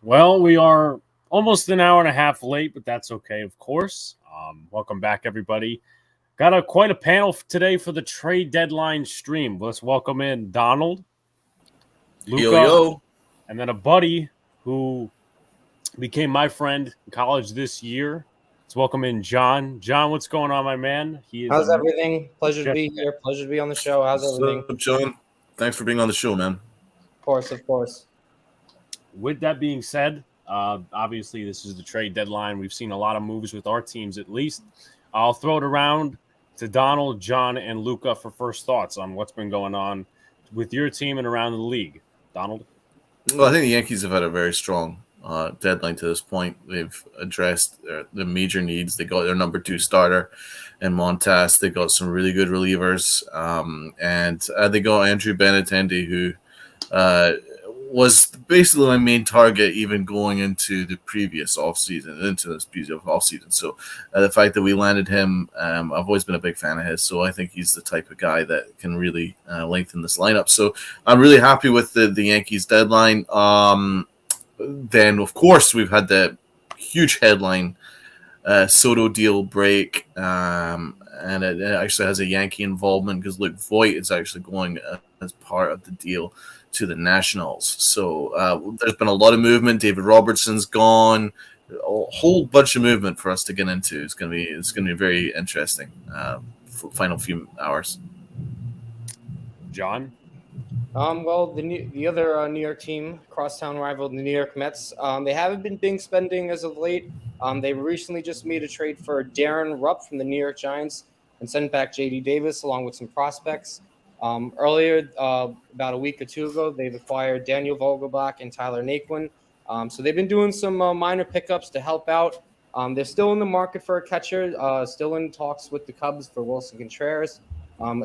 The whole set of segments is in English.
Well, we are almost an hour and a half late, but that's okay, of course. Welcome back, everybody. Got quite a panel today for the trade deadline stream. Let's welcome in Donald, Luca, Yo. and then a buddy who became my friend in college this year. Let's welcome in John. John, what's going on, my man? How's everything? Pleasure to be here. Pleasure to be on the show. How's everything? What's up, John? Thanks for being on the show, man. Of course. With that being said, obviously this is the trade deadline. We've seen a lot of moves with our teams, at least. I'll throw it around to Donald, John, and Luca for first thoughts on what's been going on with your team and around the league. Donald? Well, I think the Yankees have had a very strong deadline to this point. They've addressed the major needs. They got their number 2 starter in Montas. They got some really good relievers. And they got Andrew Benintendi, who was basically my main target even going into the previous offseason, into this beautiful offseason. So the fact that we landed him, I've always been a big fan of his. So I think he's the type of guy that can really lengthen this lineup. So I'm really happy with the Yankees deadline. Then, of course, we've had the huge headline Soto deal break. And it actually has a Yankee involvement because Luke Voigt is actually going as part of the deal to the Nationals. So there's been a lot of movement. David Robertson's gone. A whole bunch of movement for us to get into. It's gonna be very interesting for the final few hours. John? Well, the other New York team, crosstown rival, the New York Mets, they haven't been big spending as of late. They recently just made a trade for Darren Rupp from the New York Giants and sent back J.D. Davis along with some prospects. Earlier, about a week or two ago, they've acquired Daniel Vogelbach and Tyler Naquin. So they've been doing some minor pickups to help out. They're still in the market for a catcher, still in talks with the Cubs for Wilson Contreras,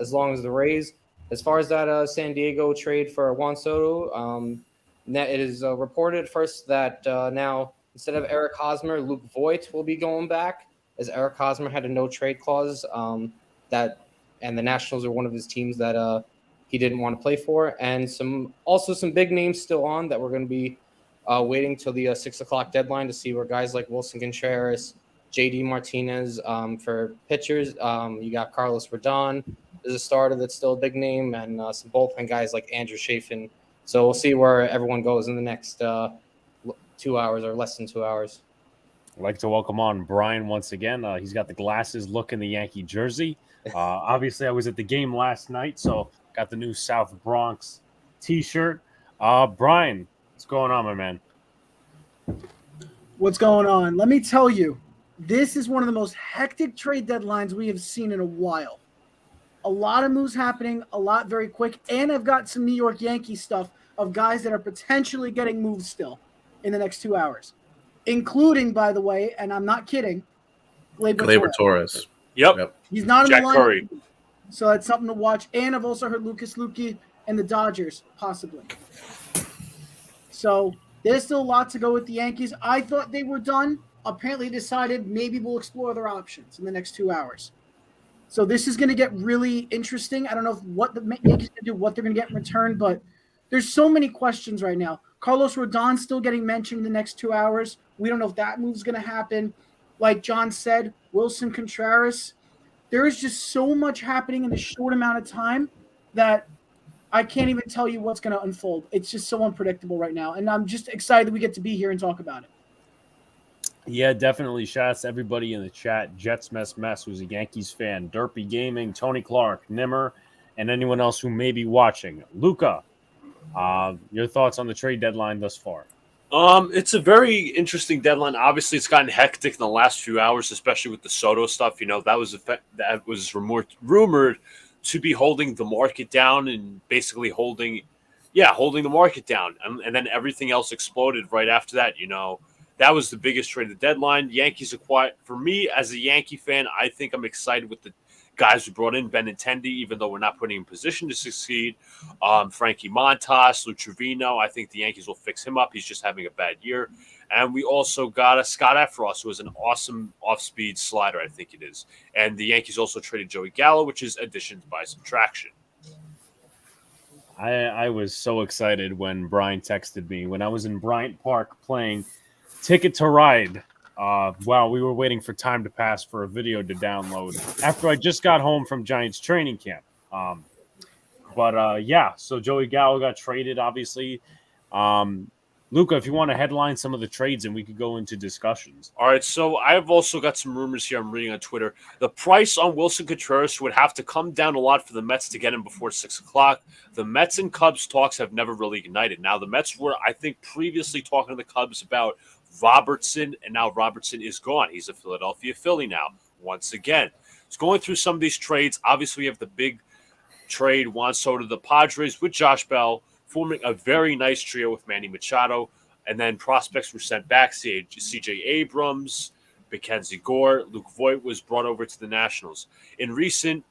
as long as the Rays. As far as that San Diego trade for Juan Soto, it is reported first that now instead of Eric Hosmer, Luke Voigt will be going back, as Eric Hosmer had a no-trade clause and the Nationals are one of his teams that he didn't want to play for. And some big names still on that we're going to be waiting till the 6 o'clock deadline to see where guys like Wilson Contreras, JD Martinez for pitchers. You got Carlos Rodon as a starter that's still a big name, and some bullpen guys like Andrew Chafin. So we'll see where everyone goes in the next 2 hours or less than 2 hours. I'd like to welcome on Brian once again. He's got the glasses look in the Yankee jersey. Obviously, I was at the game last night, so got the new South Bronx T-shirt. Brian, what's going on, my man? What's going on? Let me tell you, this is one of the most hectic trade deadlines we have seen in a while. A lot of moves happening, a lot very quick, and I've got some New York Yankees stuff of guys that are potentially getting moved still in the next 2 hours, including, by the way, and I'm not kidding, Gleyber Torres. Yep. He's not in Jack the line, Curry. so that's something to watch. And I've also heard Lucas Luque and the Dodgers, possibly. So there's still a lot to go with the Yankees. I thought they were done. Apparently decided maybe we'll explore their options in the next 2 hours. So this is going to get really interesting. I don't know what the Yankees are going to do, what they're going to get in return, but there's so many questions right now. Carlos Rodon's still getting mentioned in the next 2 hours. We don't know if that move's going to happen. Like John said, Wilson Contreras. There is just so much happening in a short amount of time that I can't even tell you what's going to unfold. It's just so unpredictable right now, and I'm just excited we get to be here and talk about it. Yeah, definitely. Shout out to everybody in the chat. Jets Mess, who's a Yankees fan. Derpy Gaming, Tony Clark, Nimmer, and anyone else who may be watching. Luca, your thoughts on the trade deadline thus far? It's a very interesting deadline. Obviously, it's gotten hectic in the last few hours, especially with the Soto stuff. You know, that was rumored to be holding the market down and basically holding the market down. And then everything else exploded right after that. You know, that was the biggest trade of the deadline. Yankees acquired, for me as a Yankee fan, I think I'm excited with the guys we brought in. Benintendi, even though we're not putting him in position to succeed. Frankie Montas, Lou Trevino, I think the Yankees will fix him up. He's just having a bad year. And we also got a Scott Efros, who is an awesome off-speed slider, I think it is. And the Yankees also traded Joey Gallo, which is addition by subtraction. I was so excited when Brian texted me when I was in Bryant Park playing Ticket to Ride while we were waiting for time to pass for a video to download after I just got home from Giants training camp. Yeah, so Joey Gallo got traded, obviously. Luca, if you want to headline some of the trades and we could go into discussions. All right, so I've also got some rumors here I'm reading on Twitter. The price on Wilson Contreras would have to come down a lot for the Mets to get him before 6 o'clock. The Mets and Cubs talks have never really ignited. Now, the Mets were, I think, previously talking to the Cubs about Robertson, and now Robertson is gone. He's a Philadelphia Philly now, once again. It's going through some of these trades. Obviously, we have the big trade, Juan Soto to the Padres with Josh Bell, forming a very nice trio with Manny Machado. And then prospects were sent back. C.J. Abrams, Mackenzie Gore, Luke Voigt was brought over to the Nationals. In recent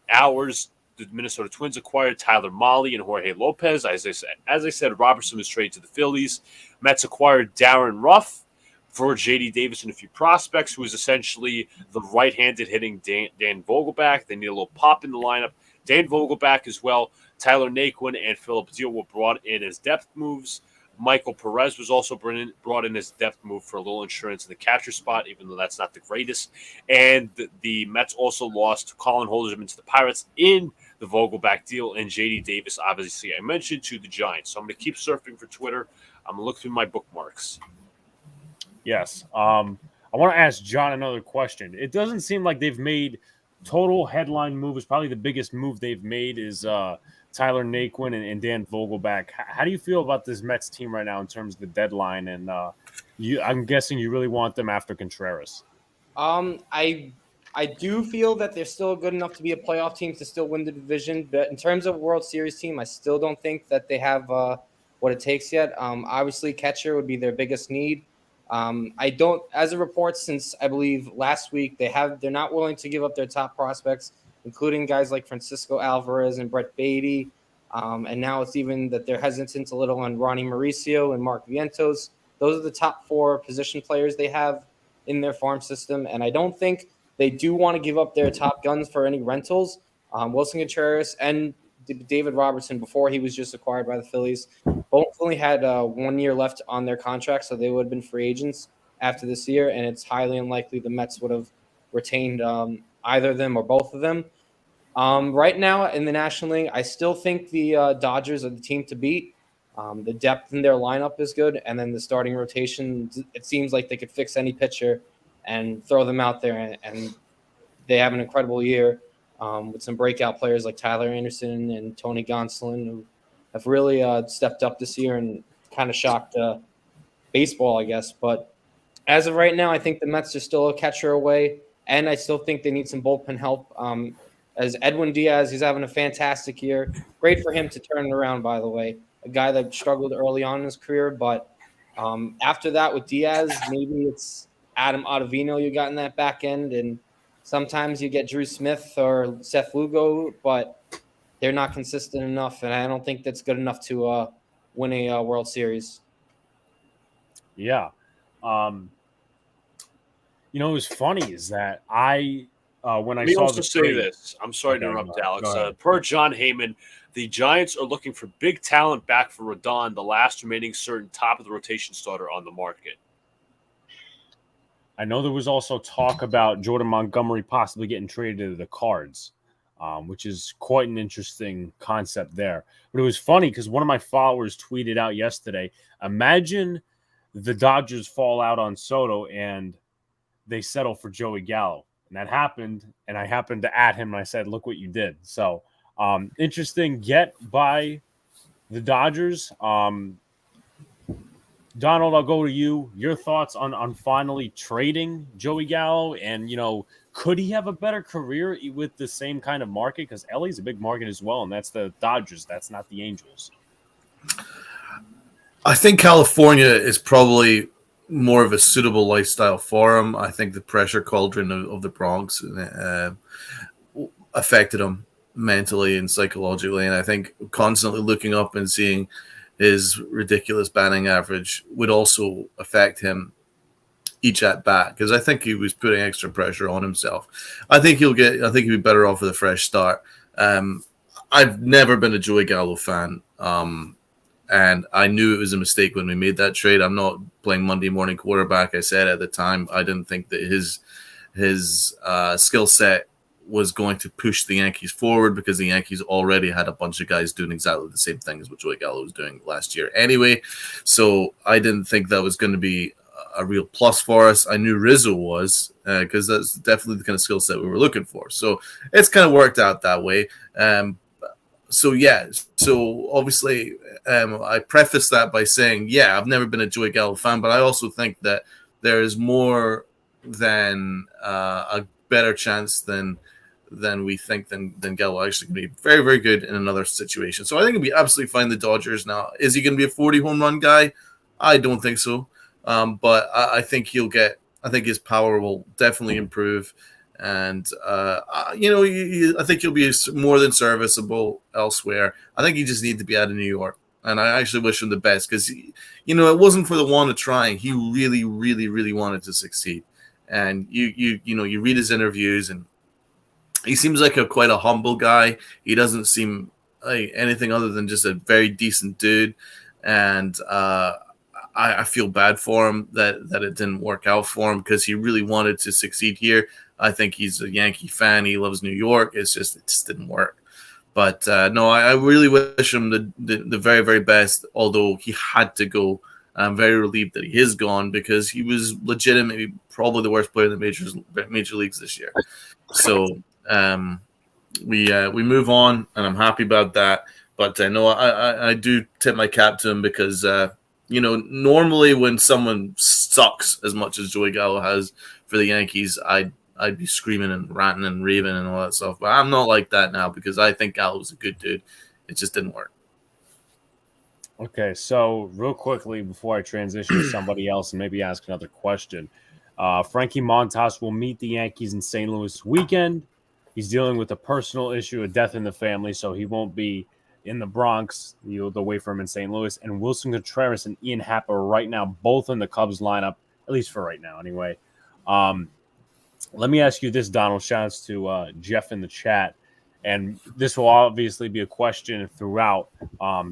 hours, the Minnesota Twins acquired Tyler Mahle and Jorge Lopez. As I said, Robertson was traded to the Phillies. Mets acquired Darren Ruff for J.D. Davis and a few prospects, who was essentially the right-handed hitting Dan Vogelbach. They need a little pop in the lineup. Dan Vogelbach as well. Tyler Naquin and Philip Deal were brought in as depth moves. Michael Perez was also brought in as depth move for a little insurance in the catcher spot, even though that's not the greatest. And the Mets also lost Colin Holderman to the Pirates in the Vogelbach deal, and J.D. Davis, obviously, I mentioned, to the Giants. So I'm going to keep surfing for Twitter. I'm going to look through my bookmarks. Yes. I want to ask John another question. It doesn't seem like they've made total headline moves. Probably the biggest move they've made is Tyler Naquin and Dan Vogelbach. How do you feel about this Mets team right now in terms of the deadline? And I'm guessing you really want them after Contreras. I do feel that they're still good enough to be a playoff team to still win the division. But in terms of a World Series team, I still don't think that they have what it takes yet. Obviously, catcher would be their biggest need. I don't, as a report since I believe last week, they're not willing to give up their top prospects, including guys like Francisco Alvarez and Brett Beatty. And now it's even that they're hesitant a little on Ronnie Mauricio and Mark Vientos. Those are the top 4 position players they have in their farm system. And I don't think they do want to give up their top guns for any rentals. Wilson Contreras and David Robertson, before he was just acquired by the Phillies, both only had 1 year left on their contract, so they would have been free agents after this year. And it's highly unlikely the Mets would have retained either of them or both of them. Right now in the National League, I still think the Dodgers are the team to beat. The depth in their lineup is good, and then the starting rotation, it seems like they could fix any pitcher and throw them out there, and they have an incredible year with some breakout players like Tyler Anderson and Tony Gonsolin, who have really stepped up this year and kind of shocked baseball, I guess. But as of right now, I think the Mets are still a catcher away, and I still think they need some bullpen help. As Edwin Diaz, he's having a fantastic year. Great for him to turn it around, by the way. A guy that struggled early on in his career, but after that with Diaz, maybe it's Adam Ottavino you got in that back end, and sometimes you get Drew Smith or Seth Lugo, but they're not consistent enough, and I don't think that's good enough to win a World Series. Yeah. It was funny is that when I Let me saw also the say trade, this. I'm sorry to Okay, interrupt, go Alex. ahead. Per John Heyman, the Giants are looking for big talent back for Rodon, the last remaining certain top of the rotation starter on the market. I know there was also talk about Jordan Montgomery possibly getting traded to the Cards, which is quite an interesting concept there. But it was funny because one of my followers tweeted out yesterday, imagine the Dodgers fall out on Soto and they settle for Joey Gallo. And that happened, and I happened to add him, and I said, look what you did. So, interesting get by the Dodgers. Donald, I'll go to you. Your thoughts on finally trading Joey Gallo, and could he have a better career with the same kind of market? Because LA's a big market as well, and that's the Dodgers. That's not the Angels. I think California is probably more of a suitable lifestyle for him. I think the pressure cauldron of the Bronx affected him mentally and psychologically, and I think constantly looking up and seeing his ridiculous batting average would also affect him each at bat, because I think he was putting extra pressure on himself. I think he'd be better off with a fresh start. I've never been a Joey Gallo fan, and I knew it was a mistake when we made that trade. I'm not playing Monday morning quarterback. I said at the time I didn't think that his skill set was going to push the Yankees forward because the Yankees already had a bunch of guys doing exactly the same thing as what Joey Gallo was doing last year anyway. So I didn't think that was going to be a real plus for us. I knew Rizzo was because that's definitely the kind of skill set we were looking for. So it's kind of worked out that way. So obviously I preface that by saying, yeah, I've never been a Joey Gallo fan, but I also think that there is more than a better chance than we think than Gallo actually can be very, very good in another situation. So I think it'll be absolutely fine. The Dodgers now, is he going to be a 40 home run guy? I don't think so. But I think I think his power will definitely improve. And, I think he'll be more than serviceable elsewhere. I think he just needs to be out of New York. And I actually wish him the best because, it wasn't for the want of trying. He really, really, really wanted to succeed. And you read his interviews, and he seems like quite a humble guy. He doesn't seem like anything other than just a very decent dude. And I feel bad for him that it didn't work out for him because he really wanted to succeed here. I think he's a Yankee fan. He loves New York. It just didn't work. But no, I really wish him the very, very best, although he had to go. I'm very relieved that he is gone because he was legitimately probably the worst player in the major leagues this year. So we move on, and I'm happy about that. But no, I do tip my cap to him because normally when someone sucks as much as Joey Gallo has for the Yankees, I'd be screaming and ranting and raving and all that stuff. But I'm not like that now because I think Gallo's a good dude. It just didn't work. Okay, so real quickly before I transition to somebody else and maybe ask another question, Frankie Montas will meet the Yankees in St. Louis this weekend. He's dealing with a personal issue, a death in the family, so he won't be in the Bronx. You'll wait for him in St. Louis. And Wilson Contreras and Ian Happ are right now both in the Cubs lineup, at least for right now anyway. Let me ask you this, Donald. Shouts to Jeff in the chat. And this will obviously be a question throughout.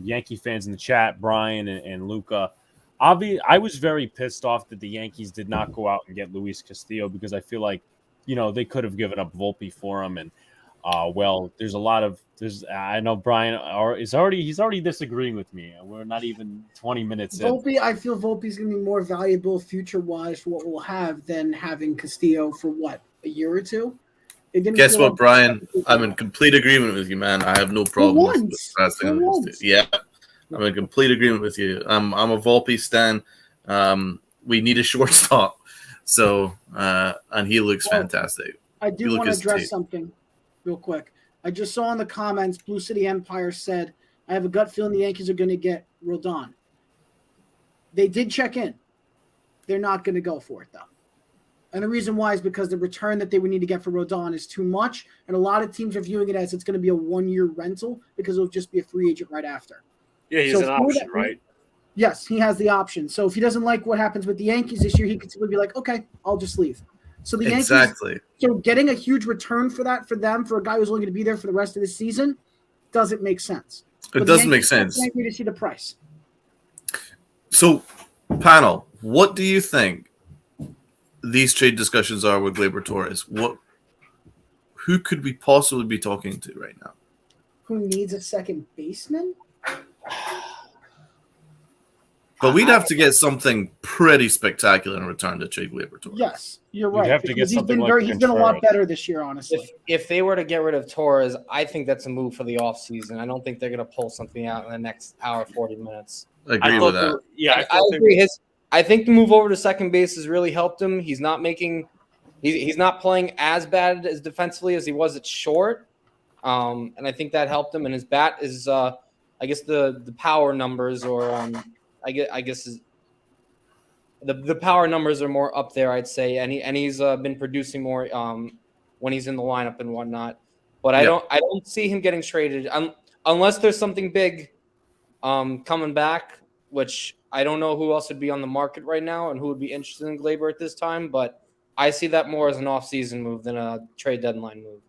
Yankee fans in the chat, Brian and Luca. I was very pissed off that the Yankees did not go out and get Luis Castillo because I feel like, they could have given up Volpe for him. And, I know Brian he's already disagreeing with me. We're not even 20 minutes in. Volpe, I feel Volpe's going to be more valuable future-wise for what we'll have than having Castillo for, a year or two? Guess what, Brian? I'm in complete agreement with you, man. I have no problem with that. Yeah, I'm in complete agreement with you. I'm a Volpe stan. We need a shortstop. So, and he looks fantastic. I do want to address something real quick. I just saw in the comments, Blue City Empire said, I have a gut feeling the Yankees are going to get Rodon. They did check in. They're not going to go for it, though. And the reason why is because the return that they would need to get for Rodon is too much. And a lot of teams are viewing it as it's going to be a one-year rental because it'll just be a free agent right after. Yeah, he's an option, right? Yes, he has the option. So if he doesn't like what happens with the Yankees this year, he could simply be like, okay, I'll just leave. So the Yankees, so getting a huge return for that for them, for a guy who's only going to be there for the rest of the season, doesn't make sense. It doesn't make sense. Angry to see the price. So, panel, what do you think these trade discussions are with Gleyber Torres? Who could we possibly be talking to right now? Who needs a second baseman? But we'd have to get something pretty spectacular in return to trade Gleyber Torres. Yes, you're right. Have to get he's been a lot better this year, honestly. If they were to get rid of Torres, I think that's a move for the offseason. I don't think they're going to pull something out in the next hour, 40 minutes. I agree with that. I agree. I think the move over to second base has really helped him. He's not he's not playing as bad as defensively as he was at short. And I think that helped him. And his bat is, I guess the power numbers I guess the power numbers are more up there, I'd say. And he's been producing more when he's in the lineup and whatnot. But I don't see him getting traded unless there's something big coming back, which I don't know who else would be on the market right now and who would be interested in Gleyber at this time, but I see that more as an off-season move than a trade deadline move.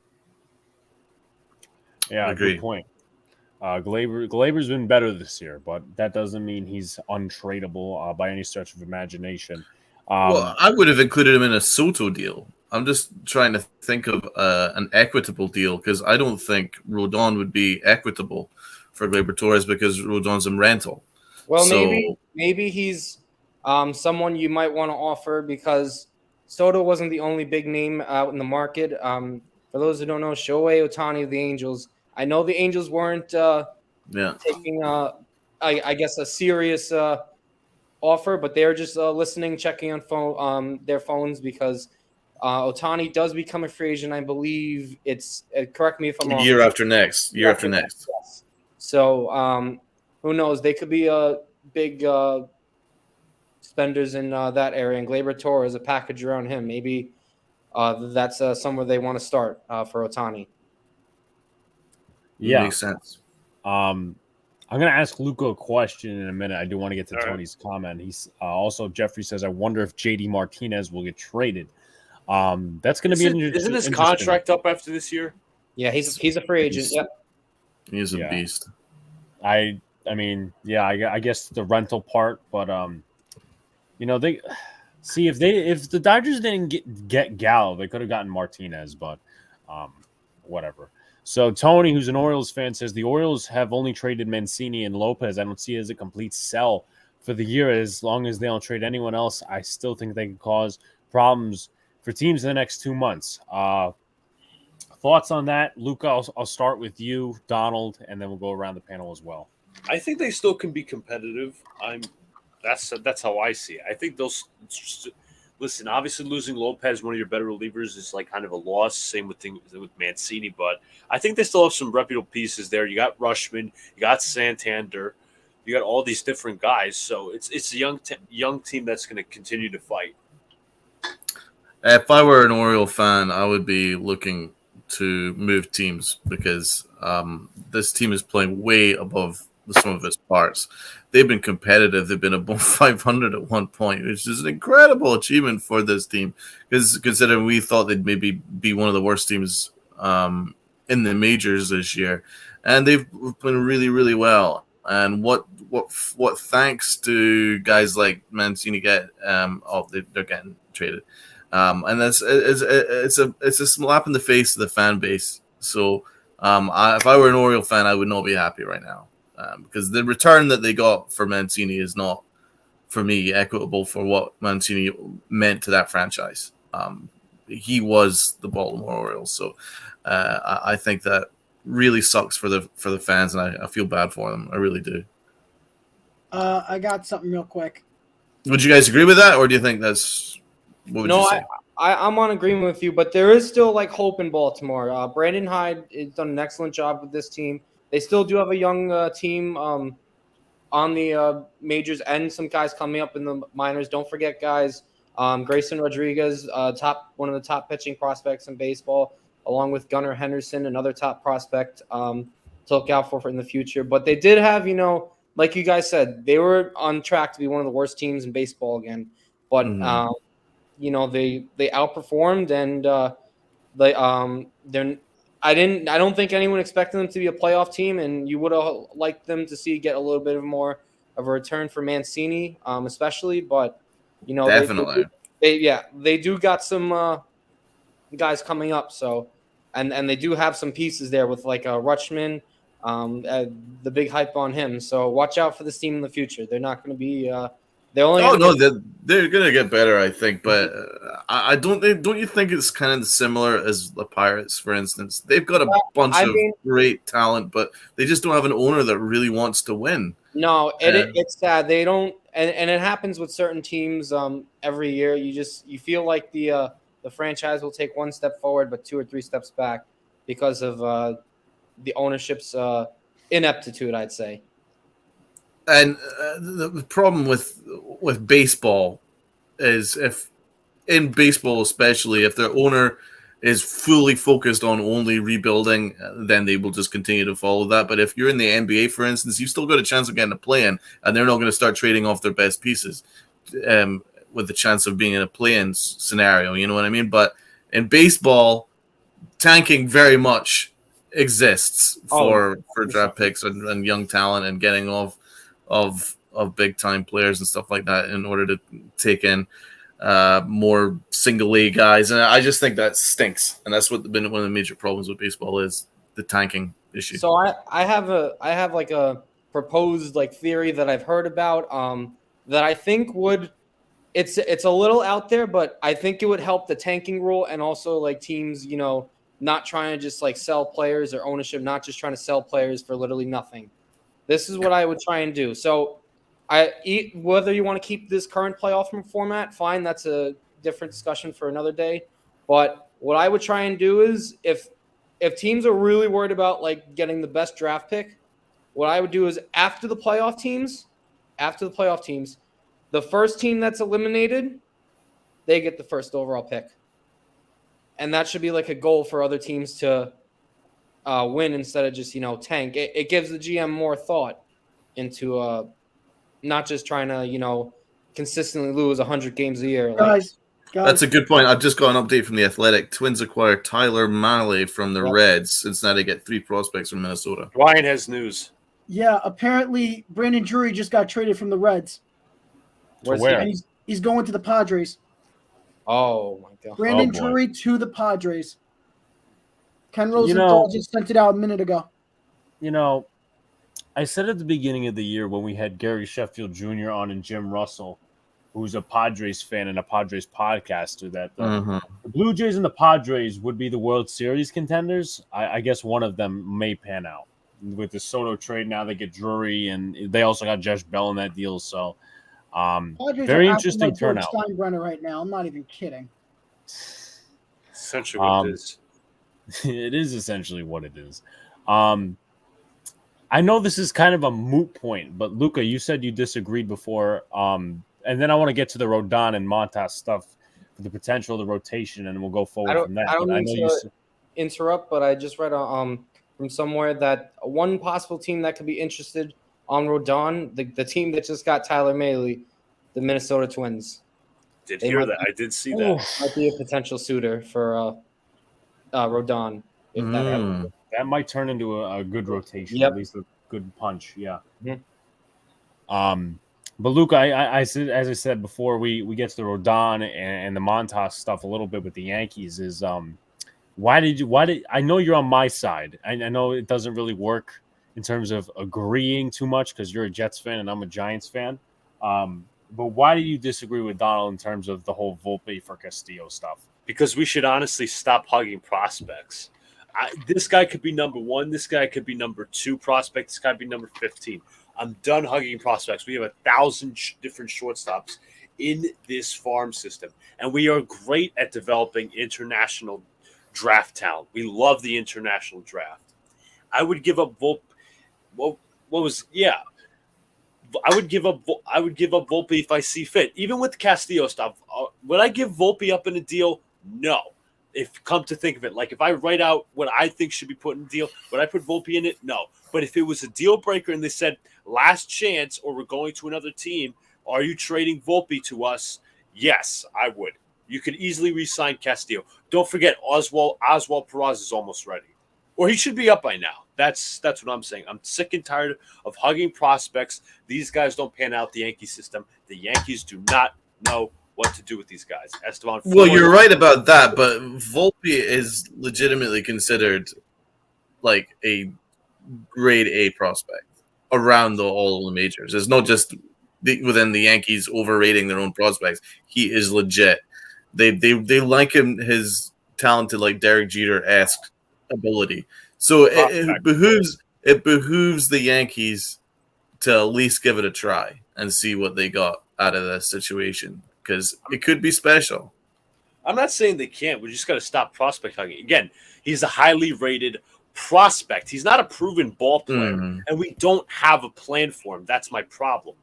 Yeah, good point. Glaber's been better this year, but that doesn't mean he's untradeable by any stretch of imagination. Well, I would have included him in a Soto deal. I'm just trying to think of an equitable deal because I don't think Rodon would be equitable for Gleyber Torres because Rodon's in rental. Well, So- maybe he's someone you might want to offer because Soto wasn't the only big name out in the market. For those who don't know, Shohei Ohtani of the Angels. I know the Angels weren't taking, I guess, a serious offer, but they're just listening, checking on their phones because Ohtani does become a free agent. I believe it's correct me if I'm wrong. Year after next. Yes. So who knows? They could be big spenders in that area, and Gleyber Torres, a package around him. Maybe that's somewhere they want to start for Ohtani. Yeah, Makes sense. I'm going to ask Luca a question in a minute. I do want to get to All right. Tony's comment. He's also Jeffrey says, "I wonder if JD Martinez will get traded." That's going to be Isn't his contract up after this year? Yeah, he's a free agent. Yep. He's a Yeah. beast. I mean, yeah, I guess the rental part, but they see if the Dodgers didn't get Gallo, they could have gotten Martinez, but whatever. So Tony, who's an Orioles fan, says the Orioles have only traded Mancini and Lopez. I don't see it as a complete sell for the year. As long as they don't trade anyone else, I still think they can cause problems for teams in the next 2 months. Thoughts on that, Luca? I'll start with you, Donald, and then we'll go around the panel as well. I think they still can be competitive. That's how I see it. I think they'll listen. Obviously, losing Lopez, one of your better relievers, is like kind of a loss. Same with Mancini, but I think they still have some reputable pieces there. You got Rushman, you got Santander, you got all these different guys. So it's a young team that's going to continue to fight. If I were an Oriole fan, I would be looking to move teams because this team is playing way above the sum of its parts. They've been competitive. They've been above 500 at one point, which is an incredible achievement for this team. Because considering we thought they'd maybe be one of the worst teams in the majors this year, and they've been really, really well. And what thanks to guys like Mancini they're getting traded. And it's a slap in the face to the fan base. So if I were an Oriole fan, I would not be happy right now because the return that they got for Mancini is not, for me, equitable for what Mancini meant to that franchise. He was the Baltimore Orioles, so I think that really sucks for the fans, and I feel bad for them. I really do. I got something real quick. Would you guys agree with that, or do you think that's what would you say? I'm on agreement with you, but there is still like hope in Baltimore. Brandon Hyde has done an excellent job with this team. They still do have a young team on the majors and some guys coming up in the minors. Don't forget, guys, Grayson Rodriguez, one of the top pitching prospects in baseball, along with Gunnar Henderson, another top prospect to look out for in the future. But they did have, like you guys said, they were on track to be one of the worst teams in baseball again. But they outperformed, and I don't think anyone expected them to be a playoff team, and you would have liked them to get a little bit more of a return for Mancini, especially. But definitely, they do got some guys coming up. So, and they do have some pieces there with like Rutschman, the big hype on him. So watch out for this team in the future. They're not going to be. They're going to get better, I think. But I don't. Don't you think it's kind of similar as the Pirates, for instance? They've got a bunch of great talent, but they just don't have an owner that really wants to win. No, it's sad. They don't, and it happens with certain teams every year. You feel like the franchise will take one step forward, but 2 or 3 steps back because of the ownership's ineptitude, I'd say. And the problem with baseball is in baseball, especially if their owner is fully focused on only rebuilding, then they will just continue to follow that. But if you're in the NBA, for instance, you've still got a chance of getting a play-in, and they're not going to start trading off their best pieces with the chance of being in a play-in scenario. You know what I mean? But in baseball, tanking very much exists Oh, for draft picks and young talent and getting of big time players and stuff like that in order to take in more single A guys. And I just think that stinks. And that's what been one of the major problems with baseball is the tanking issue. So I have like a proposed like theory that I've heard about that I think would it's a little out there, but I think it would help the tanking rule and also like teams, not trying to just like sell players or ownership, not just trying to sell players for literally nothing. This is what I would try and do. So whether you want to keep this current playoff format, fine, that's a different discussion for another day. But what I would try and do is if teams are really worried about like getting the best draft pick, what I would do is after the playoff teams, the first team that's eliminated, they get the first overall pick. And that should be like a goal for other teams to win instead of just, tank. It gives the GM more thought into not just trying to, consistently lose 100 games a year. Guys, that's a good point. I've just got an update from The Athletic. Twins acquire Tyler Mahle from the Reds. Cincinnati get 3 prospects from Minnesota. Ryan has news. Yeah, apparently Brandon Drury just got traded from the Reds. Where? And he's going to the Padres. Oh, my God. Brandon Drury to the Padres. Ken Rosenthal just sent it out a minute ago. I said at the beginning of the year when we had Gary Sheffield Jr. on and Jim Russell, who's a Padres fan and a Padres podcaster, that the Blue Jays and the Padres would be the World Series contenders. I guess one of them may pan out. With the Soto trade, now they get Drury, and they also got Josh Bell in that deal. So, very interesting turnout. Steinbrenner right now. I'm not even kidding. Essentially what it is. It is essentially what it is. I know this is kind of a moot point, but Luca, you said you disagreed before. And then I want to get to the Rodon and Montas stuff for the potential of the rotation, and we'll go forward from that. I don't mean to interrupt, but I just read from somewhere that one possible team that could be interested on Rodon, the team that just got Tyler Mahle, the Minnesota Twins. I did see that. Might be a potential suitor for Rodon. If that might turn into a good rotation, Yep. at least a good punch. Yeah. Mm-hmm. But Luca, I said, as I said before, we get to the Rodon and the Montas stuff a little bit with the Yankees. Is why did I know you're on my side? I know it doesn't really work in terms of agreeing too much because you're a Jets fan and I'm a Giants fan. But why do you disagree with Donald in terms of the whole Volpe for Castillo stuff? Because we should honestly stop hugging prospects. This guy could be number 1. This guy could be number 2 prospect. This guy could be number 15. I'm done hugging prospects. We have 1,000 different shortstops in this farm system, and we are great at developing international draft talent. We love the international draft. I would give up Volpe. I would give up Volpe if I see fit. Even with the Castillo stuff, would I give Volpe up in a deal? No. If come to think of it, like if I write out what I think should be put in the deal, would I put Volpe in it? No. But if it was a deal breaker and they said last chance or we're going to another team, are you trading Volpe to us? Yes, I would. You could easily re-sign Castillo. Don't forget Oswald Peraza is almost ready. Or he should be up by now. That's what I'm saying. I'm sick and tired of hugging prospects. These guys don't pan out the Yankee system. The Yankees do not know what to do with these guys. Esteban. Well, you're right about that, but Volpe is legitimately considered like a grade A prospect around all the majors. It's not just within the Yankees overrating their own prospects. He is legit. They like him, his talented like Derek Jeter-esque ability. So it behooves the Yankees to at least give it a try and see what they got out of this situation, because it could be special. I'm not saying they can't. We just got to stop prospect hugging. Again, he's a highly rated prospect. He's not a proven ball player, and we don't have a plan for him. That's my problem.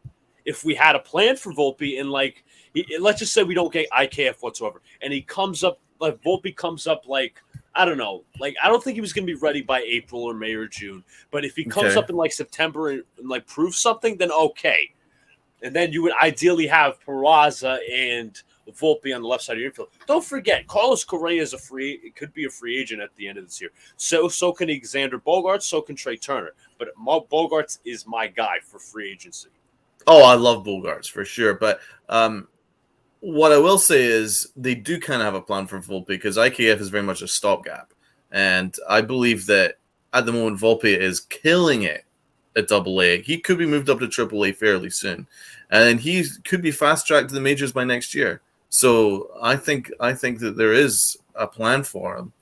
If we had a plan for Volpe and let's just say we don't get IKF whatsoever, and he comes up like Volpe comes up like, I don't know, like I don't think he was going to be ready by April or May or June. But if he comes up in like September and like proves something, then okay. And then you would ideally have Peraza and Volpe on the left side of your infield. Don't forget, Carlos Correa is could be a free agent at the end of this year. So can Alexander Bogaerts, so can Trey Turner. But Bogaerts is my guy for free agency. Oh, I love Bogaerts for sure. But what I will say is they do kind of have a plan for Volpe because IKF is very much a stopgap. And I believe that at the moment, Volpe is killing it at AA. He could be moved up to AAA fairly soon. And he could be fast-tracked to the majors by next year. So I think that there is a plan for him.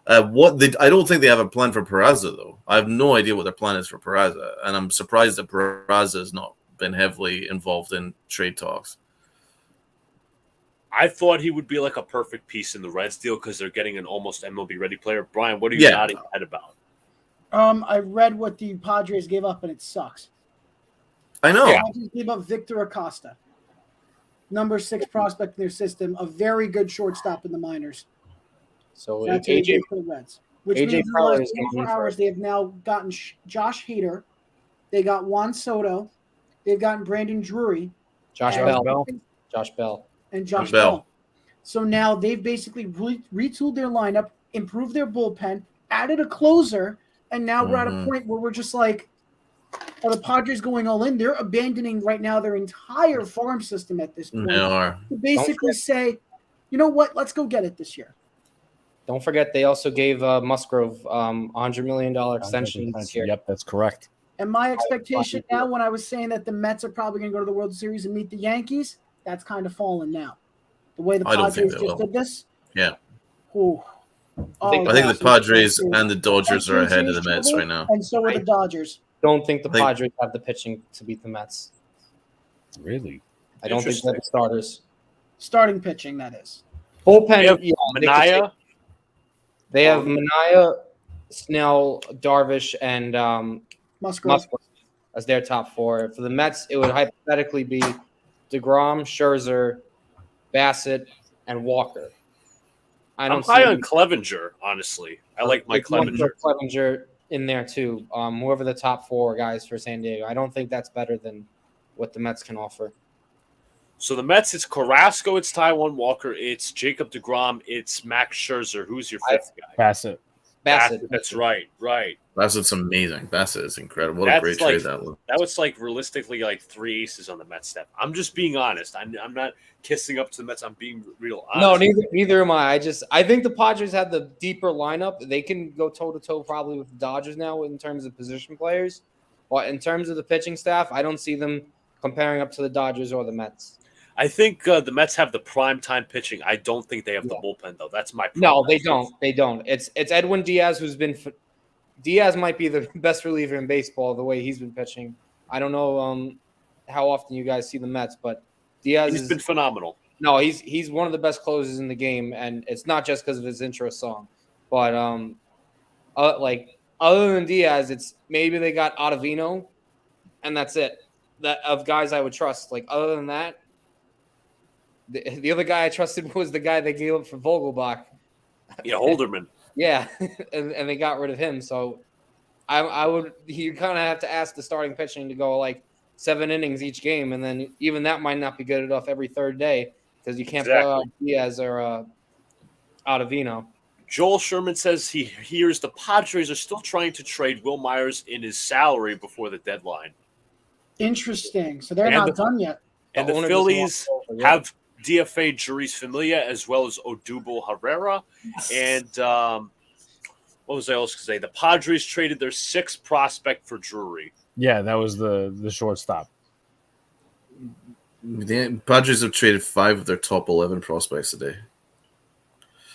I don't think they have a plan for Peraza, though. I have no idea what their plan is for Peraza. And I'm surprised that Peraza has not been heavily involved in trade talks. I thought he would be like a perfect piece in the Reds deal because they're getting an almost MLB-ready player. Brian, what are you nodding head about? I read what the Padres gave up, and it sucks. I know. The Padres gave up Victor Acosta, number 6 prospect in their system, a very good shortstop in the minors. So that's AJ for the Reds. Which AJ means in the last 24 hours, they have now gotten Josh Hader. They got Juan Soto. They've gotten Brandon Drury. Josh Bell. And Josh Bell. So now they've basically retooled their lineup, improved their bullpen, added a closer, and now we're at a point where we're just like, are the Padres going all in? They're abandoning right now their entire farm system at this point. They are. To basically say, you know what, let's go get it this year. Don't forget they also gave Musgrove $100 million extension this year. Yep, that's correct. And my expectation now, when I was saying that the Mets are probably going to go to the World Series and meet the Yankees, that's kind of fallen now. The way the Padres just did this. Yeah. Ooh. I think the Padres and the Dodgers are ahead of the Mets right now. And so are the Dodgers. Don't think the Padres have the pitching to beat the Mets. Really? I don't think they're the starters. Starting pitching, that is. Bullpen, Manaea. They have Manaea, Snell, Darvish, and Musgrove as their top 4. For the Mets, it would hypothetically be DeGrom, Scherzer, Bassett, and Walker. I'm high on Clevenger, honestly. I like my Clevenger. Clevenger in there, too. Whoever the top 4 guys for San Diego. I don't think that's better than what the Mets can offer. So the Mets, it's Carrasco, it's Taijuan Walker, it's Jacob DeGrom, it's Max Scherzer. Who's your 5th guy? Bassett. That's right. Bassett's amazing. Bassett is incredible. What a great trade that was. That was realistically 3 aces on the Mets staff. I'm just being honest. I'm not kissing up to the Mets. I'm being real honest. No, neither am I. I think the Padres have the deeper lineup. They can go toe-to-toe probably with the Dodgers now in terms of position players. But in terms of the pitching staff, I don't see them comparing up to the Dodgers or the Mets. I think the Mets have the prime time pitching. I don't think they have the bullpen though. That's my problem. No, they don't. They don't. It's Edwin Diaz who's been. Diaz might be the best reliever in baseball the way he's been pitching. I don't know how often you guys see the Mets, but Diaz has been phenomenal. No, he's one of the best closers in the game, and it's not just because of his intro song, but other than Diaz, it's maybe they got Ottavino, and that's it. That of guys I would trust. Like other than that. The other guy I trusted was the guy they gave up for Vogelbach. Yeah, Holderman. Yeah, and they got rid of him. So you kind of have to ask the starting pitching to go 7 innings each game, and then even that might not be good enough every third day because you can't blow out Diaz or Ottavino. Joel Sherman says he hears the Padres are still trying to trade Will Myers in his salary before the deadline. What So they're not done yet. And the Phillies have DFA Juris Familia as well as Odubel Herrera. And what was I also going to say? The Padres traded their 6th prospect for Drury. Yeah, that was the shortstop. The Padres have traded 5 of their top 11 prospects today.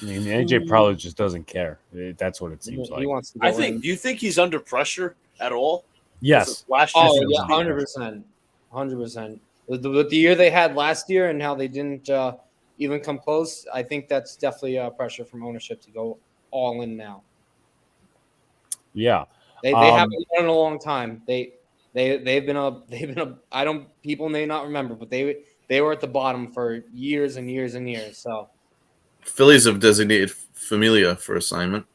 I mean, AJ probably just doesn't care. That's what it seems like. He wants to go do you think he's under pressure at all? Yes. Last year, 100%. 100%. With the year they had last year and how they didn't even come close, I think that's definitely pressure from ownership to go all in now. Yeah, they haven't done in a long time. They've been a people may not remember, but they were at the bottom for years and years and years. So Phillies have designated Familia for assignment.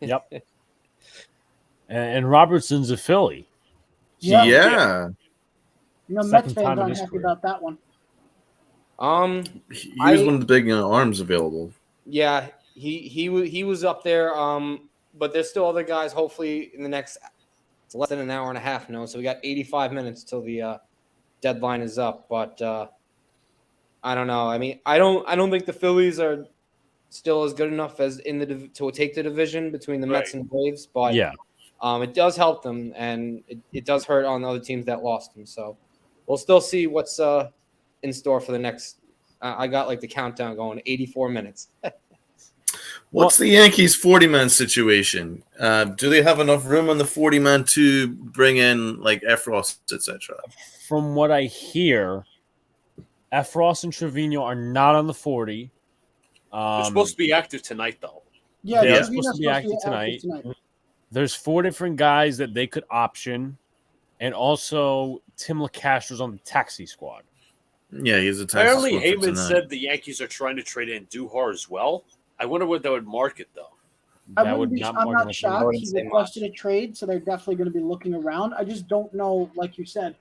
Yep. And Robertson's a Philly. Yeah. Mets fans aren't happy about that one. He was one of the big arms available. Yeah, he was up there. But there's still other guys. Hopefully, in the next, it's less than an hour and a half now, so we got 85 minutes till the deadline is up. But I don't know. I mean, I don't think the Phillies are still as good enough as to take the division between the Mets and Braves. But Yeah. It does help them, and it does hurt on the other teams that lost them. So we'll still see what's in store for the next. I got like the countdown going, 84 minutes. What's the Yankees 40-man situation? Do they have enough room on the 40-man to bring in like Efros, etc.? From what I hear, Efros and Trevino are not on the 40. They're supposed to be active tonight, though. Yeah, They're Trevino's supposed to be active tonight. There's 4 different guys that they could option, and also Tim LeCastro's on the taxi squad. Yeah, he's a taxi Apparently, squad for Heyman tonight. said the Yankees are trying to trade in Duhar as well. I wonder what that would market, though. I'm mark not much shocked. wouldn't He say requested a trade, so they're definitely going to be looking around. I just don't know, like you said,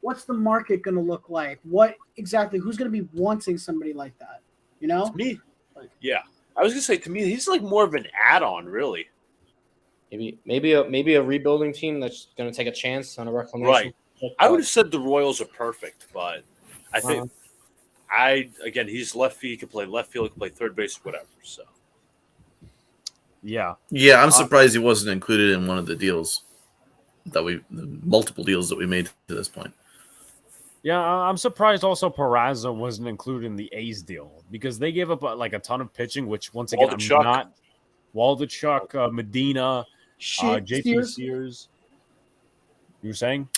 what's the market going to look like? What exactly? Who's going to be wanting somebody like that? You know? To me, yeah. I was going to say, to me, he's like more of an add-on, really. Maybe a rebuilding team that's going to take a chance on a reclamation. Right. I would have said the Royals are perfect, but I think he's left field. He can play left field, he can play third base, whatever. So Yeah. Yeah, I'm surprised he wasn't included in one of the deals the multiple deals that we made to this point. Yeah, I'm surprised also Peraza wasn't included in the A's deal because they gave up like a ton of pitching, which once again, Waldichuk. I'm not. Waldichuk, Medina, JP Sears. You were saying?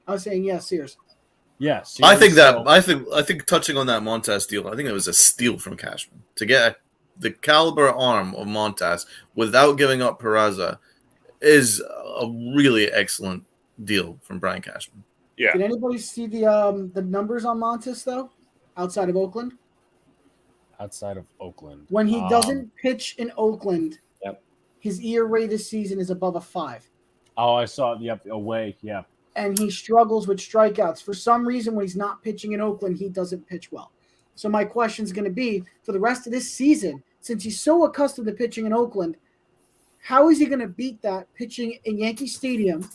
I was saying, yeah, Sears. Yes. I think touching on that Montas deal, I think it was a steal from Cashman to get the caliber arm of Montas without giving up Peraza is a really excellent deal from Brian Cashman. yeah, Did anybody see the numbers on Montes though, outside of Oakland? outside of Oakland. When he doesn't pitch in Oakland, Yep. his ERA this season is above a 5. Oh, I saw it. Yep, away. Yeah. And he struggles with strikeouts. For some reason, when he's not pitching in Oakland, he doesn't pitch well. So my question is going to be, for the rest of this season, since he's so accustomed to pitching in Oakland, how is he going to beat that pitching in Yankee Stadium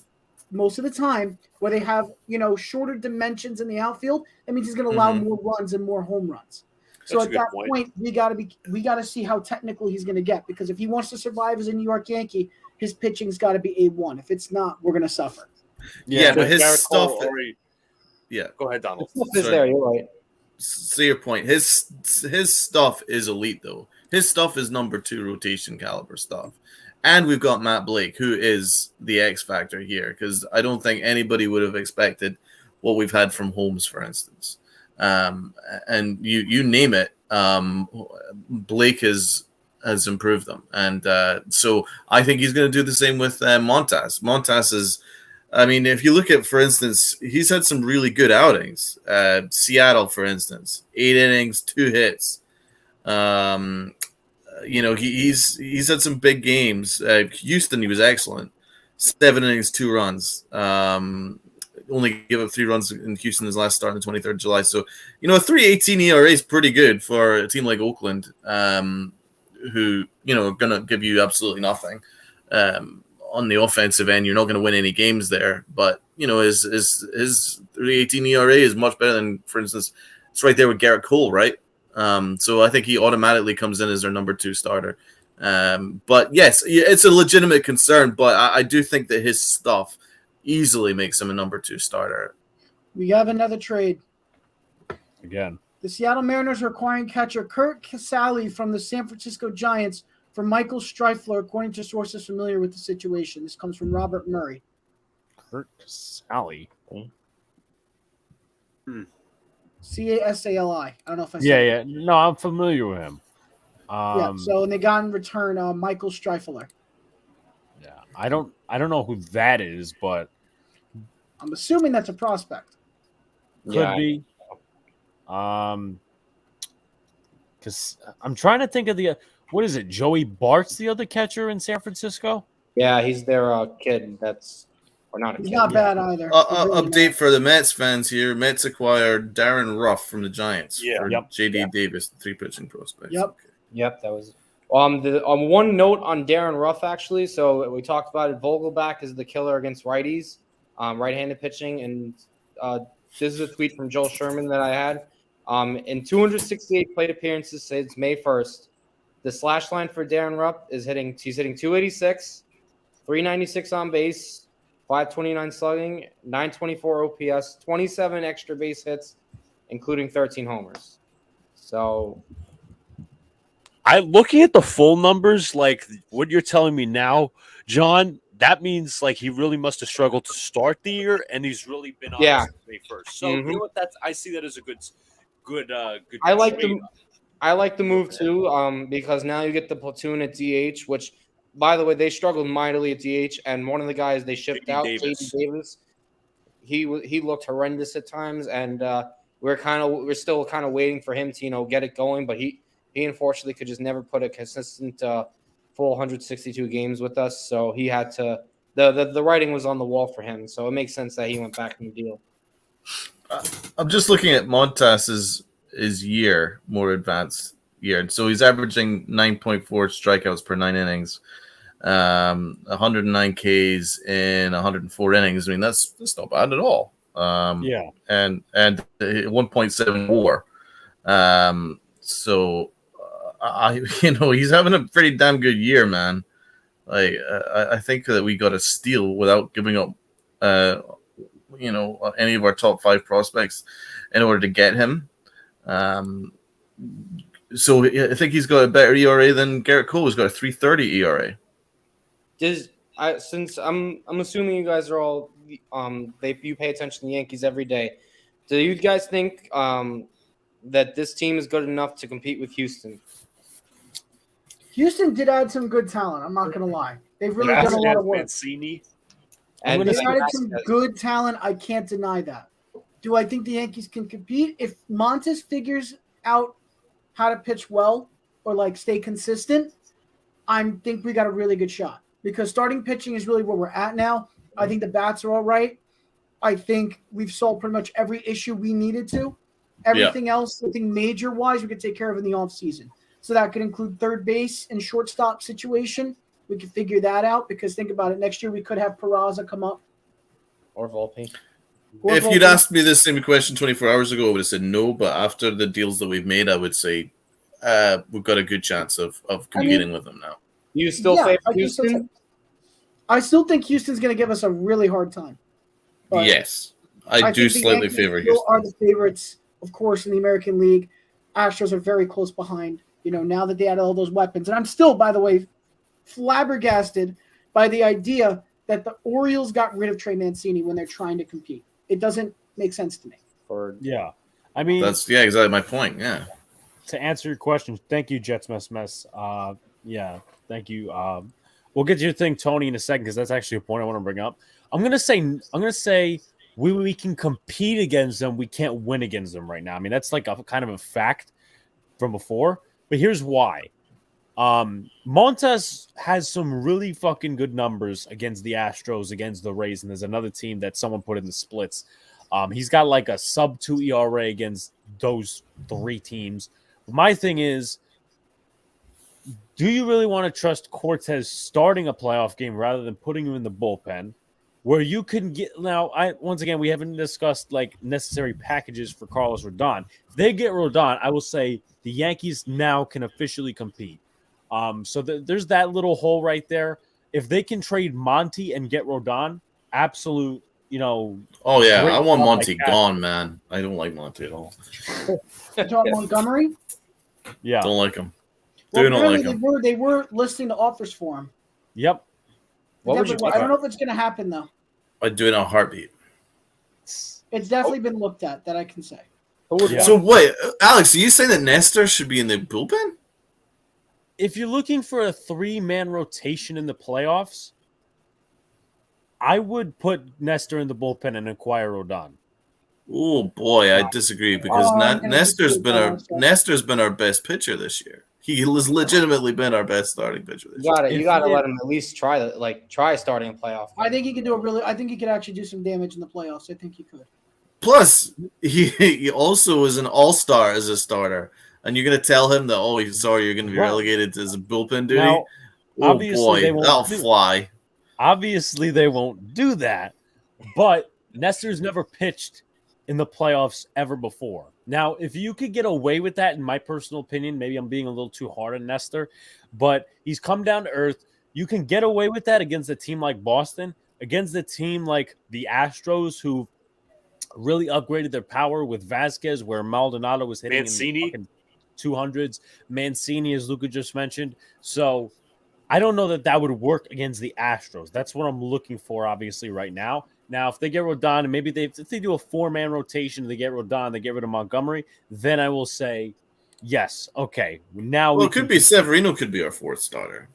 most of the time where they have, shorter dimensions in the outfield? That means he's going to allow more runs and more home runs. So That's a at good that point. point, we got to see how technical he's going to get, because if he wants to survive as a New York Yankee, his pitching's got to be A1. If it's not, we're going to suffer. Yeah, but his Garrett stuff. Cole already- Yeah, Go ahead, Donald. Is there? You're right. see your point. His stuff is elite though. His stuff is number 2 rotation caliber stuff. And we've got Matt Blake, who is the X factor here, because I don't think anybody would have expected what we've had from Holmes, for instance. And you name it, Blake has improved them. And so I think he's going to do the same with Montas. Montas is, I mean, if you look at, for instance, he's had some really good outings. Seattle, for instance, 8 innings, 2 hits. He's had some big games. Houston, he was excellent. 7 innings, 2 runs. Only gave up 3 runs in Houston his last start on the 23rd of July. So, a 3.18 ERA is pretty good for a team like Oakland, who, are going to give you absolutely nothing. On the offensive end, you're not going to win any games there. But, his 3.18 ERA is much better than, for instance, it's right there with Garrett Cole, right? So I think he automatically comes in as their number 2 starter. But yes, it's a legitimate concern, but I do think that his stuff easily makes him a number 2 starter. We have another trade. Again. The Seattle Mariners are acquiring catcher Kurt Casale from the San Francisco Giants for Michael Streifler, according to sources familiar with the situation. This comes from Robert Murray. Kurt Casale. Casali. I don't know if I said Yeah. No, I'm familiar with him. So and they got in return Michael Streifler. Yeah, I don't know who that is, but I'm assuming that's a prospect. could be. Because I'm trying to think of what is it? Joey Bart's the other catcher in San Francisco. Yeah, he's their kid. That's or not a He's kid. not bad either. He's really Update for the Mets fans here. Mets acquired Darren Ruff from the Giants Yeah. for Yep. J.D. Davis, 3 pitching prospects. Yep. Okay. Yep, that was. One note on Darren Ruff actually. So we talked about it. Vogelback is the killer against righties, right-handed pitching, and this is a tweet from Joel Sherman that I had. In 268 plate appearances since May 1st, the slash line for Darren Ruff is hitting 286, 396 on base, 529 slugging, 924 OPS, 27 extra base hits, including 13 homers. So looking at the full numbers, like what you're telling me now, John, that means like he really must have struggled to start the year, and he's really been on Yeah. since May 1st. So you know what? I see that as a good. I like trade. the move too, because now you get the platoon at DH, which, by the way, they struggled mightily at DH, and one of the guys they shipped J.D. out, Davis. J.D. Davis, he looked horrendous at times, and we're still kind of waiting for him to get it going, but he unfortunately could just never put a consistent full 162 games with us, so he had to. The writing was on the wall for him, so it makes sense that he went back in the deal. I'm just looking at Montas's year, more advanced year. And so he's averaging 9.4 strikeouts per 9 innings, 109 Ks in 104 innings. I mean, that's not bad at all. Yeah. And 1.7 WAR. So he's having a pretty damn good year, man. Like I think that we got a steal without giving up any of our top 5 prospects in order to get him. So I think he's got a better ERA than Garrett Cole, who's got a 3.30 ERA. Since I'm assuming you guys are all you pay attention to the Yankees every day. Do you guys think that this team is good enough to compete with Houston? Houston did add some good talent. I'm not going to lie. They've really done a lot of work. Mancini. And They added some good talent. I can't deny that. Do I think the Yankees can compete? If Montes figures out how to pitch well or like stay consistent, I think we got a really good shot. Because starting pitching is really where we're at now. I think the bats are all right. I think we've solved pretty much every issue we needed to. Everything else, I think major-wise, we could take care of in the offseason. So that could include third base and shortstop situation. We could figure that out because think about it. Next year we could have Peraza come up. Or Volpe. If you'd asked me this same question 24 hours ago, I would have said no. But after the deals that we've made, I would say we've got a good chance of competing with them now. You still favor Houston? I still think Houston's going to give us a really hard time. But Yes. I do think the slightly Yankees favor still Houston. are the favorites, of course, in the American League. Astros are very close behind, now that they had all those weapons. And I'm still, by the way, flabbergasted by the idea that the Orioles got rid of Trey Mancini when they're trying to compete. It doesn't make sense to me. I mean, That's exactly my point. Yeah. to answer your question, thank you, Jets Mess. Thank you. We'll get to your thing, Tony, in a second because that's actually a point I want to bring up. I'm gonna say we can compete against them. We can't win against them right now. I mean, that's like a kind of a fact from before. But here's why. Montes has some really fucking good numbers against the Astros, against the Rays, and there's another team that someone put in the splits. He's got like a sub-2 ERA against those 3 teams. My thing is, do you really want to trust Cortez starting a playoff game rather than putting him in the bullpen where you can get once again, we haven't discussed like necessary packages for Carlos Rodon. If they get Rodon, I will say the Yankees now can officially compete. So there's that little hole right there. If they can trade Monty and get Rodon, absolute, Oh, yeah. great I want stuff Monty like that. gone, man. I don't like Monty at all. You talking Montgomery? Yeah. Don't like him. Well, Don't like apparently him. they were listing the offers for him. Yep. What would you I don't know if it's going to happen, though. I'd do it in a heartbeat. It's definitely been looked at, that I can say. Yeah. So wait, Alex, are you saying that Nestor should be in the bullpen? If you're looking for a 3-man rotation in the playoffs, I would put Nestor in the bullpen and acquire Rodon. Oh boy, I disagree because I'm gonna Nestor's disagree been with that. Nestor's been our best pitcher this year. He has legitimately been our best starting pitcher this year. You gotta let him at least try starting a playoff. I think he could I think he could actually do some damage in the playoffs. I think he could. Plus, he also was an all-star as a starter. And you're going to tell him that, you're going to be relegated to his bullpen duty? Now, obviously that'll fly. Obviously, they won't do that. But Nestor's never pitched in the playoffs ever before. Now, if you could get away with that, in my personal opinion, maybe I'm being a little too hard on Nestor, but he's come down to earth. You can get away with that against a team like Boston, against a team like the Astros, who really upgraded their power with Vasquez, where Maldonado was hitting Mancini. in 200s. Mancini, as Luca just mentioned. So I don't know that would work against the Astros. That's what I'm looking for, obviously, right now. Now, if they get Rodon, and maybe if they do a 4-man rotation, they get Rodon, they get rid of Montgomery, then I will say, yes, okay. Now it could be Severino could be our fourth starter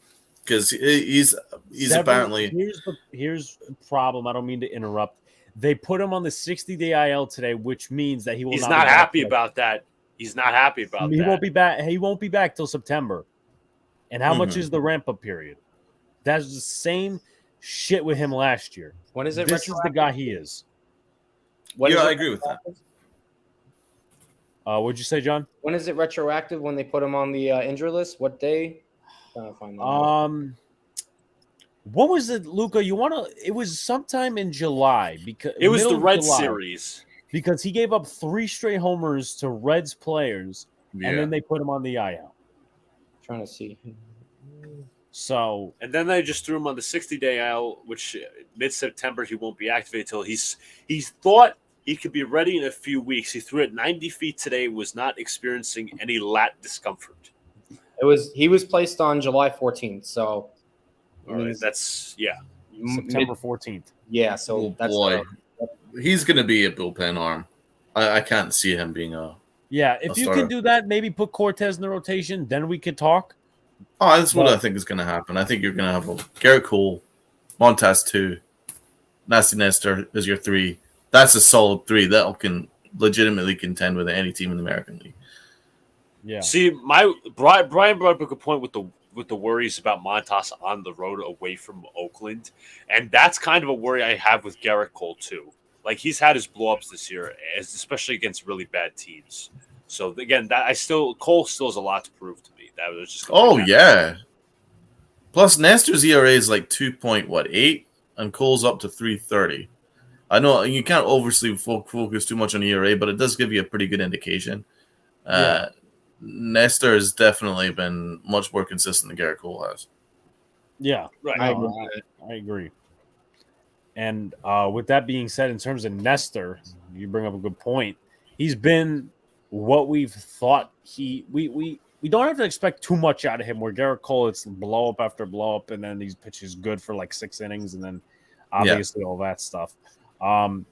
because he's apparently. Here's the problem. I don't mean to interrupt. They put him on the 60-day IL today, which means that he's not happy about that. He's not happy about that. He won't be back. He won't be back till September. And how much is the ramp-up period? That's the same shit with him last year. When is it? This is the guy he is. I agree with that. What'd you say, John? When is it retroactive when they put him on the injury list? What day? I'm trying to find that. What was it, Luca? It was sometime in July because it was the Red Series. Because he gave up 3 straight homers to Reds players, and then they put him on the IL. Trying to see. So, and then they just threw him on the 60-day IL, which mid-September he won't be activated until he thought he could be ready in a few weeks. He threw it 90 feet today, was not experiencing any lat discomfort. He was placed on July 14th, so all right, that's September 14th. Yeah, so he's going to be a bullpen arm. I can't see him being a if you can do that, maybe put Cortez in the rotation, then we could talk. Oh, that's what I think is going to happen. I think you're going to have Garrett Cole, Montas 2, Nasty Nestor as your 3. That's a solid 3 that can legitimately contend with any team in the American League. Yeah. See, Brian brought up a good point with the worries about Montas on the road away from Oakland, and that's kind of a worry I have with Garrett Cole too. Like he's had his blowups this year, especially against really bad teams. So again, Cole still has a lot to prove to me. That was just Plus Nestor's ERA is like 2.8, and Cole's up to 3.30. I know you can't obviously focus too much on ERA, but it does give you a pretty good indication. Nestor has definitely been much more consistent than Garrett Cole has. Yeah, right. I agree. And with that being said, in terms of Nestor, you bring up a good point. He's been what we've thought we don't have to expect too much out of him. Where Garrett Cole, it's blow up after blow up, and then these pitches good for like 6 innings, and then obviously all that stuff. Thank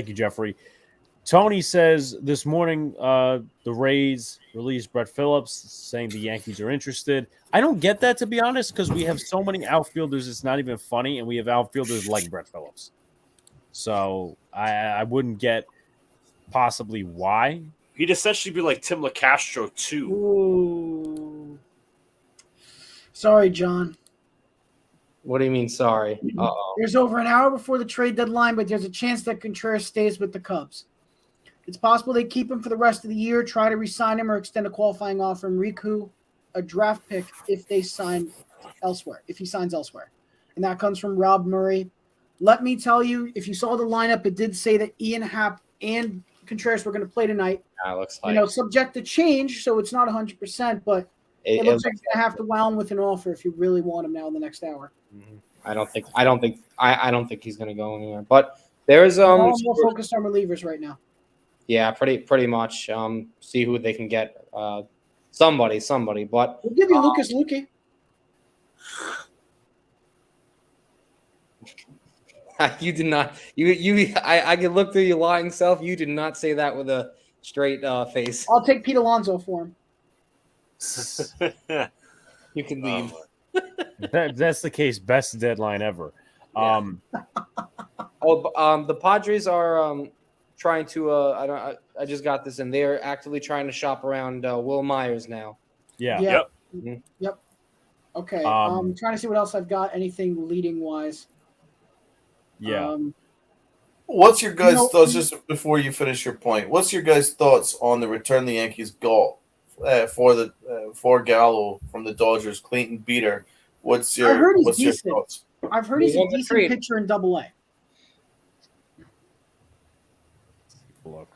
you, Jeffrey. Tony says this morning the Rays released Brett Phillips, saying the Yankees are interested. I don't get that, to be honest, because we have so many outfielders. It's not even funny, and we have outfielders like Brett Phillips. So I wouldn't get possibly why. He'd essentially be like Tim LaCastro too. Ooh. Sorry, John. What do you mean, sorry? Uh-oh. There's over an hour before the trade deadline, but there's a chance that Contreras stays with the Cubs. It's possible they keep him for the rest of the year, try to re-sign him, or extend a qualifying offer and recoup a draft pick if they sign elsewhere, if he signs elsewhere. And that comes from Rob Murray. Let me tell you, if you saw the lineup, it did say that Ian Happ and Contreras were going to play tonight. Looks like, subject to change, so it's not 100%, but it looks like you're going to have to wow him with an offer if you really want him now in the next hour. I don't think he's going to go anywhere. But there's more focused on relievers right now. Yeah, pretty much. See who they can get. Somebody. But we'll give you Lucas Luque. You did not. I can look through your lying self. You did not say that with a straight face. I'll take Pete Alonso for him. You can leave. That's the case. Best deadline ever. The Padres are trying to. I just got this, and they're actively trying to shop around Will Myers now. Yeah. Yep. Yep. Okay. Um, Trying to see what else I've got. Anything leading wise? Yeah. What's your guys' No. thoughts, just before you finish your point? What's your guys' thoughts on the return the Yankees got for Gallo from the Dodgers, Clayton Beater? What's I heard your he's decent. thoughts? I've heard he's a He won the decent trade. pitcher in Double-A. Look.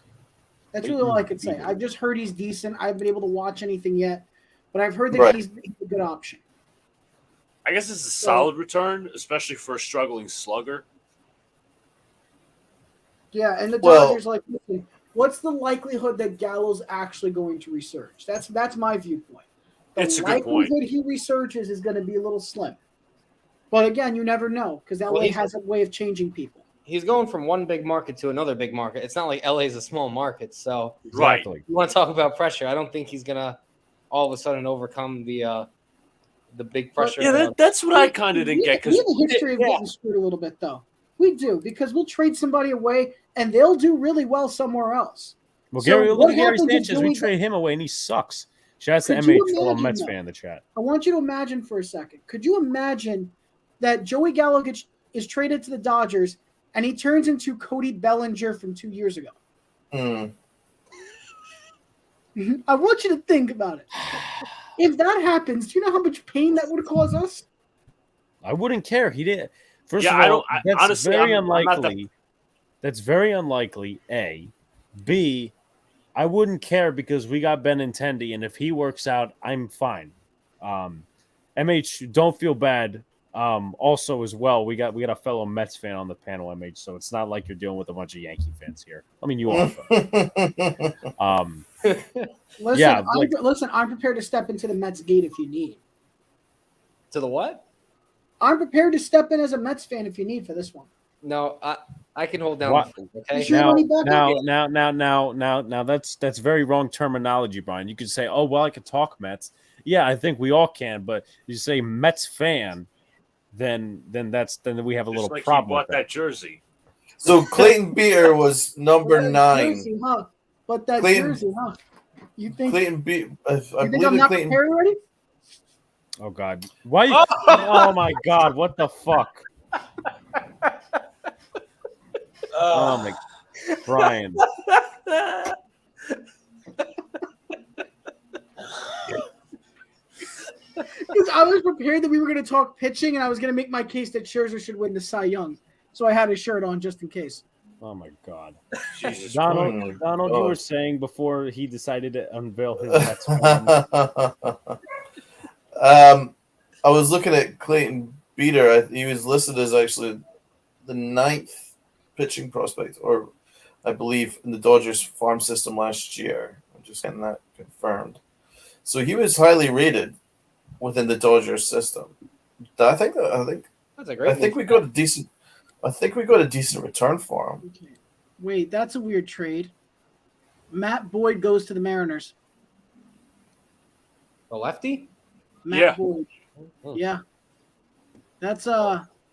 That's really all I could say. I've just heard he's decent. I haven't been able to watch anything yet, but I've heard that Right. he's a good option. I guess it's a solid return, especially for a struggling slugger. Yeah, and the Well- Dodgers listen, what's the likelihood that Gallo's actually going to resurge? That's my viewpoint. The It's a good point. likelihood he resurges is going to be a little slim. But again, you never know because LA Well, has a way of changing people. He's going from one big market to another big market. It's not like LA is a small market, so Exactly. you want to talk about pressure. I don't think he's gonna all of a sudden overcome the big pressure. Yeah, that's what I kind of didn't get We because have a history of getting screwed a little bit, though. We do because we'll trade somebody away and they'll do really well somewhere else. Well, So Gary, what look at Gary happens if Sanchez. We Joey- trade him away and he sucks. Shouts to Could you MH, fellow imagine Mets that? fan in the chat. I want you to imagine for a second. Could you imagine that Joey Gallo is traded to the Dodgers and he turns into Cody Bellinger from 2 years ago? Mm. I want you to think about it. If that happens, do you know how much pain that would cause us? I wouldn't care. He did. First Yeah, of I all, don't- that's honestly, very I'm not unlikely. That's very unlikely. A, B. I wouldn't care because we got Benintendi, and if he works out, I'm fine. MH, don't feel bad. Also, as well, we got a fellow Mets fan on the panel, MH. So it's not like you're dealing with a bunch of Yankee fans here. I mean, you are. But, Listen, Yeah, like- listen, I'm prepared to step into the Mets gate if you need. to the what? I'm prepared to step in as a Mets fan if you need for this one. No, I can hold down What? the fort, okay? You sure? Money back now, that's very wrong terminology, Brian. You could say, "Oh, well, I could talk Mets." Yeah, I think we all can, but you say Mets fan, then we have a just little like he problem bought with that. that jersey. So Clayton Beater was number But that 9. Jersey, huh? But that Clayton- jersey, huh? You think? Clayton Beater, I you think believe I'm that not Clayton. prepared already? Oh God, why? Oh my God, what the fuck? Oh my, Brian. Because I was prepared that we were going to talk pitching, and I was going to make my case that Scherzer should win the Cy Young. So I had his shirt on just in case. Oh my God, Jesus Donald. Oh my Donald, you God. were saying before he decided to unveil his Mets fan. I was looking at Clayton Beater. He was listed as actually the 9th pitching prospect, or I believe in the Dodgers farm system last year. I'm just getting that confirmed. So he was highly rated within the Dodgers system. I think That's a great. we got a decent. I think we got a decent return for him. Okay. Wait, that's a weird trade. Matt Boyd goes to the Mariners. A lefty? Matt Yeah. Boyd. Yeah. That's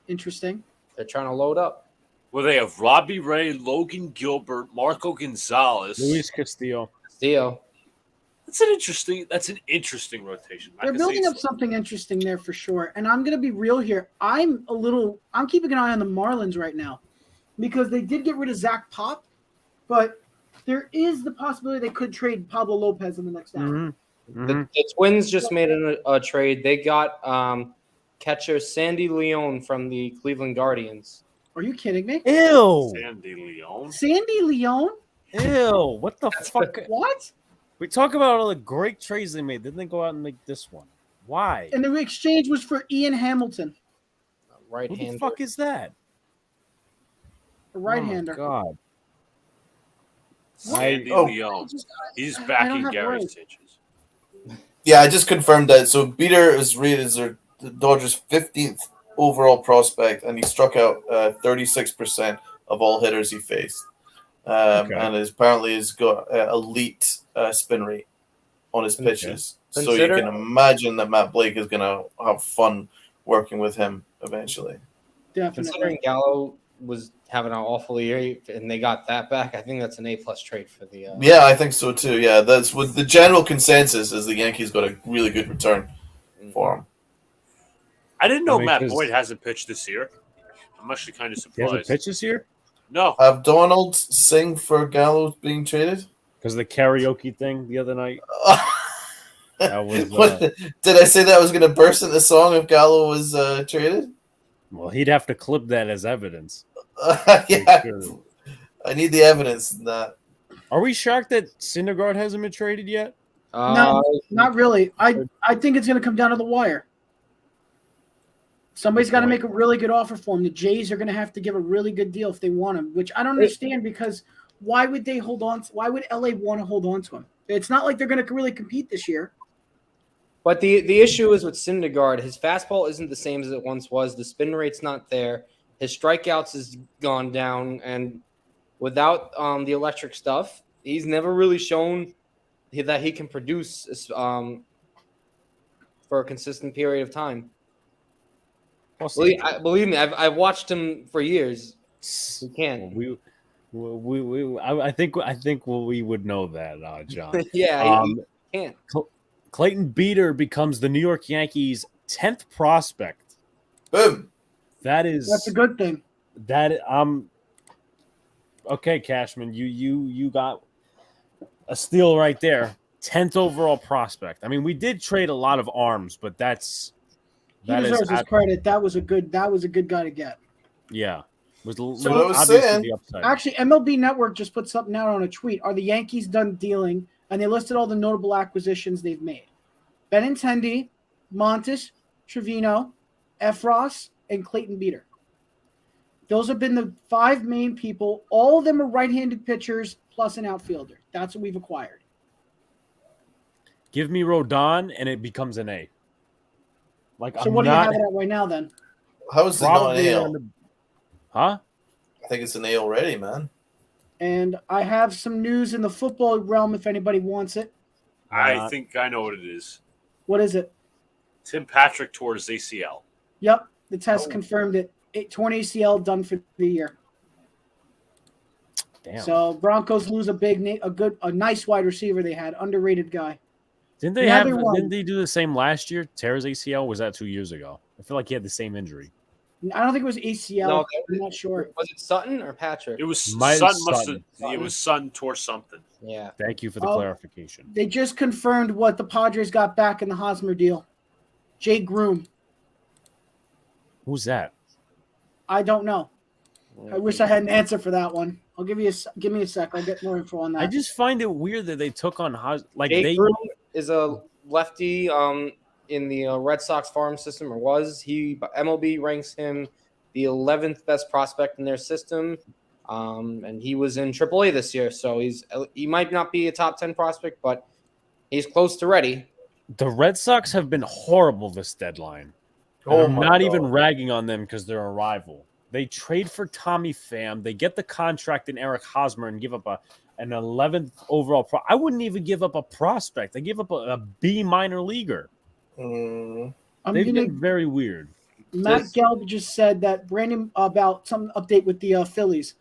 interesting. They're trying to load up. Well, they have Robbie Ray, Logan Gilbert, Marco Gonzalez. Luis Castillo. Theo. That's an interesting rotation. I They're can say building up so. something interesting there for sure. And I'm going to be real here. I'm keeping an eye on the Marlins right now because they did get rid of Zach Pop, but there is the possibility they could trade Pablo Lopez in the next hour. Mm-hmm. The Twins just made a trade. They got catcher Sandy Leon from the Cleveland Guardians. Are you kidding me? Ew. Sandy Leon. Sandy Leon? Ew. What the fuck? What? We talk about all the great trades they made. Didn't they go out and make this one? Why? And the exchange was for Ian Hamilton, Right Who the hand. fuck is that? a right-hander. Oh my God. Sandy Oh. Leon. He's I don't backing have Gary words. Sanchez. Yeah, I just confirmed that. So Beater is rated as the Dodgers' 15th overall prospect, and he struck out 36% of all hitters he faced. Okay. And apparently has got elite spin rate on his pitches. So you Consider- can imagine that Matt Blake is going to have fun working with him eventually. Definitely. Considering Gallo was having an awful year, and they got that back. I think that's an A+ trade for the. Yeah, I think so too. Yeah, that's what the general consensus is. The Yankees got a really good return for him. I didn't know Matt 'cause Boyd hasn't pitched this year. I'm actually kind of he hasn't surprised. pitched this year No, Have Donald sing for Gallo being traded? because of the karaoke thing the other night. That was What, did I say that was going to burst into song if Gallo was traded? well, he'd have to clip that as evidence. Yeah, Sure. I need the evidence in that. Are we shocked that Syndergaard hasn't been traded yet? No, not really. I think it's going to come down to the wire. Somebody's got to make a really good offer for him. The Jays are going to have to give a really good deal if they want him, which I don't understand because why would they hold on? Why would LA want to hold on to him? It's not like they're going to really compete this year. But the issue is with Syndergaard, his fastball isn't the same as it once was. The spin rate's not there. His strikeouts has gone down, and without the electric stuff, he's never really shown that he can produce for a consistent period of time. Believe me, I've watched him for years. He can't. I think we would know that, John. Yeah, he can't. Clayton Beeter becomes the New York Yankees' 10th prospect. Boom. That's a good thing. Okay, Cashman, you got a steal right there. 10th overall prospect. I mean, we did trade a lot of arms, but He deserves his credit. That was a good guy to get. Yeah. So what I was saying, actually, MLB Network just put something out on a tweet. Are the Yankees done dealing? And they listed all the notable acquisitions they've made. Benintendi, Montes, Trevino, Efros, and Clayton Beeter. Those have been the 5 main people. All of them are right-handed pitchers plus an outfielder. That's what we've acquired. Give me Rodon, and it becomes an A. So what do you have it at right now, then? How is it not an AL? Huh? I think it's an A already, man. And I have some news in the football realm if anybody wants it. I think I know what it is. What is it? Tim Patrick tore his ACL. Yep, the test confirmed it. Torn ACL, done for the year. Damn. So Broncos lose a nice wide receiver they had, underrated guy. Didn't they do the same last year? Tear his ACL? Or was that 2 years ago? I feel like he had the same injury. I don't think it was ACL. No, I'm not sure. Was it Sutton or Patrick? It was Sutton. It was Sutton tore something. Yeah. Thank you for the clarification. They just confirmed what the Padres got back in the Hosmer deal. Jay Groom. Who's that? I don't know. I wish I had an answer for that one. I'll give me a sec. I'll get more info on that. I just find it weird that they took on Jay Groom is a lefty in the Red Sox farm system, or was. MLB ranks him the 11th best prospect in their system, and he was in AAA this year, so he might not be a top 10 prospect, but he's close to ready. The Red Sox have been horrible this deadline. I'm not even ragging on them because they're a rival. They trade for Tommy Pham. They get the contract in Eric Hosmer and give up an 11th overall. I wouldn't even give up a prospect. I give up a B minor leaguer. They've been very weird. Matt Gelb just said that Brandon about some update with the Phillies.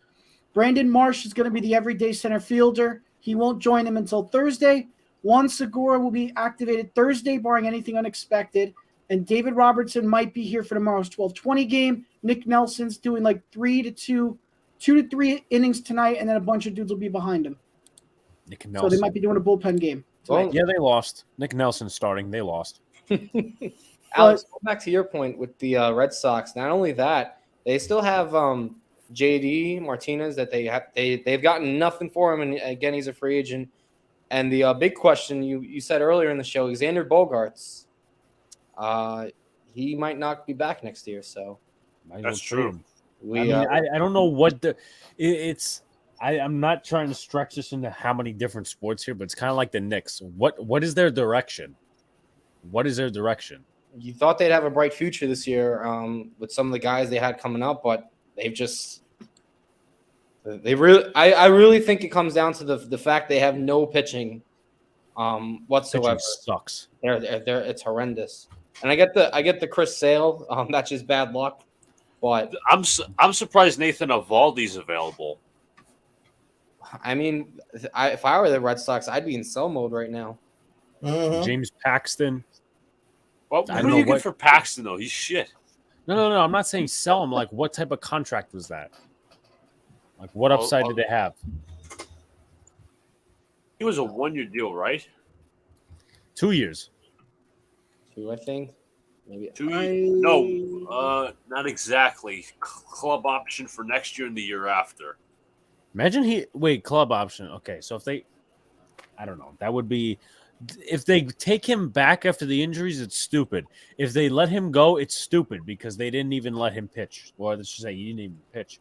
Brandon Marsh is going to be the everyday center fielder. He won't join them until Thursday. Juan Segura will be activated Thursday, barring anything unexpected. And David Robertson might be here for tomorrow's 12:20 game. Nick Nelson's doing like 2 to 3 innings tonight, and then a bunch of dudes will be behind him. Nick Nelson. So they might be doing a bullpen game tonight. Yeah, they lost. Nick Nelson starting. They lost. Alex, go back to your point with the Red Sox. Not only that, they still have JD Martinez that they've gotten nothing for him, and again, he's a free agent. And the big question you said earlier in the show, Xander Bogaerts, he might not be back next year. So that's true. I don't know what I'm not trying to stretch this into how many different sports here, but it's kind of like the Knicks. What is their direction? What is their direction? You thought they'd have a bright future this year with some of the guys they had coming up, but I really think it comes down to the fact they have no pitching whatsoever. Pitching sucks. It's horrendous. And I get the Chris Sale. That's just bad luck. But I'm surprised Nathan Eovaldi's available. I mean, if I were the Red Sox, I'd be in sell mode right now. James Paxton. Well, I what don't do know you get what- for Paxton though? He's shit. No. I'm not saying sell him. Like, what type of contract was that? Like, what upside did they have? He was a 1-year deal, right? 2 years. 2, I think. Maybe 2 years? No, not exactly. Club option for next year and the year after. Imagine club option. Okay, so if they, I don't know, that would be, if they take him back after the injuries, it's stupid. If they let him go, it's stupid because they didn't even let him pitch. Or let's just say he didn't even pitch.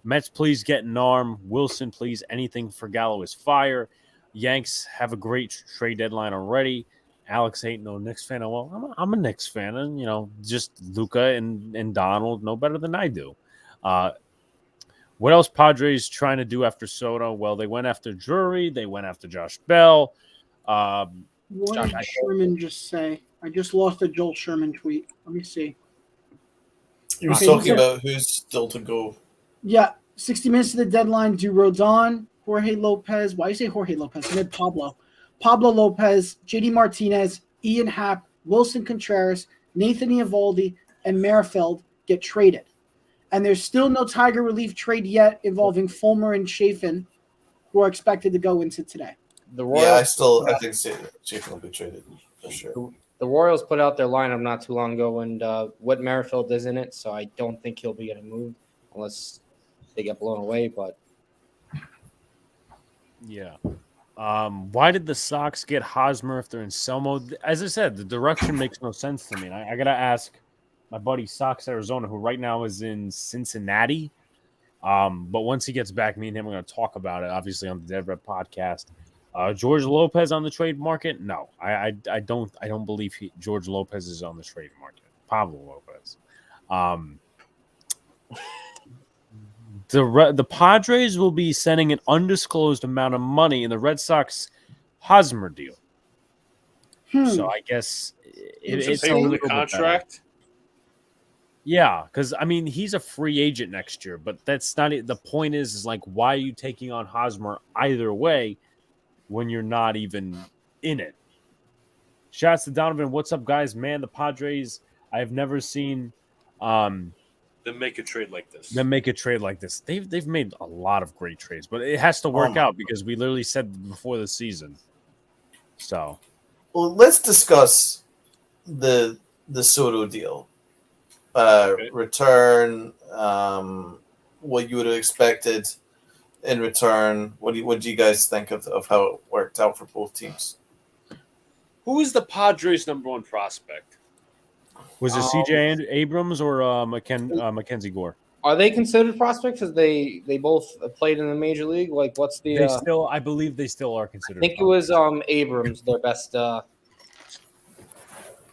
Mets, please get an arm. Wilson, please, anything for Gallo is fire. Yanks have a great trade deadline already. Alex ain't no Knicks fan. Well, I'm a Knicks fan, and just Luca and Donald know better than I do. What else Padres trying to do after Soto? Well, they went after Drury. They went after Josh Bell. What did Sherman just say? I just lost a Joel Sherman tweet. Let me see. He was Okay, talking about who's still to go. Yeah, 60 minutes to the deadline. Do Rodon, Jorge Lopez. Why do you say Jorge Lopez? I meant Pablo. Pablo Lopez, JD Martinez, Ian Happ, Wilson Contreras, Nathan Eovaldi, and Merrifield get traded. And there's still no Tiger relief trade yet involving Fulmer and Chafin, who are expected to go into today. the Royals. I think Chafin will be traded for sure. The Royals put out their lineup not too long ago, and Whit Merrifield is in it, so I don't think he'll be getting moved unless they get blown away. But Yeah. Why did the Sox get Hosmer if they're in sell mode? As I said, the direction makes no sense to me. And I got to ask my buddy Sox Arizona, who right now is in Cincinnati. But once he gets back, me and him are going to talk about it, obviously, on the Dead Red podcast. George Lopez on the trade market? No, I don't believe George Lopez is on the trade market. Pablo Lopez. The Padres will be sending an undisclosed amount of money in the Red Sox Hosmer deal. So I guess it's pay a for little the bit better. contract. Yeah, because I mean he's a free agent next year, but that's not it. The point is like, why are you taking on Hosmer either way when you're not even in it? Shouts to Donovan. What's up, guys? Man, the Padres. I've never seen Then make a trade like this. them make a trade like this. They've made a lot of great trades, but it has to work out because we literally said before the season. So, Well, let's discuss the Soto deal. Return, what you would have expected in return. What do you guys think of how it worked out for both teams? Who is the Padres' #1 prospect? was it CJ Abrams or Mackenzie Gore? are they considered prospects because they both played in the major league? Like, what's the? I believe they still are I considered. think it was Abrams, their best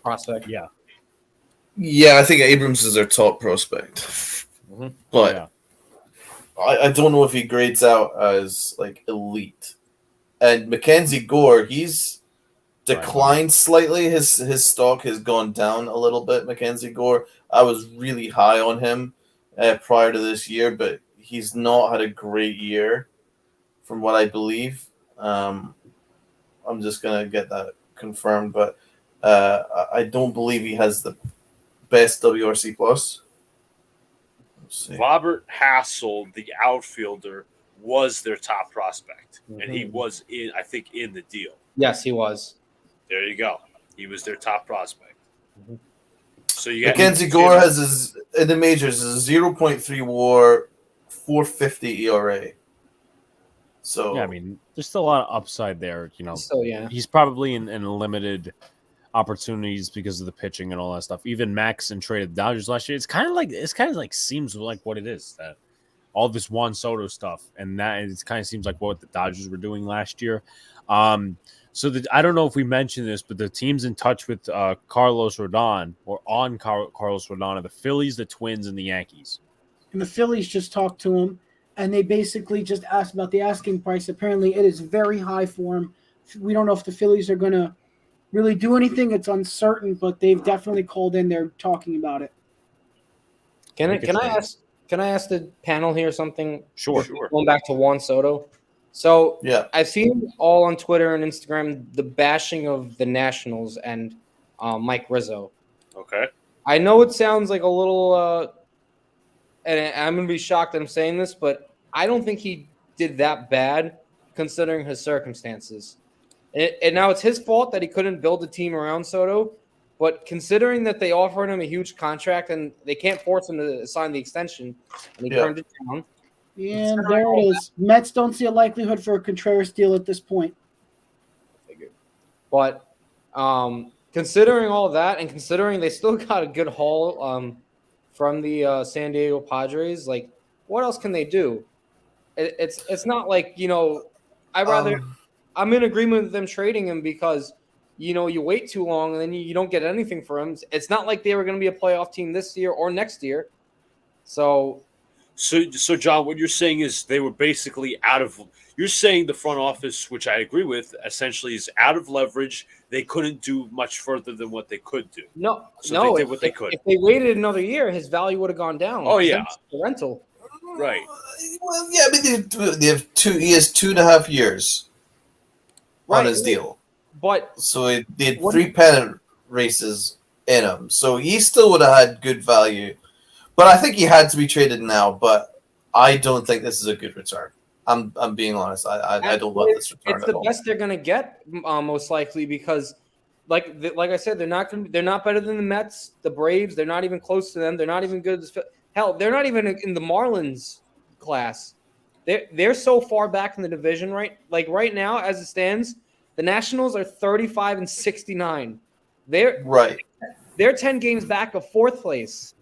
prospect. Yeah. Yeah, I think Abrams is their top prospect, but Yeah. I don't know if he grades out as like elite. And Mackenzie Gore, he's declined slightly. His stock has gone down a little bit. Mackenzie Gore, I was really high on him prior to this year, but he's not had a great year, from what I believe. I'm just gonna get that confirmed, but I don't believe he has the best WRC plus. Robert Hassel, the outfielder, was their top prospect, and he was in the deal. Yes, he was. There you go. He was their top prospect. So you got Mackenzie Gore has in the majors is a 0.3 WAR, 4.50 ERA. So Yeah, I mean, there's still a lot of upside there. So yeah, He's probably in limited opportunities because of the pitching and all that stuff. Even Max and traded Dodgers last year. It's kind of like seems like what it is, that all this Juan Soto stuff, and that it kind of seems like what the Dodgers were doing last year. So I don't know if we mentioned this, but the team's in touch with Carlos Rodon or on Carlos Rodon are the Phillies, the Twins, and the Yankees. And the Phillies just talked to him, and they basically just asked about the asking price. Apparently, it is very high for him. We don't know if the Phillies are going to really do anything. It's uncertain, but they've definitely called in. They're talking about it. Can Make a I trade. ask? Can I ask the panel here something? Sure. Going back to Juan Soto. So Yeah. I've seen all on Twitter and Instagram the bashing of the Nationals and Mike Rizzo. Okay. I know it sounds like a little, and I'm going to be shocked that I'm saying this, but I don't think he did that bad considering his circumstances. And now it's his fault that he couldn't build a team around Soto. But considering that they offered him a huge contract and they can't force him to sign the extension, and he turned it down. And there it is. Mets don't see a likelihood for a Contreras deal at this point. But considering all of that, and considering they still got a good haul from the San Diego Padres, like what else can they do? It's not like I'm in agreement with them trading him because you wait too long and then you don't get anything for him. It's not like they were going to be a playoff team this year or next year. So John, what you're saying is they were basically out of. You're saying the front office, which I agree with, essentially is out of leverage. They couldn't do much further than what they could do. No, they did what they could. If they waited another year, his value would have gone down. Oh yeah, the rental. Right. Well, yeah, I mean, they have he has 2.5 years on his deal. But so they had 3 pennant races in him. So he still would have had good value. But I think he had to be traded now. But I don't think this is a good return. I'm being honest. I don't love this return. It's the best they're going to get, most likely, because like I said, they're not better than the Mets, the Braves. They're not even close to them. They're not even good. Hell, they're not even in the Marlins class. They're so far back in the division, right? Like right now, as it stands, the Nationals are 35-69. They're 10 games back of 4th place.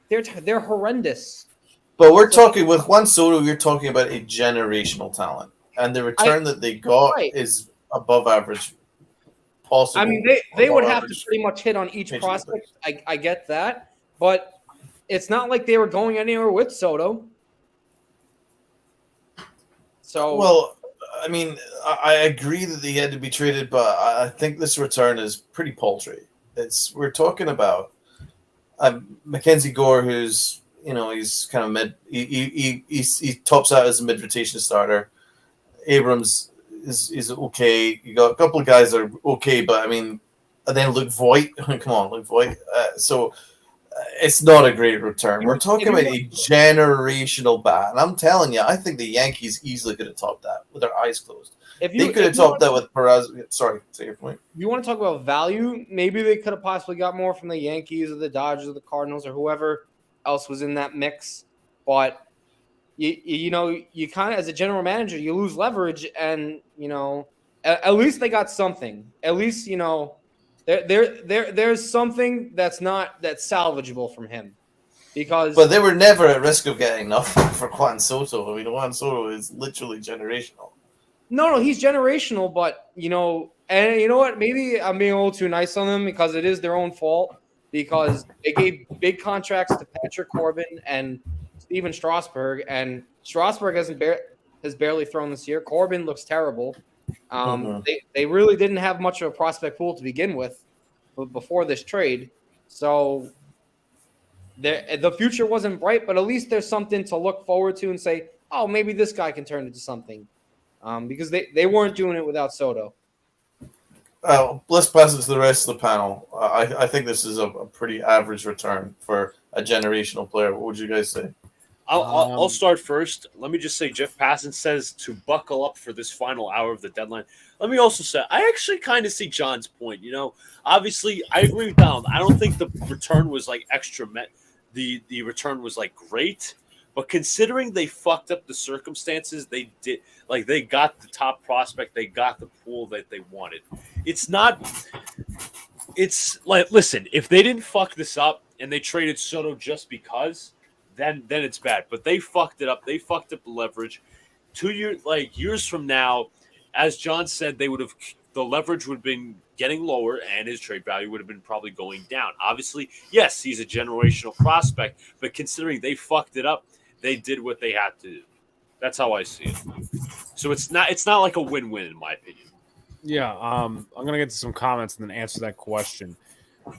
They're horrendous. But we're talking with Juan Soto. You're talking about a generational talent, and the return that they got is above average. Possible. I mean, they would have to pretty much hit on each prospect. I get that, but it's not like they were going anywhere with Soto. So well, I mean, I agree that he had to be traded, but I think this return is pretty paltry. We're talking about Mackenzie Gore, who's he's kind of mid. He tops out as a mid-rotation starter. Abrams is okay. You got a couple of guys that are okay, but I mean, and then Luke Voigt. Come on, Luke Voigt. So it's not a great return. We're talking about a generational bat, and I'm telling you, I think the Yankees easily could have topped that with their eyes closed. They could have topped that with Perez. Sorry, say your point. You want to talk about value? Maybe they could have possibly got more from the Yankees or the Dodgers or the Cardinals or whoever else was in that mix. But you kind of, as a general manager, you lose leverage, and at least they got something. At least there's something that's salvageable from him, but they were never at risk of getting nothing for Juan Soto. I mean, Juan Soto is literally generational. No, he's generational, but and you know what? Maybe I'm being a little too nice on them because it is their own fault, because they gave big contracts to Patrick Corbin and Steven Strasburg, and Strasburg has barely thrown this year. Corbin looks terrible. They really didn't have much of a prospect pool to begin with before this trade, so the future wasn't bright. But at least there's something to look forward to and say, oh, maybe this guy can turn into something, because they weren't doing it without Soto. Let's pass it to the rest of the panel. I think this is a pretty average return for a generational player. What would you guys say? I'll start first. Let me just say, Jeff Passan says to buckle up for this final hour of the deadline. Let me also say, I actually kind of see John's point. Obviously, I agree with Donald. I don't think the return was like extra. The return was like great, but considering they fucked up the circumstances, they did. Like they got the top prospect, they got the pool that they wanted. It's like, listen, if they didn't fuck this up and they traded Soto just because, then it's bad. But they fucked it up. They fucked up the leverage. 2 years from now, as John said, the leverage would have been getting lower and his trade value would have been probably going down. Obviously, yes, he's a generational prospect, but considering they fucked it up, they did what they had to do. That's how I see it. So it's not like a win-win in my opinion. Yeah, I'm gonna get to some comments and then answer that question.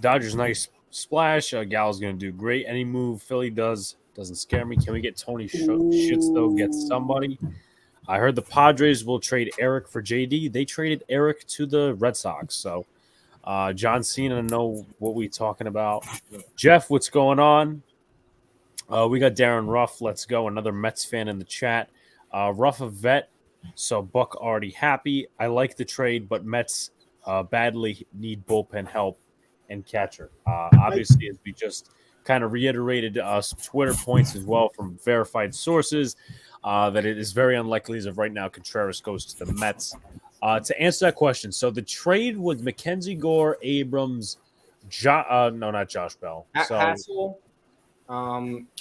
Dodgers nice Splash, Gal's going to do great. Any move Philly doesn't scare me. Can we get Tony Shits, though? Get somebody. I heard the Padres will trade Eric for JD. They traded Eric to the Red Sox. So, John Cena know what we talking about. Jeff, what's going on? We got Darren Ruff. Let's go. Another Mets fan in the chat. Ruff a vet, so Buck already happy. I like the trade, but Mets badly need bullpen help and catcher. Obviously, as we just kind of reiterated some Twitter points as well from verified sources, that it is very unlikely as of right now Contreras goes to the Mets. To answer that question, so the trade with Mackenzie Gore, Abrams, not Josh Bell. Hassel.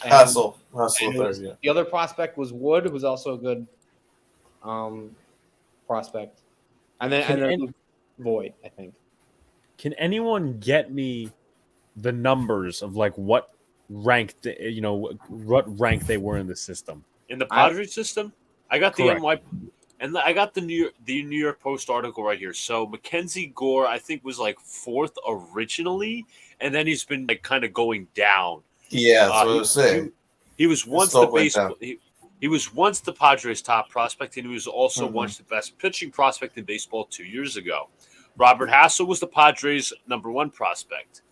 Hassel. The other prospect was Wood, who's also a good prospect. And then Void, I think. Can anyone get me the numbers of like what rank what rank they were in the system? In the Padres system? I got the Correct. NY and I got the New York Post article right here. So Mackenzie Gore, I think, was like 4th originally, and then he's been like kind of going down. Yeah, that's what I was saying. He was once the baseball. He was once the Padres' top prospect, and he was also once the best pitching prospect in baseball 2 years ago. Robert Hassel was the Padres' #1 prospect.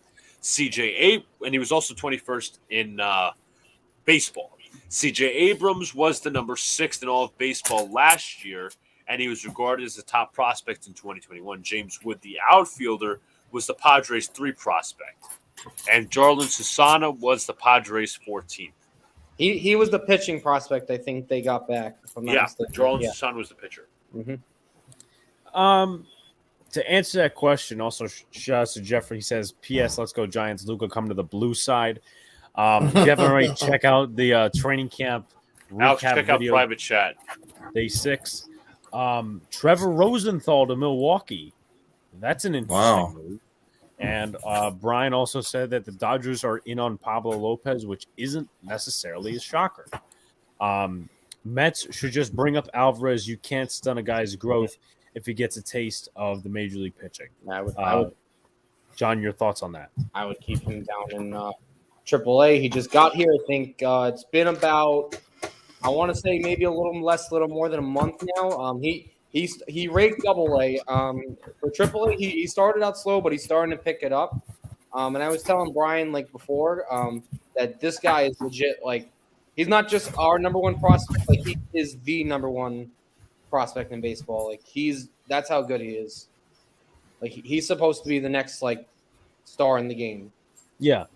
and he was also 21st in baseball. C.J. Abrams was the number 6 in all of baseball last year, and he was regarded as the top prospect in 2021. James Wood, the outfielder, was the Padres' 3 prospect. And Jarlin Susana was the Padres' 14th. He was the pitching prospect I think they got back. Jarlin Susana was the pitcher. Mm-hmm. To answer that question, also shout out to Jeffrey. He says, P.S. Let's go Giants. Luca come to the blue side. If you haven't already, check out the training camp recap Alex, check out video. private chat. Day 6. Trevor Rosenthal to Milwaukee. That's an interesting move. And Brian also said that the Dodgers are in on Pablo Lopez, which isn't necessarily a shocker. Mets should just bring up Alvarez. You can't stun a guy's growth if he gets a taste of the major league pitching. I would, John, your thoughts on that? I would keep him down in AAA. He just got here. I think it's been about, I want to say maybe a little more than a month now. He raked AA. For AAA, he started out slow, but he's starting to pick it up. And I was telling Brian before that this guy is legit. He's not just our #1 prospect. He is the #1 prospect in baseball. That's how good he is. He's supposed to be the next star in the game. Yeah.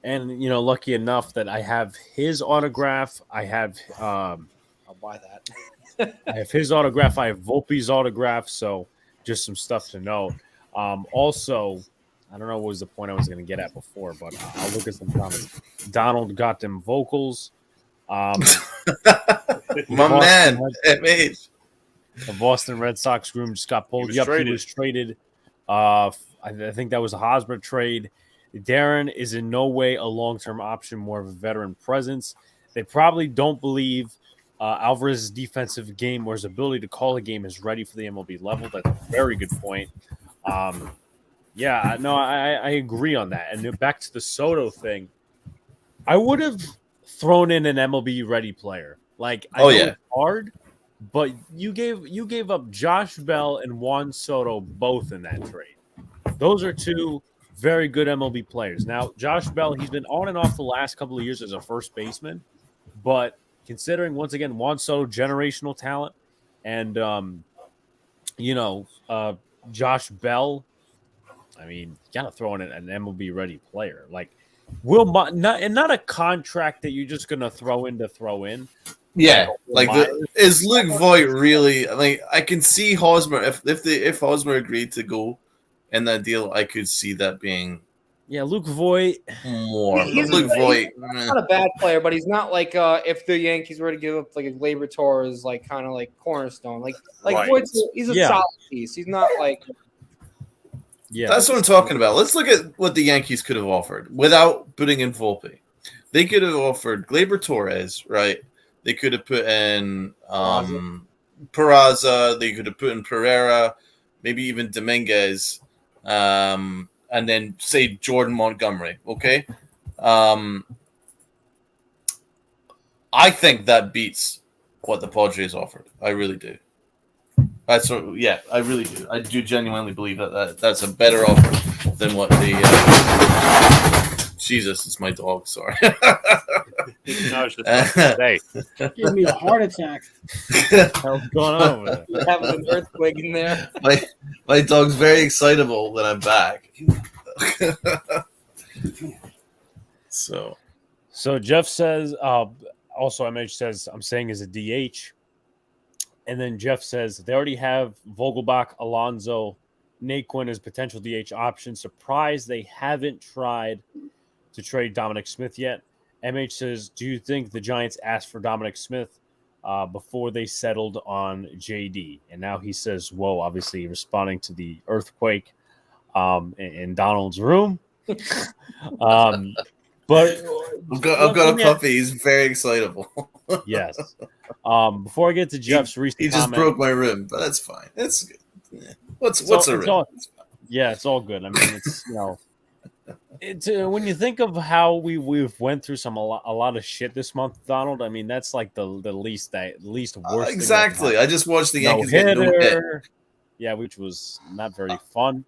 And lucky enough that I have his autograph. I have I'll buy that. I have his autograph. I have Volpe's autograph. So just some stuff to know. Also, I don't know what was the point I was going to get at before, but I'll look at some comments. Donald got them vocals. My man, MH. The Boston Red Sox groom just got pulled. He was traded. I think that was a Hosmer trade. Darren is in no way a long-term option, more of a veteran presence. They probably don't believe Alvarez's defensive game or his ability to call a game is ready for the MLB level. That's a very good point. I agree on that. And back to the Soto thing, I would have thrown in an MLB-ready player. It's hard, but you gave up Josh Bell and Juan Soto both in that trade. Those are 2 very good MLB players. Now, Josh Bell, he's been on and off the last couple of years as a first baseman, but considering, once again, Juan Soto, generational talent, and, Josh Bell, I mean, you got to throw in an MLB-ready player. Not a contract that you're just going to throw in. Yeah, is Luke Voigt really? I can see Hosmer if Hosmer agreed to go in that deal, I could see that being. Yeah, Luke Voigt more. He's not a bad player, but he's not if the Yankees were to give up a Gleyber Torres kind of cornerstone. Voigt's he's a solid piece. He's not Yeah, that's what I'm talking about. Let's look at what the Yankees could have offered without putting in Volpe. They could have offered Gleyber Torres, right? They could have put in Peraza. They could have put in Pereira, maybe even Dominguez. and then say Jordan Montgomery. Okay, I think that beats what the Padres offered. I really do. I really do. I do genuinely believe that's a better offer than what the. Jesus, it's my dog. Sorry. No, it's just today. Gave me a heart attack. What's going on over there? You're having an earthquake in there. My dog's very excitable that I'm back. So Jeff says, also MH says, I'm saying is a DH. And then Jeff says they already have Vogelbach, Alonso, Naquin as potential DH options. Surprised they haven't tried to trade Dominic Smith yet. MH says, do you think the Giants asked for Dominic Smith before they settled on JD? And now he says, whoa, obviously responding to the earthquake in Donald's room. But I've got a puppy. He's very excitable. Yes. Before I get to Jeff's recent he just comment, broke my room, but that's fine. That's good. Yeah. What's a room? It's all good. I mean, it's it's when you think of how we've went through a lot of shit this month, Donald. I mean, that's like the least worst. Exactly. I just watched the Yankees get no hit. Yeah, which was not very fun.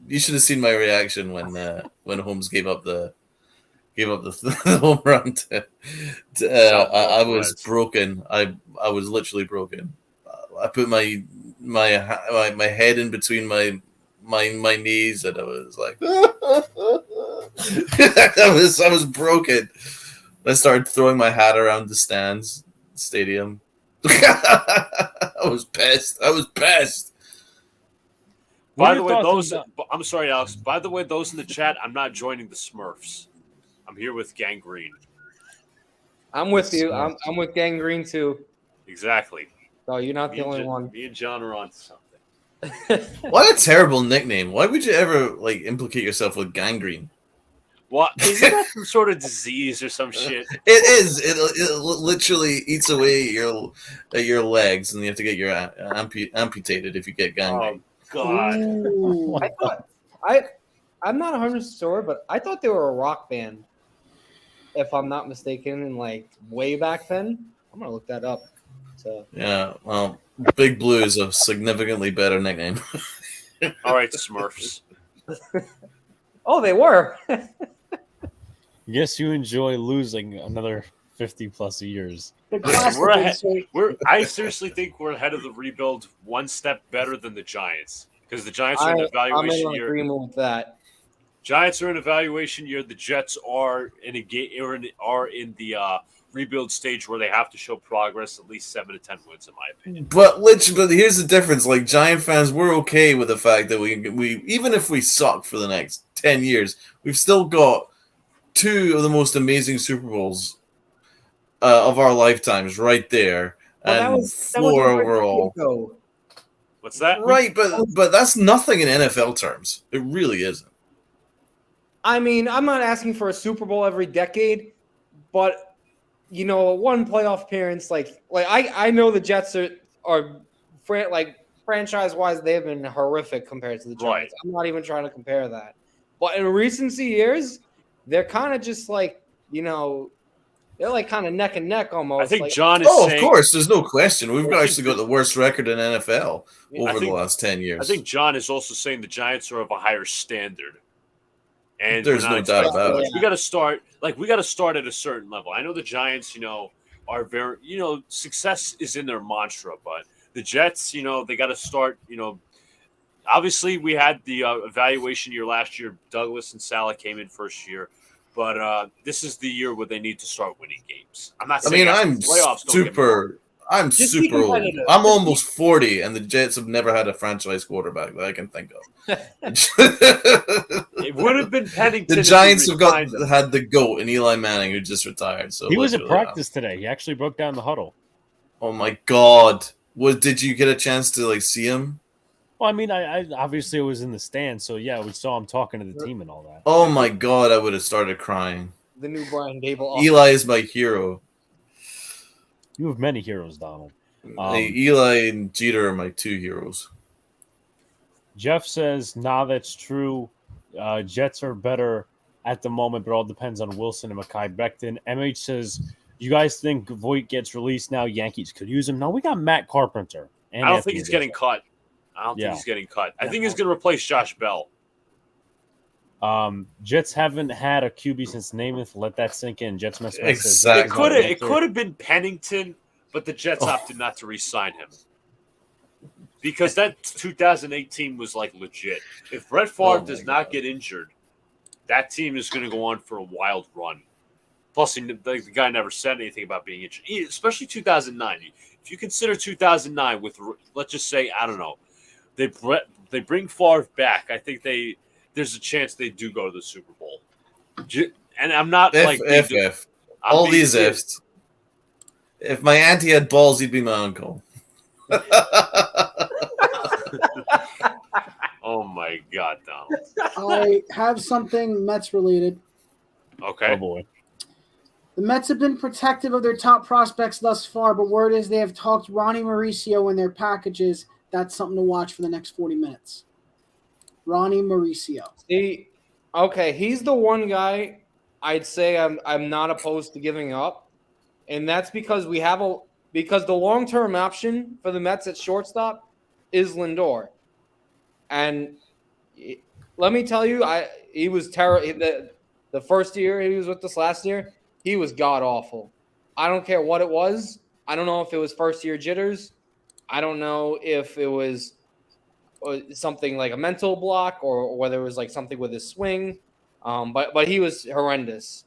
You should have seen my reaction when Holmes gave up the home run. I was broken. I was literally broken. I put my head in between my knees, and I was like, I was broken. I started throwing my hat around the stadium. I was pissed. By the way, I'm sorry, Alex. By the way, those in the chat, I'm not joining the Smurfs. I'm here with Gangrene. I'm with you. I'm with Gangrene too. Exactly. So you're not the only one. Me and John are on something. What a terrible nickname. Why would you ever implicate yourself with gangrene? What? Isn't that some sort of disease or some shit? It is. It literally eats away your legs, and you have to get your amputated if you get gangrene. Oh God! I'm not 100% sure, but I thought they were a rock band, if I'm not mistaken, and way back then. I'm gonna look that up. So yeah, well, Big Blue is a significantly better nickname. All right, Smurfs. Oh, they were. Yes, you enjoy losing another 50 plus years. I seriously think we're ahead of the rebuild, one step better than the Giants, because the Giants are in evaluation I'm in year. agreement with that. Giants are in evaluation year. The Jets are in the rebuild stage where they have to show progress, at least 7 to 10 wins, in my opinion. But here's the difference. Giant fans, we're okay with the fact that we even if we suck for the next 10 years, we've still got 2 of the most amazing Super Bowls of our lifetimes right there, and 4 overall. What's that? Right, but that's nothing in NFL terms. It really isn't. I mean, I'm not asking for a Super Bowl every decade, but one playoff appearance, I know the Jets are franchise-wise, they have been horrific compared to the Giants. Right. I'm not even trying to compare that. But in recency years, they're kind of just they're kind of neck and neck almost. I think John is saying, of course, there's no question. We've actually got the worst record in NFL over the last 10 years. I think John is also saying the Giants are of a higher standard. And there's no doubt about it. We got to start at a certain level. I know the Giants, are very, success is in their mantra, but the Jets, they got to start, obviously we had the evaluation year last year. Douglas and Saleh came in first year, but this is the year where they need to start winning games. I'm not saying I'm super old. I'm almost 40, and the Jets have never had a franchise quarterback that I can think of. It would have been Pennington. The Giants have had the GOAT and Eli Manning, who just retired. So he was at practice today. He actually broke down the huddle. Oh my God! Did you get a chance to see him? Well, I mean, I obviously was in the stand, so yeah, we saw him talking to the team and all that. Oh my God! I would have started crying. The new Brian Dable. Eli is my hero. You have many heroes, Donald. Eli and Jeter are my 2 heroes. Jeff says, nah, that's true. Jets are better at the moment, but all depends on Wilson and Mekhi Becton. MH says, you guys think Voit gets released now? Yankees could use him. No, we got Matt Carpenter. And I don't Anthony think he's getting Rizzo. cut. I don't think he's getting cut. I think he's going to replace Josh Bell. Jets haven't had a QB since Namath. Let that sink in. Jets mess. Exactly. It could have been Pennington, but the Jets opted not to re-sign him because that 2018 was like legit. If Brett Favre does not get injured, that team is going to go on for a wild run. Plus, the guy never said anything about being injured, especially 2009. If you consider 2009 with, let's just say, I don't know, they bring Favre back. I think there's a chance they do go to the Super Bowl. And I'm not if all these ifs. If my auntie had balls, he'd be my uncle. Oh my God, Donald! I have something Mets related. Okay. Oh boy. The Mets have been protective of their top prospects thus far, but word is they have talked Ronnie Mauricio in their packages. That's something to watch for the next 40 minutes. Ronnie Mauricio. Okay, he's the one guy I'd say I'm not opposed to giving up, and that's because because the long-term option for the Mets at shortstop is Lindor, and let me tell you, he was terrible. The first year he was with us last year, he was god awful. I don't care what it was. I don't know if it was first year jitters. I don't know if it was something like a mental block or whether it was like something with his swing. But he was horrendous.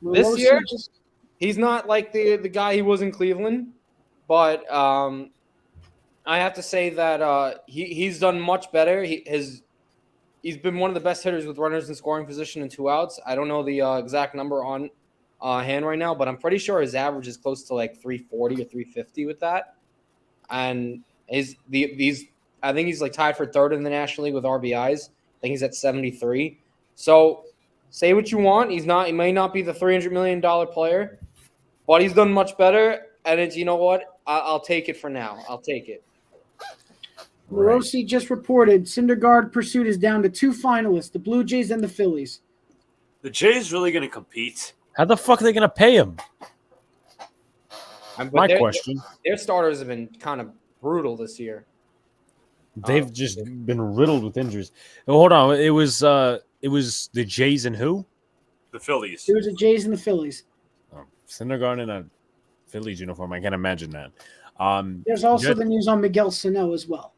This year, he's not like the guy he was in Cleveland, but I have to say that he's done much better. He's been one of the best hitters with runners in scoring position and 2 outs. I don't know the exact number on hand right now, but I'm pretty sure his average is close to like 340 or 350 with that. And I think he's like tied for third in the National League with RBIs. I think he's at 73. So say what you want. He may not be the $300 million player, but he's done much better. And it's, you know what? I'll take it for now. I'll take it. Morosi just reported Syndergaard pursuit is down to 2 finalists, the Blue Jays and the Phillies. The Jays really going to compete? How the fuck are they going to pay him? My question. Their starters have been kind of brutal this year. They've just been riddled with injuries. Oh, hold on, it was the Jays and who? The Phillies. It was the Jays and the Phillies. Oh, Syndergaard in a Phillies uniform. I can't imagine that. There's also the news on Miguel Sano as well.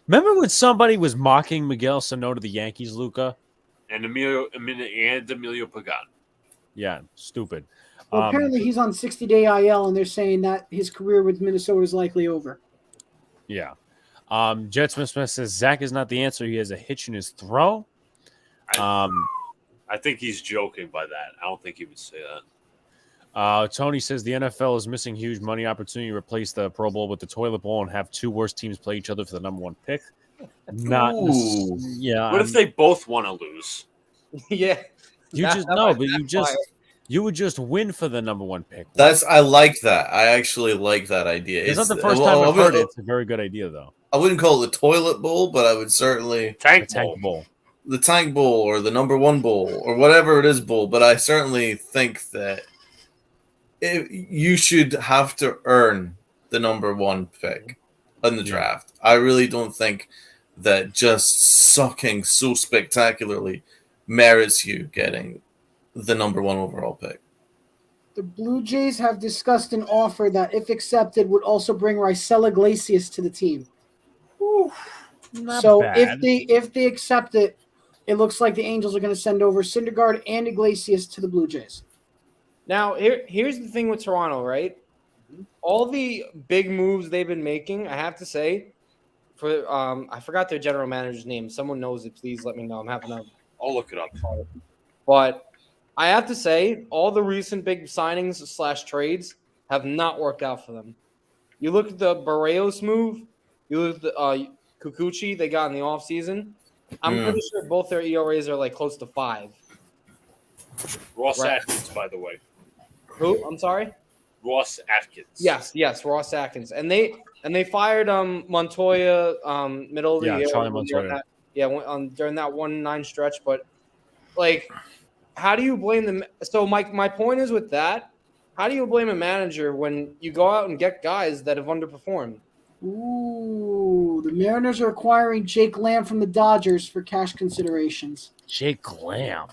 Remember when somebody was mocking Miguel Sano to the Yankees, Luca? And Emilio Pagan. Yeah, stupid. Well, apparently he's on 60-day IL, and they're saying that his career with Minnesota is likely over. Yeah. Jet Smith says Zach is not the answer. He has a hitch in his throw. I think he's joking by that. I don't think he would say that. Tony says the NFL is missing huge money opportunity to replace the Pro Bowl with the toilet bowl and have 2 worst teams play each other for the number 1 pick. Yeah. What if they both want to lose? Yeah. You would just win for the number 1 pick. I like that. I actually like that idea. It's not the first time I've heard it. It's a very good idea, though. I wouldn't call it the toilet bowl, but I would certainly tank bowl. The tank bowl or the number 1 bowl or whatever it is bowl. But I certainly think that you should have to earn the number 1 pick in the draft. I really don't think that just sucking so spectacularly merits you getting the number 1 overall pick. The Blue Jays have discussed an offer that, if accepted, would also bring Raisel Iglesias to the team. So bad. if they accept it, it looks like the Angels are going to send over Syndergaard and Iglesias to the Blue Jays. Now, here's the thing with Toronto, right? All the big moves they've been making, I have to say, for I forgot their general manager's name. Someone knows it, please let me know. I'm having a I'll look it up. But I have to say, all the recent big signings / trades have not worked out for them. You look at the Barrios move, you look at the Kikuchi they got in the offseason. I'm pretty sure both their ERAs are like close to 5. Ross Atkins, by the way. Who? I'm sorry? Ross Atkins. Yes, Ross Atkins. And they fired Montoya middle of the year. Charlie Montoya. during that 1-9 stretch. But like, how do you blame them? So my point is with that, how do you blame a manager when you go out and get guys that have underperformed? Ooh, the Mariners are acquiring Jake Lamb from the Dodgers for cash considerations. Jake Lamb.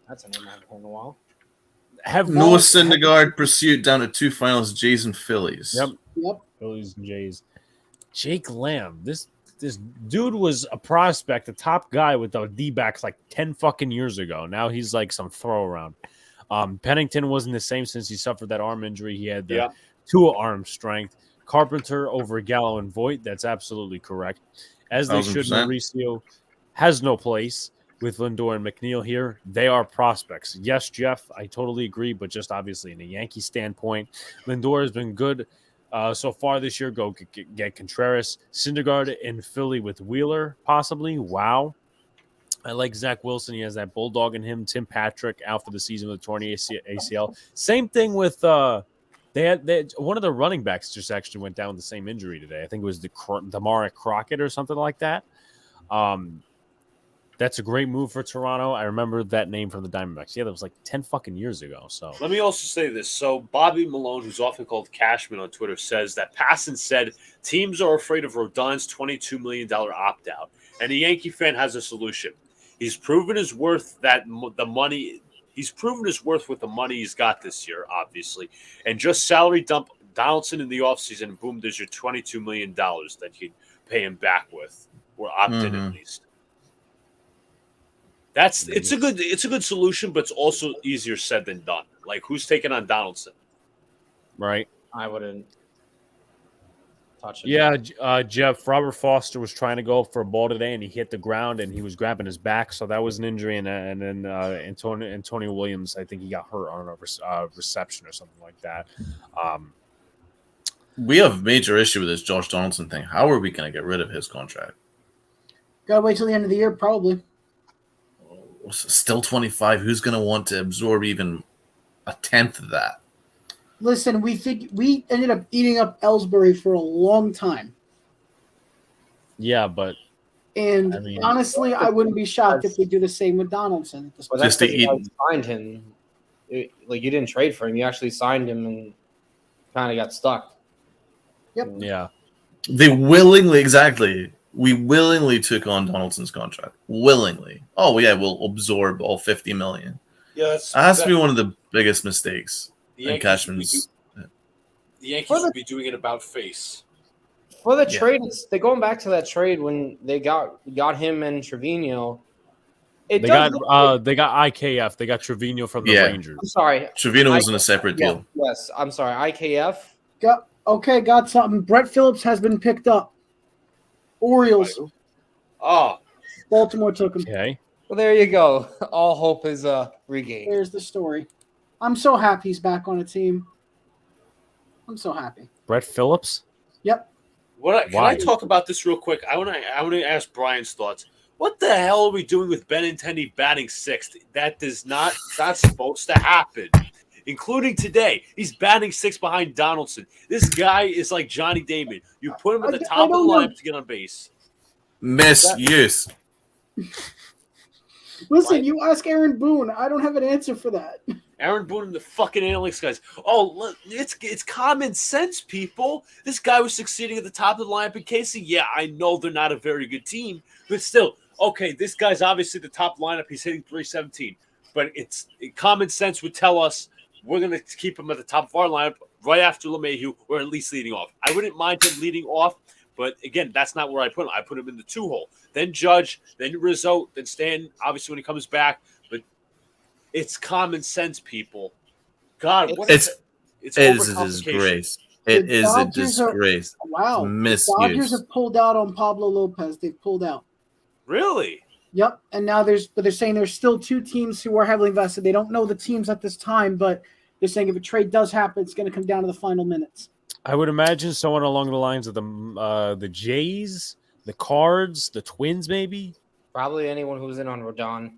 That's a name I haven't heard in a while. Noah Syndergaard pursued down to 2 finals, Jays and Phillies. Yep. Phillies and Jays. Jake Lamb. This dude was a prospect, a top guy with the D-backs like 10 fucking years ago. Now he's like some throw around. Pennington wasn't the same since he suffered that arm injury. He had the 2 arm strength. Carpenter over Gallo and Voit. That's absolutely correct. As they 1,000%. should, Mauricio has no place with Lindor and McNeil here. They are prospects. Yes, Jeff, I totally agree, but just obviously in a Yankee standpoint, Lindor has been good so far this year. Go get Contreras. Syndergaard in Philly with Wheeler, possibly. Wow. I like Zach Wilson. He has that bulldog in him. Tim Patrick out for the season with a torn ACL. Same thing with they had one of the running backs just actually went down with the same injury today. I think it was Damara Crockett or something like that. That's a great move for Toronto. I remember that name from the Diamondbacks. Yeah, that was like 10 fucking years ago. So let me also say this. So Bobby Malone, who's often called Cashman on Twitter, says that Passan said teams are afraid of Rodon's $22 million opt-out, and the Yankee fan has a solution. He's proven his worth with the money he's got this year, obviously, and just salary dump Donaldson in the offseason, and boom, there's your $22 million that you can pay him back with, or opt in at least. It's a good solution, but it's also easier said than done. Like, who's taking on Donaldson? right. I wouldn't touch it. Yeah, Jeff, Robert Foster was trying to go for a ball today, and he hit the ground, and he was grabbing his back, so that was an injury. And then Antonio Williams, I think he got hurt on a reception or something like that. We have major issue with this Josh Donaldson thing. How are we going to get rid of his contract? Gotta wait till the end of the year, probably. Still 25. Who's going to want to absorb even a tenth of that? Listen, we ended up eating up Ellsbury for a long time. Yeah, but And honestly, I wouldn't be shocked if we do the same with Donaldson. At this Well, point. that's because you signed him. You didn't trade for him. You actually signed him and kind of got stuck. Yep. Yeah. They we willingly took on Donaldson's contract. Willingly. Oh, yeah, we'll absorb all $50 million. Yeah, That has to be one of the biggest mistakes. The Cashman's. Yankees would be doing it about face. For the trade, they're going back to that trade when they got him and Trevino. They got IKF. They got Trevino from the Rangers. I'm sorry. Trevino was in a separate deal. Yes, I'm sorry. IKF. Got something. Brett Phillips has been picked up. Orioles. Oh. Baltimore took him. Okay. Well, there you go. All hope is regained. There's the story. I'm so happy he's back on a team. I'm so happy. Brett Phillips? Yep. Can I talk about this real quick? I want to ask Brian's thoughts. What the hell are we doing with Benintendi batting sixth? That's not supposed to happen. Including today, he's batting sixth behind Donaldson. This guy is like Johnny Damon. You put him at the top of the lineup to get on base. Misuse. Listen, you ask Aaron Boone. I don't have an answer for that. Aaron Boone and the fucking analytics guys. Oh, look, it's common sense, people. This guy was succeeding at the top of the lineup in Casey. Yeah, I know they're not a very good team, but still, okay, this guy's obviously the top lineup. He's hitting 317, but common sense would tell us we're going to keep him at the top of our lineup right after LeMahieu, or at least leading off. I wouldn't mind him leading off, but again, that's not where I put him. I put him in the 2-hole. Then Judge, then Rizzo, then Stan, obviously when he comes back. But it's common sense, people. God, it's a disgrace. It is a disgrace. Wow. Misuse. The Dodgers have pulled out on Pablo Lopez. They've pulled out. Really? Yep. And now they're saying there's still two teams who are heavily invested. They don't know the teams at this time, but they're saying if a trade does happen, it's going to come down to the final minutes. I would imagine someone along the lines of the Jays, the Cards, the Twins, maybe. Probably anyone who's in on Rodon.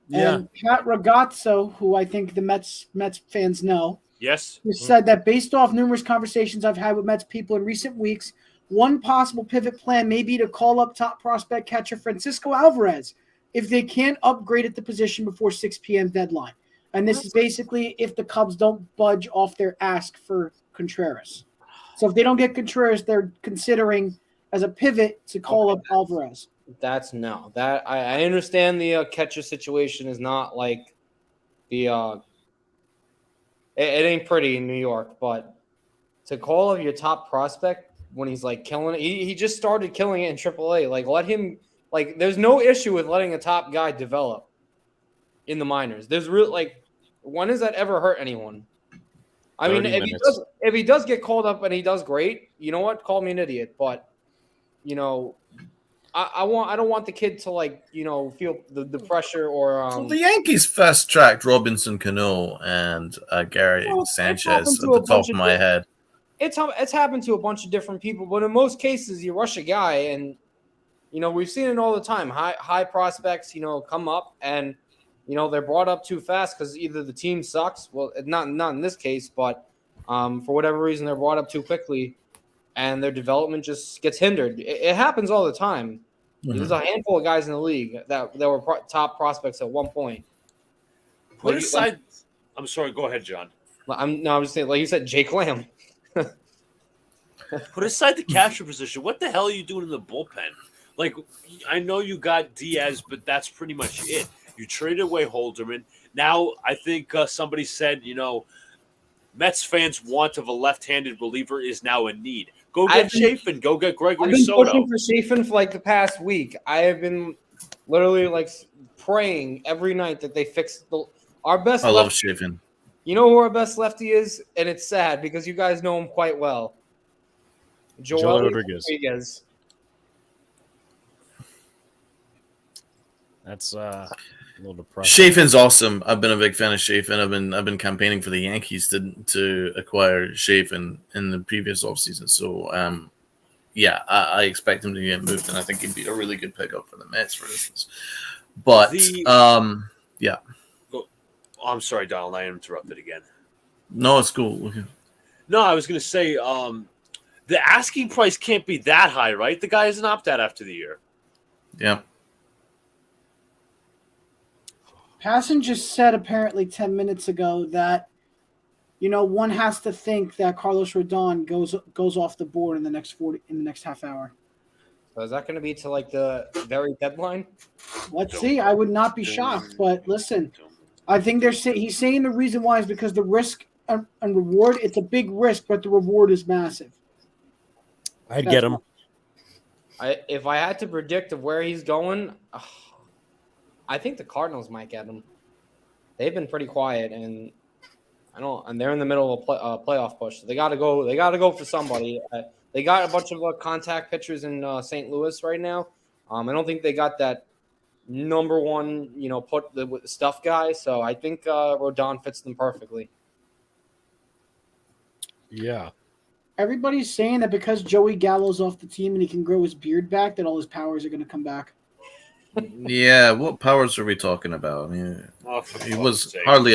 Yeah. And Pat Ragazzo, who I think the Mets fans know, yes, who said that based off numerous conversations I've had with Mets people in recent weeks, one possible pivot plan may be to call up top prospect catcher Francisco Alvarez if they can't upgrade at the position before 6 p.m. deadline. And this is basically if the Cubs don't budge off their ask for Contreras. So if they don't get Contreras, they're considering as a pivot to call up Alvarez. That's no. That I understand the catcher situation is not like the it ain't pretty in New York, but to call up your top prospect when he's like killing it, he just started killing it in AAA. Like let him there's no issue with letting a top guy develop in the minors. There's real when has that ever hurt anyone? I mean, if he does get called up and he does great, you know what? Call me an idiot, but I don't want the kid to feel the pressure or well, the Yankees fast tracked Robinson Cano and Gary Sanchez at the top of my head. It's happened to a bunch of different people, but in most cases you rush a guy and we've seen it all the time. High prospects, come up and they're brought up too fast because either the team sucks. Well, not in this case, but for whatever reason they're brought up too quickly, and their development just gets hindered. It happens all the time. Mm-hmm. There's a handful of guys in the league that were top prospects at one point. Put aside. I'm sorry. Go ahead, John. I'm just saying, like you said, Jake Lamb. Put aside the catcher position. What the hell are you doing in the bullpen? Like, I know you got Diaz, but that's pretty much it. You traded away Holderman. Now, I think somebody said, Mets fans' want of a left-handed reliever is now a need. Go get Chafin. Go get Gregory Soto. I've been pushing for Chafin for the past week. I have been literally praying every night that they fix our best. I love Chafin. You know who our best lefty is, and it's sad because you guys know him quite well. Joel Rodriguez. That's a little depressing. Chafin's awesome. I've been a big fan of Chafin. I've been campaigning for the Yankees to acquire Chafin in the previous offseason. So I expect him to get moved, and I think he'd be a really good pickup for the Mets, for instance. But yeah. Oh, I'm sorry, Donald. I interrupted again. No, it's cool. No, I was going to say the asking price can't be that high, right? The guy is an opt-out after the year. Yeah. Passan just said apparently 10 minutes ago that, one has to think that Carlos Rodon goes off the board in the next half hour. So is that going to be to the very deadline? Let's see. I would not be shocked, but listen, I think he's saying the reason why is because the risk and reward. It's a big risk, but the reward is massive. I'd get him. If I had to predict of where he's going. I think the Cardinals might get him. They've been pretty quiet, and they're in the middle of a playoff push. So they got to go. They got to go for somebody. They got a bunch of contact pitchers in St. Louis right now. I don't think they got that number one, put the stuff guy. So I think Rodon fits them perfectly. Yeah. Everybody's saying that because Joey Gallo's off the team and he can grow his beard back, that all his powers are going to come back. Yeah, what powers are we talking about? I mean, he was hardly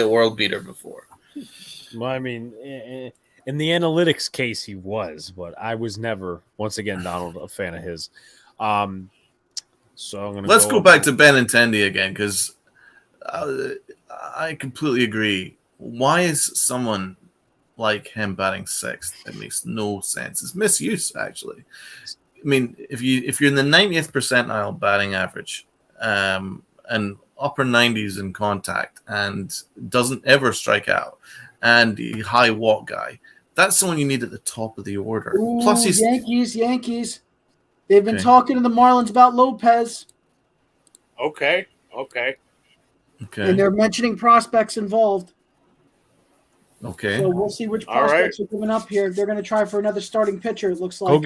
a world beater before. Well, I mean, in the analytics case, he was, but I was never, once again, Donald, a fan of his. So I'm gonna let's go back to Benintendi again because I completely agree. Why is someone like him batting sixth? It makes no sense. It's misuse, actually. I mean, if you're in the 90th percentile batting average, and upper 90s in contact, and doesn't ever strike out, and the high walk guy, that's someone you need at the top of the order. Ooh, Plus, he's Yankees. They've been talking to the Marlins about Lopez. Okay. And they're mentioning prospects involved. Okay. So we'll see which prospects are coming up here. They're going to try for another starting pitcher, it looks like.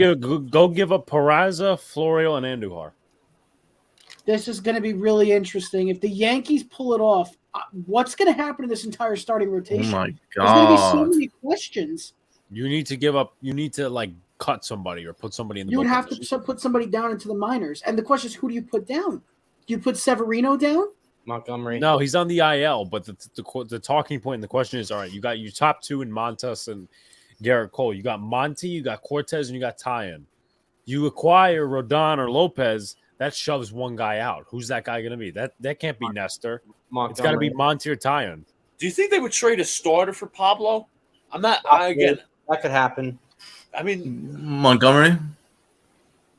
Go give up Peraza, Florio, and Andujar. This is going to be really interesting. If the Yankees pull it off, what's going to happen to this entire starting rotation? Oh, my God. There's going to be so many questions. You need to cut somebody or put somebody in the You would have to put somebody down into the minors. And the question is, who do you put down? Do you put Severino down? Montgomery. No, he's on the IL, but the talking point and the question is, all right, you got your top two in Montas and Garrett Cole. You got Monty, you got Cortez, and you got Tyon. You acquire Rodon or Lopez, that shoves one guy out. Who's that guy going to be? That can't be Nestor. It's got to be Monty or Tyon. Do you think they would trade a starter for Pablo? I'm not. Again, that could happen. I mean, Montgomery.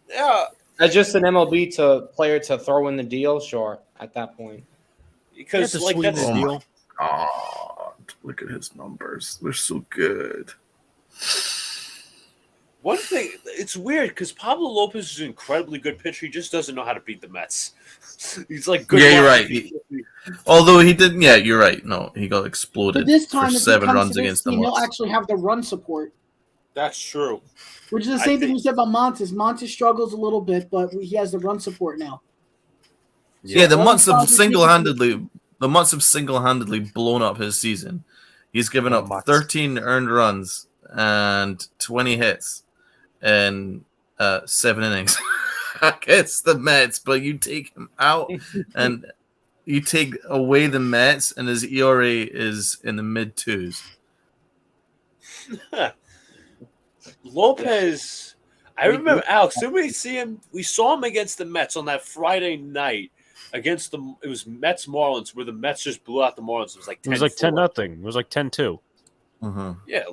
Yeah, as just an MLB player to throw in the deal, sure. At that point, because like that's the deal. God, look at his numbers; they're so good. One thing, it's weird because Pablo Lopez is an incredibly good pitcher. He just doesn't know how to beat the Mets. He's like good. Yeah, you're right. Although he didn't. Yeah, you're right. No, he got exploded But this time, for if 7 he comes runs to this against the team, he'll Mets. actually have the run support. That's true. Which is the same thing we said about Montes. Montes struggles a little bit, but he has the run support now. Yeah, the Mets have Dodgers single-handedly blown up his season. He's given up 13 earned runs and 20 hits in 7 innings against the Mets. But you take him out and you take away the Mets, and his ERA is in the mid-2s. Lopez, I remember Alex. Didn't we see him? We saw him against the Mets on that Friday night against it was Mets Marlins, where the Mets just blew out the Marlins. It was like 10-4. It was like 10-0. It was like 10-2. Yeah.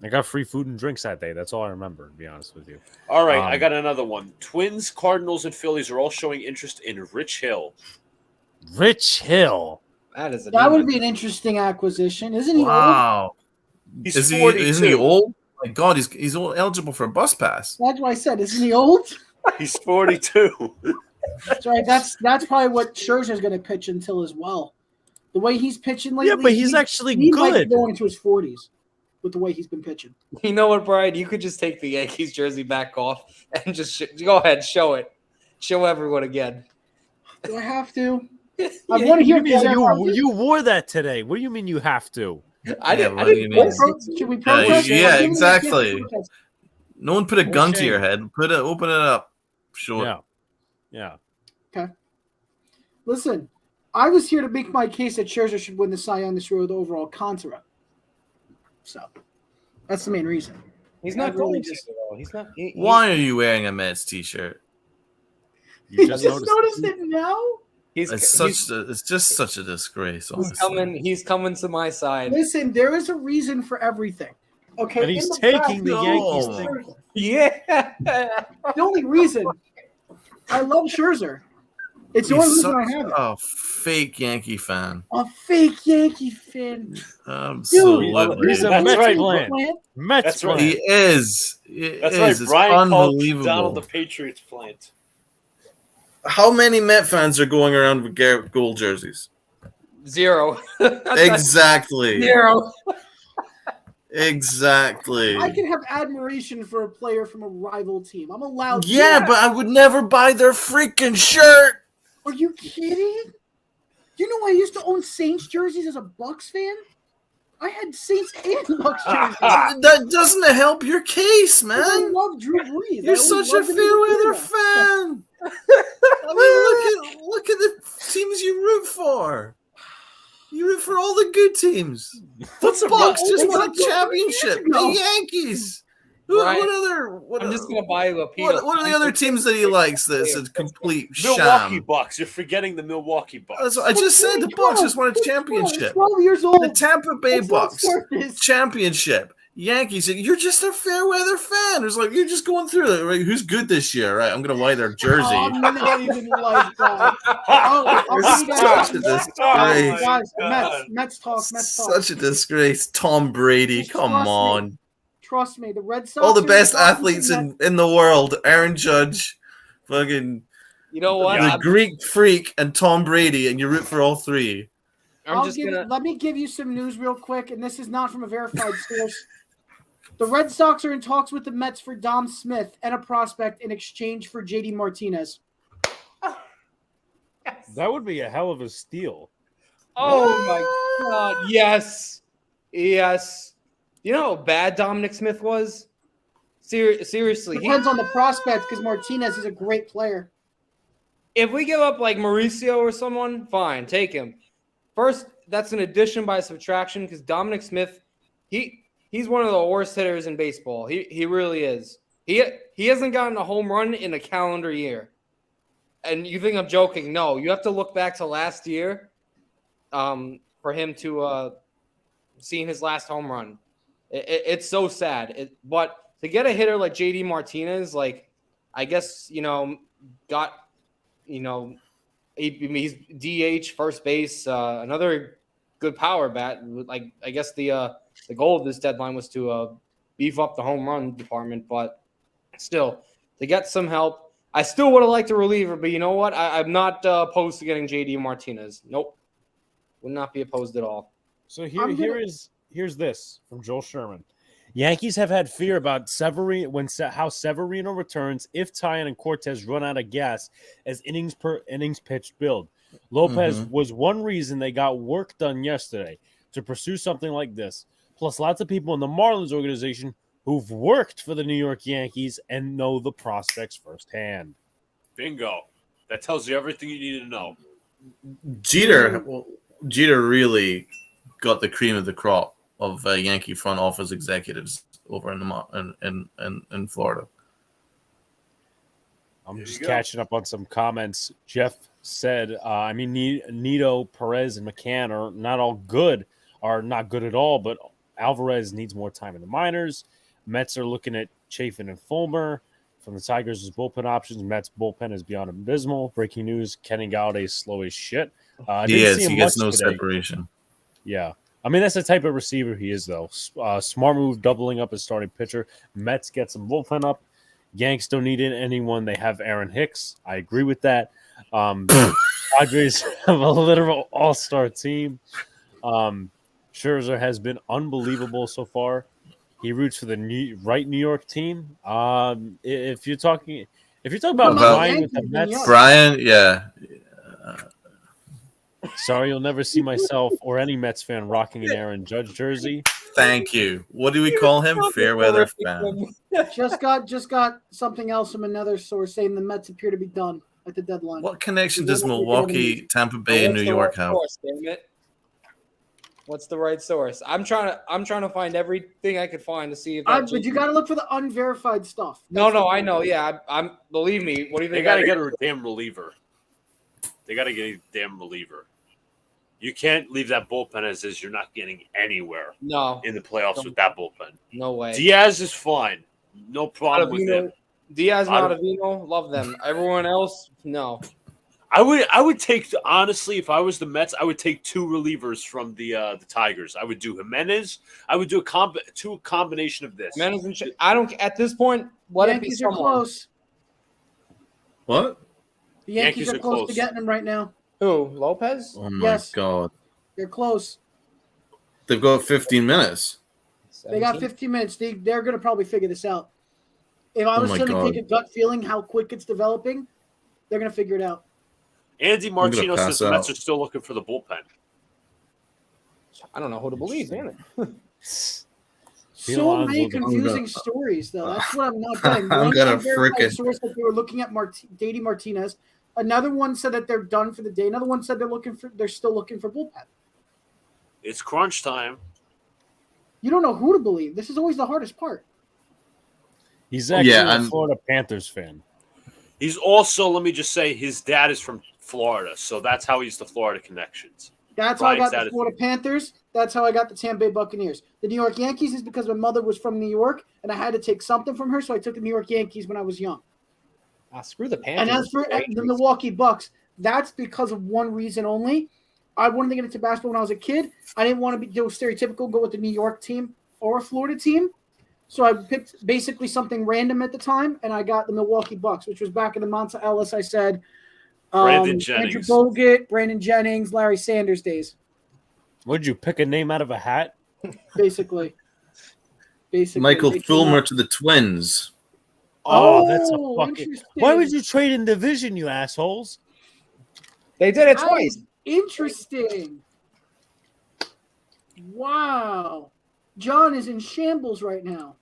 I got free food and drinks that day. That's all I remember, to be honest with you. All right, I got another one. Twins, Cardinals, and Phillies are all showing interest in Rich Hill. Rich Hill. That would be an interesting acquisition, isn't he? Wow. He's 42. Isn't he old? My God, he's eligible for a bus pass. That's what I said. Isn't he old? He's 42. That's right. That's probably what Scherzer's going to pitch until as well. The way he's pitching lately. Yeah, but he's actually he might be good. going into his 40s with the way he's been pitching. You know what, Brian? You could just take the Yankees jersey back off and just go ahead, show it. Show everyone again. Do I have to? I want to hear you wore that today. What do you mean you have to? I didn't. Should we protest? Yeah, exactly. No one put a gun to shame. your head. Open it up. Sure. Yeah. Okay. Listen, I was here to make my case that Scherzer should win the Cy Young this year with overall contra. So that's the main reason. He's not really going just. He's not. Why are you wearing a Mets t-shirt? You just noticed it now? It's just such a disgrace. He's coming to my side. Listen, there is a reason for everything. Okay, and he's taking the Yankees thing. Yeah. The only reason I love Scherzer. It's the only reason I have it. A fake Yankee fan. A fake Yankee fan. Absolutely. He's a That's Mets right. plant. Mets That's plant. right. He is. That's right. It's Brian called unbelievable. Donald the Patriots plant. How many Met fans are going around with Garrett Gold jerseys? 0. Exactly. 0. Exactly. I can have admiration for a player from a rival team. I'm allowed. Yeah, but I would never buy their freaking shirt. Are you kidding? You know I used to own Saints jerseys as a Bucks fan? I had Saints and Bucks jerseys. That doesn't help your case, man. I love Drew Brees. You're such a Fairweather fan. I mean, look at the teams you root for. You root for all the good teams. The Bucks just won a championship. The Yankees. I'm just gonna buy you a peanut. What are the other teams that he likes? That's a complete Milwaukee sham. Bucks. You're forgetting the Milwaukee Bucks. That's what I just said. The Bucks just won a championship. 12 years old. The Tampa Bay That's Bucks not this. championship. Yankees. You're just a fair weather fan. It's like you're just going through it. Right? Who's good this year? Right? I'm gonna buy their jersey. Oh, I'm not even like that. Such a disgrace. Guys, Mets talk. Such a disgrace. Tom Brady. Come on. Trust me, the Red Sox. All the best athletes in the world. Aaron Judge, fucking. You know what? The Greek Freak and Tom Brady, and you root for all three. Let me give you some news real quick, and this is not from a verified source. The Red Sox are in talks with the Mets for Dom Smith and a prospect in exchange for JD Martinez. That would be a hell of a steal. Oh my God! Yes. You know how bad Dominic Smith was? Seriously. Depends on the prospect because Martinez is a great player. If we give up like Mauricio or someone, fine, take him. First, that's an addition by subtraction because Dominic Smith, he's one of the worst hitters in baseball. He really is. He hasn't gotten a home run in a calendar year. And you think I'm joking? No, you have to look back to last year for him to seeing his last home run. It's so sad. But to get a hitter like JD Martinez, like I guess got he's DH, first base, another good power bat. Like I guess the goal of this deadline was to beef up the home run department, but still to get some help. I still would have liked a reliever, but you know what? I'm not opposed to getting JD Martinez. Nope, would not be opposed at all. So here's this from Joel Sherman. Yankees have had fear about how Severino returns if Tyon and Cortez run out of gas as innings pitched build. Lopez was one reason they got work done yesterday to pursue something like this. Plus, lots of people in the Marlins organization who've worked for the New York Yankees and know the prospects firsthand. Bingo. That tells you everything you need to know. Jeter really got the cream of the crop of Yankee front office executives over in Florida. I'm just catching up on some comments. Jeff said, Nito, Perez, and McCann are not good at all, but Alvarez needs more time in the minors. Mets are looking at Chafin and Fulmer. From the Tigers' bullpen options, Mets' bullpen is beyond abysmal. Breaking news, Kenny Galladay is slow as shit. He gets no separation. Yeah. I mean, that's the type of receiver he is, though. Smart move, doubling up his starting pitcher. Mets get some bullpen up. Yanks don't need anyone. They have Aaron Hicks. I agree with that. Padres have a literal all-star team. Scherzer has been unbelievable so far. He roots for the New York team. If you're talking about Brian with the Mets, Brian, yeah. Sorry, you'll never see myself or any Mets fan rocking an Aaron Judge jersey. Thank you. What do we call him? Fairweather fan. Just got something else from another source saying the Mets appear to be done at the deadline. What connection does Milwaukee, Tampa Bay, and New York have? What's the right source? I'm trying to find everything I could find to see if. But you got to look for the unverified stuff. No, I know. Yeah, I'm. Believe me. What do you think? They got to get a damn reliever. You can't leave that bullpen as is. You're not getting anywhere. No. In the playoffs with that bullpen. No way. Diaz is fine. No problem with him. Diaz, Ottavino, love them. Everyone else, no. I would take, honestly, if I was the Mets, I would take two relievers from the Tigers. I would do Jimenez. I would do a combination of this. Jimenez and I don't at this point. Let it be Yankees are close. What? The Yankees are close to getting him right now. Who? Lopez? Oh my God! They're close. They've got 15 minutes. 17? They got 15 minutes. They're going to probably figure this out. If I was going to take a gut feeling how quick it's developing, they're going to figure it out. Andy Martino says the Mets are still looking for the bullpen. I don't know who to believe, man. So many confusing stories, though. That's what I'm not getting. I'm gonna frickin' source that they were looking at JD Martinez. Another one said that they're done for the day. Another one said they're still looking for bullpen. It's crunch time. You don't know who to believe. This is always the hardest part. He's actually a Florida Panthers fan. He's also, let me just say, his dad is from Florida, so that's how he's the Florida connections. That's how I got the Florida Panthers. That's how I got the Tampa Bay Buccaneers. The New York Yankees is because my mother was from New York, and I had to take something from her, so I took the New York Yankees when I was young. Screw the Panthers. And as for the Milwaukee Bucks, that's because of one reason only. I wanted to get into basketball when I was a kid. I didn't want to do stereotypical, go with the New York team or a Florida team. So I picked basically something random at the time, and I got the Milwaukee Bucks, which was back in the Monta Ellis, I said. Brandon Jennings. Andrew Bogut, Brandon Jennings, Larry Sanders days. Would you pick a name out of a hat? Basically. Michael Fulmer to the Twins. Oh, that's a fucking. Why would you trade in division, you assholes? They did it twice. Interesting. Wow. John is in shambles right now.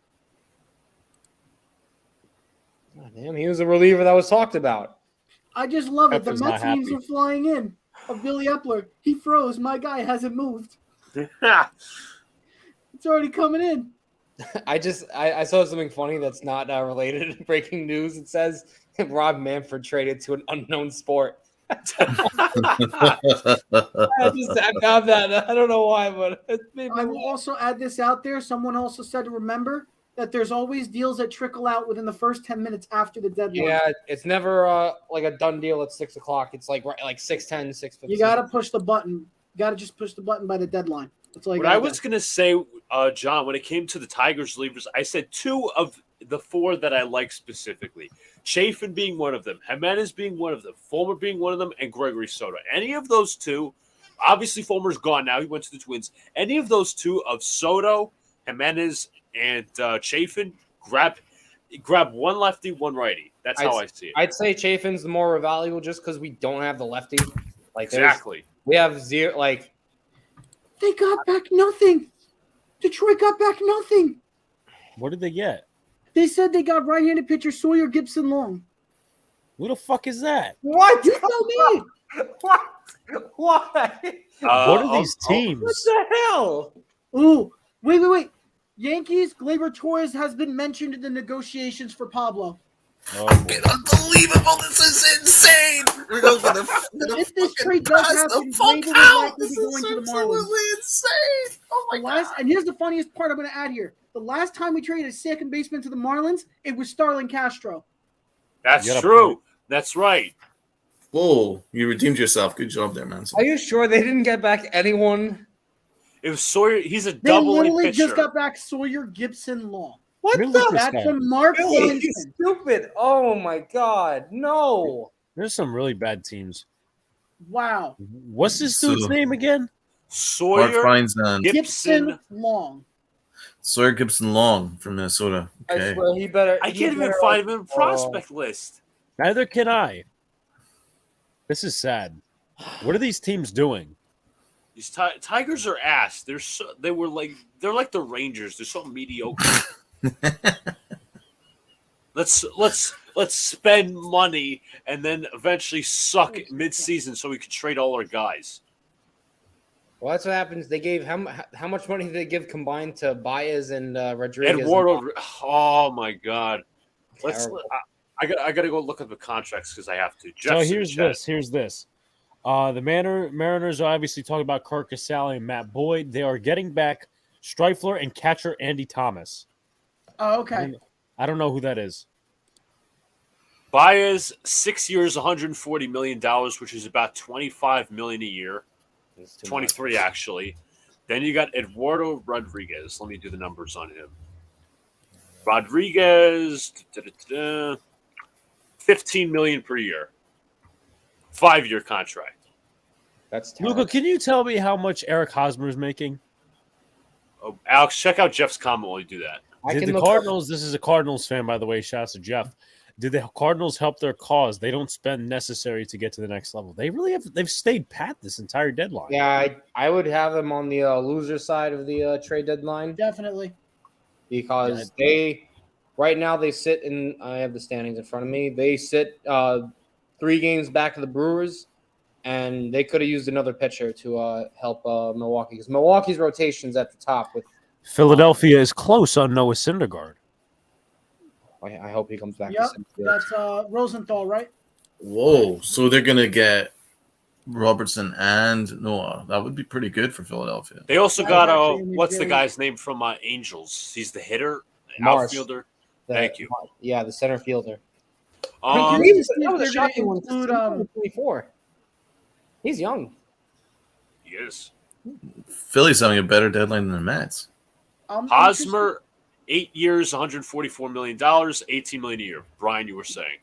Oh, damn, he was a reliever that was talked about. I just love it. The Epler's Mets memes are flying in of Billy Epler. He froze. My guy hasn't moved. It's already coming in. I saw something funny that's not related. Breaking news. It says Rob Manfred traded to an unknown sport. I found that. I don't know why, but it made me I will also add this out there. Someone also said to remember that there's always deals that trickle out within the first 10 minutes after the deadline. Yeah, it's never like a done deal at 6 o'clock. It's like 6:10, 6:15. You got to push the button. You got to just push the button by the deadline. That's all you What I got. was going to say, John, when it came to the Tigers relievers, I said 2 of the 4 that I like specifically. Chafin being one of them, Jimenez being one of them, Fulmer being one of them, and Gregory Soto. Any of those 2, obviously Fulmer's gone now. He went to the Twins. Any of those 2 of Soto, Jimenez, and Chafin, grab one lefty, one righty. That's how I see it. I'd say Chafin's the more valuable just because we don't have the lefty. Like Exactly. We have 0. Like They got back nothing. Detroit got back nothing. What did they get? They said they got right-handed pitcher Sawyer Gibson Long. Who the fuck is that? what? You tell me. What? Why? What are these teams? What the hell? Ooh, wait. Yankees, Gleyber Torres has been mentioned in the negotiations for Pablo. Oh, boy. Unbelievable! This is insane. We're going to If this trade does happen, Gleyber will likely be going to the Marlins. Insane! Oh my god! And here's the funniest part I'm going to add here. The last time we traded a second baseman to the Marlins, it was Starlin Castro. That's You got a true. point. That's right. Whoa! You redeemed yourself. Good job there, man. Are you sure they didn't get back anyone? It was Sawyer. He's a They double A literally pitcher. just got back Sawyer Gibson Long. What Really? the? That's from Mark Really? Swenson. Stupid. Oh my god. No. There's some really bad teams. Wow. What's this dude's So- name again? Mark Sawyer Feinsand. Gibson. Long. Sawyer Gibson Long from Minnesota. I Okay. swear he better. I he can't even better, find him in the prospect list. Neither can I. This is sad. What are these teams doing? These Tigers are ass. They're like the Rangers. They're so mediocre. Let's spend money and then eventually suck mid-season so we can trade all our guys. Well, that's what happens. They gave how much money did they give combined to Baez and Rodriguez? Eduardo, oh my God! Terrible. I got to go look at the contracts because I have to. So Jeff's in here's chat. this. Here's this. The Mariners are obviously talking about Kirk Casale and Matt Boyd. They are getting back Streifler and catcher Andy Thomas. Oh, okay. I don't know who that is. Baez, 6 years, $140 million, which is about $25 million a year. It's too 23 much. actually. Then you got Eduardo Rodriguez. Let me do the numbers on him. Rodriguez, $15 million per year. 5-year contract. That's terrible. Luca, can you tell me how much Eric Hosmer is making? Oh, Alex, check out Jeff's comment while you do that. I Did can the look Cardinals, this is a Cardinals fan, by the way, shout out to Jeff. Did the Cardinals help their cause? They don't spend necessary to get to the next level. They've stayed pat this entire deadline. Yeah, I would have them on the loser side of the trade deadline Definitely. because right now they sit in. I have the standings in front of me. They sit 3 games back of the Brewers, and they could have used another pitcher to help Milwaukee because Milwaukee's rotation's at the top. With Philadelphia is close on Noah Syndergaard. I hope he comes back. Yep. To center field. That's Rosenthal, right? Whoa! So they're gonna get Robertson and Noah. That would be pretty good for Philadelphia. They also That got was actually what's the really- guy's name from Angels? He's the hitter, Morris. outfielder. The- Thank you. Yeah, the center fielder. Um, Can you see That if was a they're gonna shocking one. include, He's only 24. He's young. he is. Philly's having a better deadline than the Mets. I'm Hosmer, 8 years, $144 million, $18 million a year. Brian, you were saying.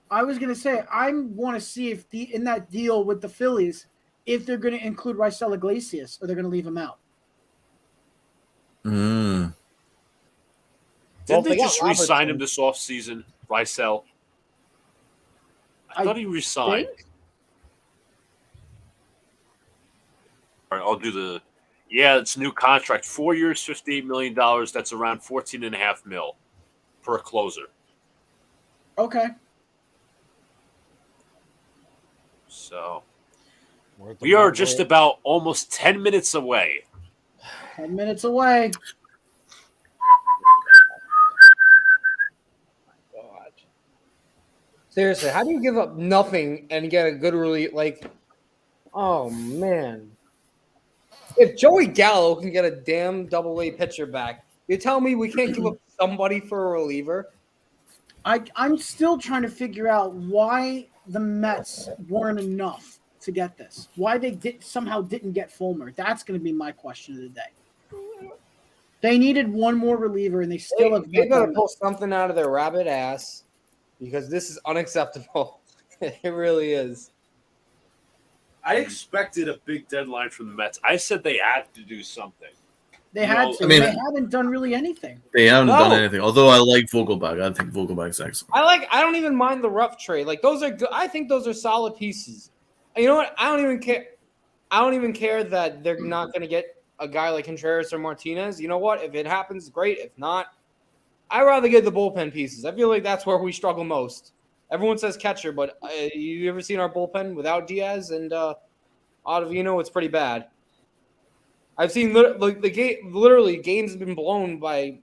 I was gonna say I want to see if in that deal with the Phillies, if they're gonna include Raisel Iglesias or they're gonna leave him out. Mm. Didn't they they got just re-sign Robertson. him this offseason, Rysel? I I thought he resigned. think- All right, I'll do the. Yeah, it's a new contract. 4 years, $58 million. That's around $14.5 million per a closer. Okay. So Worth we are the just money. about almost 10 minutes away. 10 minutes away. Seriously, how do you give up nothing and get a good relief? Like, oh man. If Joey Gallo can get a damn double-A pitcher back, you tell me we can't give up somebody for a reliever? I'm still trying to figure out why the Mets weren't enough to get this. Why they somehow didn't get Fulmer. That's going to be my question of the day. They needed one more reliever, and they still have. They got to pull something out of their rabbit ass because this is unacceptable. It really is. I expected a big deadline from the Mets. I said they had to do something. They had to. I mean, they haven't done really anything. They haven't done anything. Although I like Vogelbach. I think Vogelbach's excellent. I don't even mind the rough trade. Like those are good. I think those are solid pieces. And you know what? I don't even care. I don't even care that they're not going to get a guy like Contreras or Martinez. You know what? If it happens, great. If not, I'd rather get the bullpen pieces. I feel like that's where we struggle most. Everyone says catcher, but you ever seen our bullpen without Diaz and Ottavino? It's pretty bad. I've seen literally games have been blown by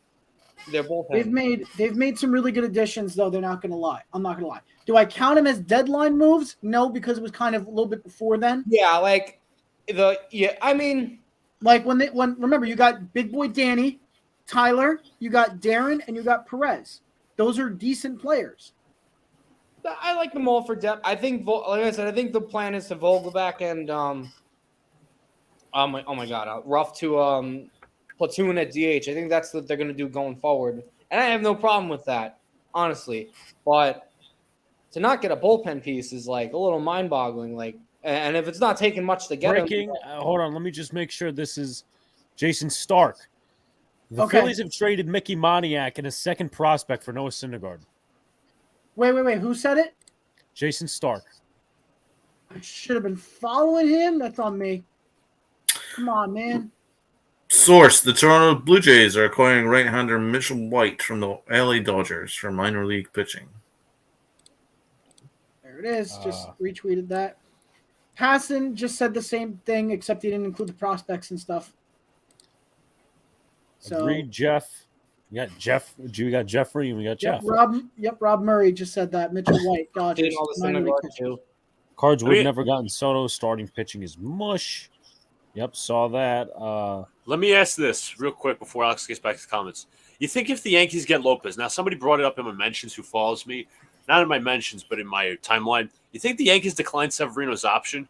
their bullpen. They've made some really good additions, though. They're not going to lie. I'm not going to lie. Do I count them as deadline moves? No, because it was kind of a little bit before then. Yeah, I mean, like when remember you got Big Boy Danny, Tyler, you got Darren, and you got Perez. Those are decent players. I like them all for depth. I think, like I said, I think the plan is to Vogelbach and oh my God, Ruff to platoon at DH. I think that's what they're going to do going forward, and I have no problem with that, honestly. But to not get a bullpen piece is like a little mind-boggling. Like, and if it's not taking much to get breaking, hold on, let me just make sure this is Jason Stark. The Phillies have traded Mickey Moniak and a second prospect for Noah Syndergaard. Wait. Who said it? Jason Stark. I should have been following him. That's on me. Come on, man. Source: the Toronto Blue Jays are acquiring right-hander Mitchell White from the LA Dodgers for minor league pitching. There it is. Just retweeted that. Hassan just said the same thing, except he didn't include the prospects and stuff. So, agreed, Jeff. We got Jeffrey, and we got Jeff. Rob Murray just said that. Mitchell White, Dodgers. Cards we've never gotten Soto. Starting pitching is mush. Yep, saw that. Let me ask this real quick before Alex gets back to the comments. You think if the Yankees get Lopez, now somebody brought it up in my mentions who follows me, not in my mentions, but in my timeline. You think the Yankees decline Severino's option?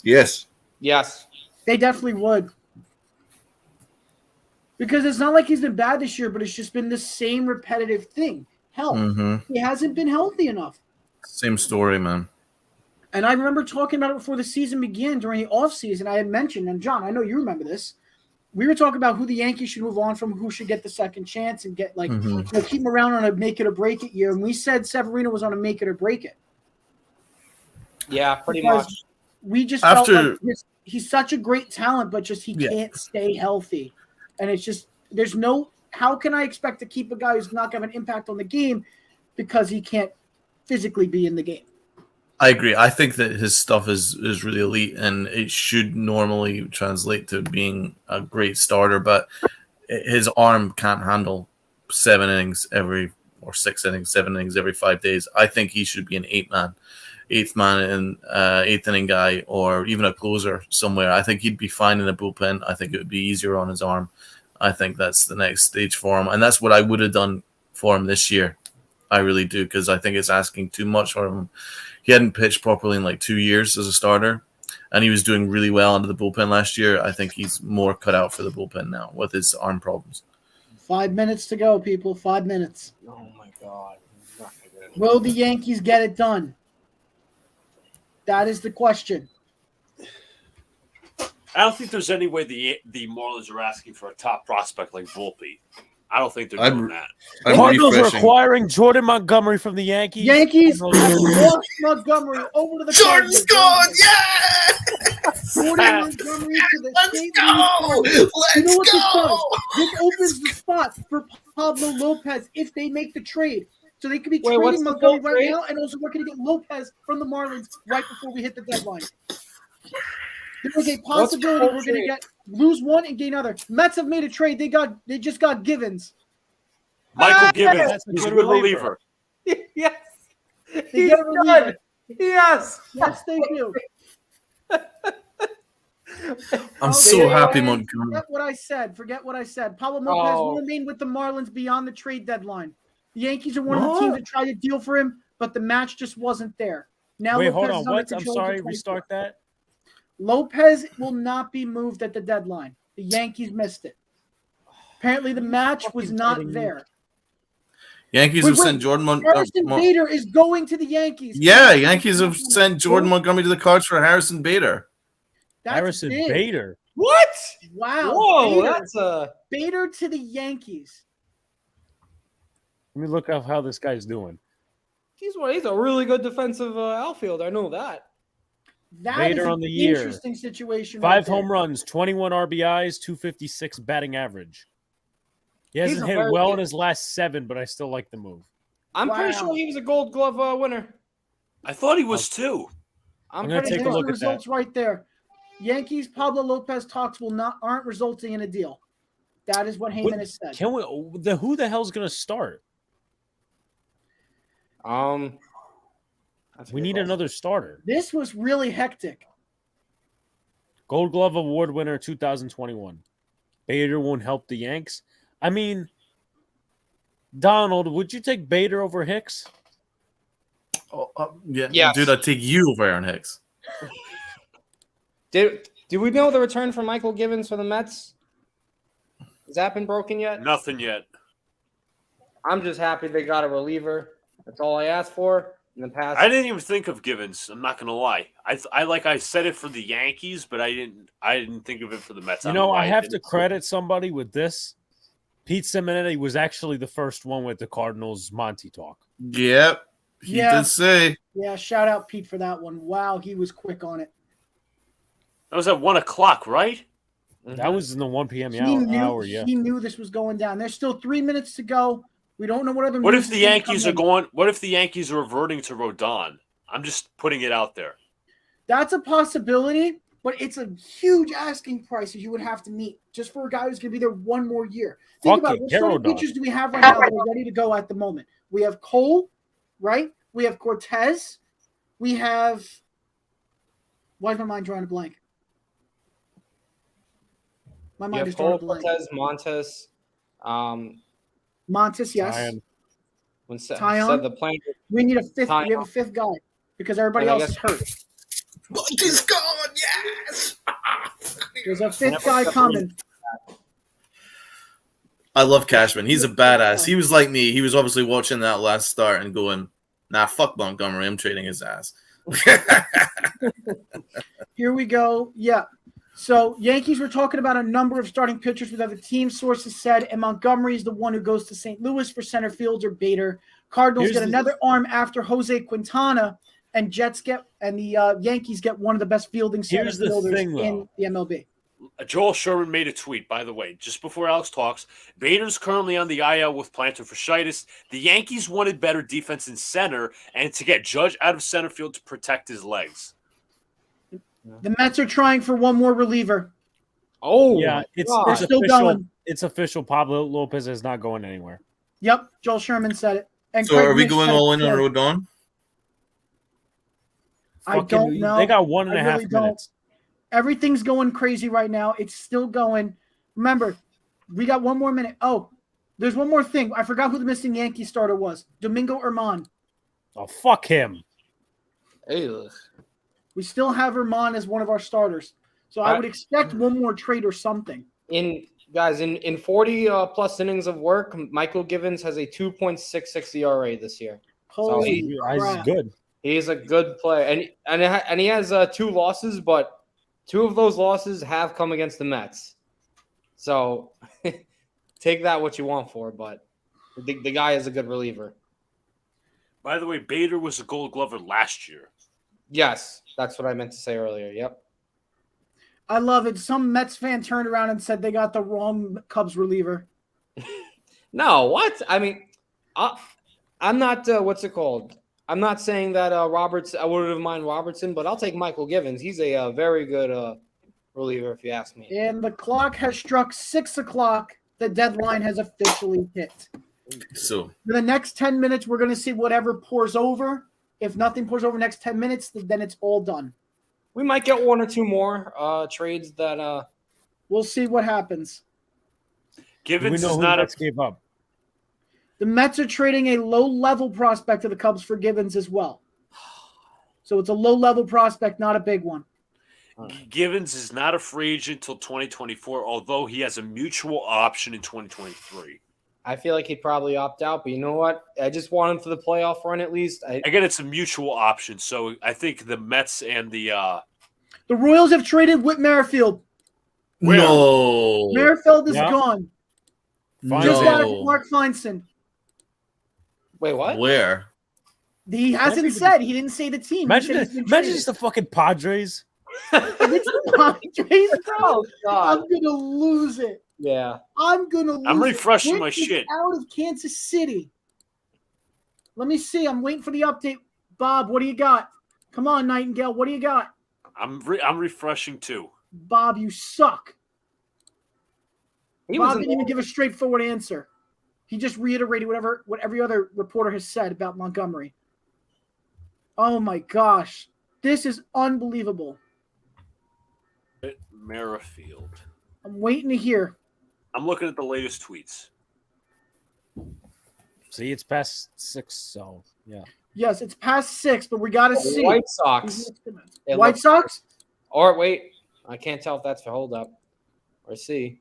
Yes. Yes. They definitely would. Because it's not like he's been bad this year, but it's just been the same repetitive thing. Health. He hasn't been healthy enough. Same story, man. And I remember talking about it before the season began during the offseason. I had mentioned, and John, I know you remember this. We were talking about who the Yankees should move on from, who should get the second chance and get keep him around on a make it or break it year. And we said Severino was on a make it or break it. Yeah, pretty much. We just felt like he's such a great talent, but just he can't stay healthy. And it's just how can I expect to keep a guy who's not going to have an impact on the game because he can't physically be in the game? I agree. I think that his stuff is really elite, and it should normally translate to being a great starter, but his arm can't handle 7 innings every 5 days. I think he should be an eighth man and eighth inning guy, or even a closer somewhere. I think he'd be fine in a bullpen. I think it would be easier on his arm. I think that's the next stage for him, and that's what I would have done for him this year. I really do, because I think it's asking too much for him. He hadn't pitched properly in like 2 years as a starter, and he was doing really well under the bullpen last year. I think he's more cut out for the bullpen now with his arm problems. 5 minutes to go, people. 5 minutes. Oh, my God. Will the Yankees get it done? That is the question. I don't think there's any way the Marlins are asking for a top prospect like Volpe. I don't think they're doing that. Cardinals are acquiring Jordan Montgomery from the Yankees. Yankees have walked Montgomery over to the Jordan's gone! Yeah! Jordan Montgomery to the Let's go! You know what this does? This opens the spot for Pablo Lopez if they make the trade. So they could be trading Montgomery right now, and also we're going to get Lopez from the Marlins right before we hit the deadline. There's a possibility we're going to lose one and gain another. Mets have made a trade. They just got Givens. Michael Givens. He's a good reliever. Yes. They get a reliever. Yes. Yes, they do. I'm so happy and Montgomery. Forget what I said. Pablo Lopez will remain with the Marlins beyond the trade deadline. The Yankees are one of the teams that tried to deal for him, but the match just wasn't there. Now Wait, Lopez hold is on. under What? I'm control sorry. until 24. Restart that. Lopez will not be moved at the deadline. The Yankees missed it. Apparently, the match was not there. Yankees have sent Jordan Harrison Bader is going to the Yankees. Yeah, Yankees have sent Jordan Montgomery to the Cards for Harrison Bader. That's Harrison big. Bader. What? Wow. Whoa, Bader. that's a Bader to the Yankees. Let me look up how this guy's doing. he's a really good defensive outfielder. I know that. That Bader is an on the year. interesting situation. 5 home runs, 21 RBIs, 256 batting average. He hasn't He's a hit very well good- in his last 7, but I still like the move. I'm pretty sure he was a Gold Glove winner. I thought he was too. I'm gonna pretty take a sure. look at results right there. Yankees Pablo Lopez talks aren't resulting in a deal. That is what Heyman has said. Can we? Who the hell's going to start? We need another starter. This was really hectic. Gold Glove Award winner 2021. Bader won't help the Yanks. I mean, Donald, would you take Bader over Hicks? Yeah, Yes. dude, I'd take you over Aaron Hicks. Did we know the return for Michael Givens for the Mets? Has that been broken yet? Nothing yet. I'm just happy they got a reliever. That's all I asked for in the past. I didn't even think of Givens. I'm not gonna lie. I said it for the Yankees, but I didn't think of it for the Mets. You know, I have to credit somebody with this. Pete Simonetti was actually the first one with the Cardinals Monty talk. Yep. He did say. Yeah, shout out Pete for that one. Wow, he was quick on it. That was at 1:00, right? That was in the 1 p.m. hour. Yeah, He knew this was going down. There's still 3 minutes to go. We don't know what other. What if moves the are gonna Yankees come are in. going? What if the Yankees are reverting to Rodon? I'm just putting it out there. That's a possibility, but it's a huge asking price that you would have to meet just for a guy who's going to be there one more year. Think about what sort of pitchers do we have right now that are ready to go at the moment? We have Cole, right? We have Cortez. We have. Why is my mind drawing a blank? My mind is drawing a blank. Cortez, Montes. Montes, yes. Tyon. When said Tyon. the plan. We need a fifth. Tyon. We have a fifth guy because everybody And I else is hurt. Monty's gone, yes! There's a fifth guy coming. I love Cashman. He's a badass. He was like me. He was obviously watching that last start and going, nah, fuck Montgomery. I'm trading his ass. Here we go. Yeah. So Yankees were talking about a number of starting pitchers with other team sources said, and Montgomery is the one who goes to St. Louis for center field or Bader. Cardinals get another arm after Jose Quintana, and the Yankees get one of the best fielding center fielders in the MLB. Joel Sherman made a tweet, by the way, just before Alex talks. Bader's currently on the IL with plantar fasciitis. The Yankees wanted better defense in center and to get Judge out of center field to protect his legs. The Mets are trying for one more reliever. Oh, yeah, it's still official. going. It's official. Pablo Lopez is not going anywhere. Yep, Joel Sherman said it. And So Craig are we Mish going said all in it. on Rodon? I don't know. They got 1.5 really minutes. Everything's going crazy right now. It's still going. Remember, we got 1 more minute. Oh, there's one more thing. I forgot who the missing Yankee starter was. Domingo Herman. Oh, fuck him. Ew. We still have Herman as one of our starters. So I would expect one more trade or something. In 40 plus innings of work, Michael Givens has a 2.66 ERA this year. Holy He's crap. good. He's a good player, and he has 2 losses, but 2 of those losses have come against the Mets. So take that what you want for, but the guy is a good reliever. By the way, Bader was a Gold Glover last year. Yes, that's what I meant to say earlier. Yep. I love it. Some Mets fan turned around and said they got the wrong Cubs reliever. No, what? I mean, I'm not. What's it called? I'm not saying that Roberts. I wouldn't mind Robertson, but I'll take Michael Givens. He's a very good reliever, if you ask me. And the clock has struck 6 o'clock. The deadline has officially hit. So For the next 10 minutes, we're going to see whatever pours over. If nothing pours over the next 10 minutes, then it's all done. We might get one or two more trades that. We'll see what happens. Do we Givens know is who not the a Mets gave up? The Mets are trading a low-level prospect to the Cubs for Givens as well. So it's a low-level prospect, not a big one. Givens is not a free agent until 2024, although he has a mutual option in 2023. I feel like he'd probably opt out, but you know what? I just want him for the playoff run at least. Again, it's a mutual option, so I think the Mets and the Royals have traded Whit Merrifield. No. Merrifield is Yeah. gone. Fine. Just got No. Mark Feinstein. Wait, what? Where? He hasn't said. He didn't say the team. Imagine, He said he's been imagine traded. it's the fucking Padres. If it's the Padres, bro, Oh God! I'm gonna lose it. Yeah. I'm gonna lose I'm it. refreshing Whit my is shit. out of Kansas City. Let me see. I'm waiting for the update. Bob, what do you got? Come on, Nightingale. What do you got? I'm refreshing too. Bob, you suck. He was Bob in didn't even give a straightforward answer. He just reiterated what every other reporter has said about Montgomery. Oh my gosh. This is unbelievable. Merrifield. I'm waiting to hear. I'm looking at the latest tweets. See, it's past 6, so yeah. Yes, it's past 6, but we got to see. White Sox. It White looks- Sox? Or wait, I can't tell if that's for hold up or see.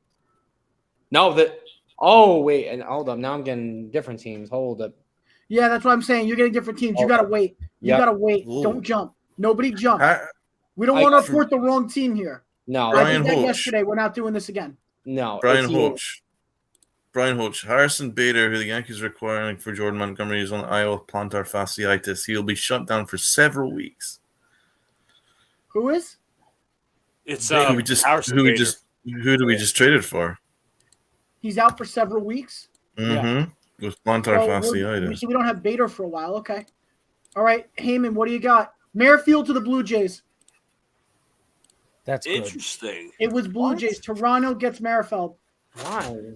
No, that. Oh wait, and hold up. Now I'm getting different teams. Hold up. Yeah, that's what I'm saying. You're getting different teams. You got to wait. You Yep. got to wait. Ooh. Don't jump. Nobody jump. Ha- We don't I- want to report the wrong team here. No, I Brian did that Hoch. yesterday. We're not doing this again. no. Brian it's either- Hoch. Brian Hoch. Harrison Bader, who the Yankees are acquiring for Jordan Montgomery, is on IL plantar fasciitis. He will be shut down for several weeks. Who is? It's Who we just Harrison who we Bader. just who do we just traded for? He's out for several weeks. Mm-hmm. With plantar fasciitis. So we don't have Bader for a while. Okay. All right, Heyman, what do you got? Merrifield to the Blue Jays. That's good. Interesting. It was Blue Jays. Toronto gets Merrifield. Why?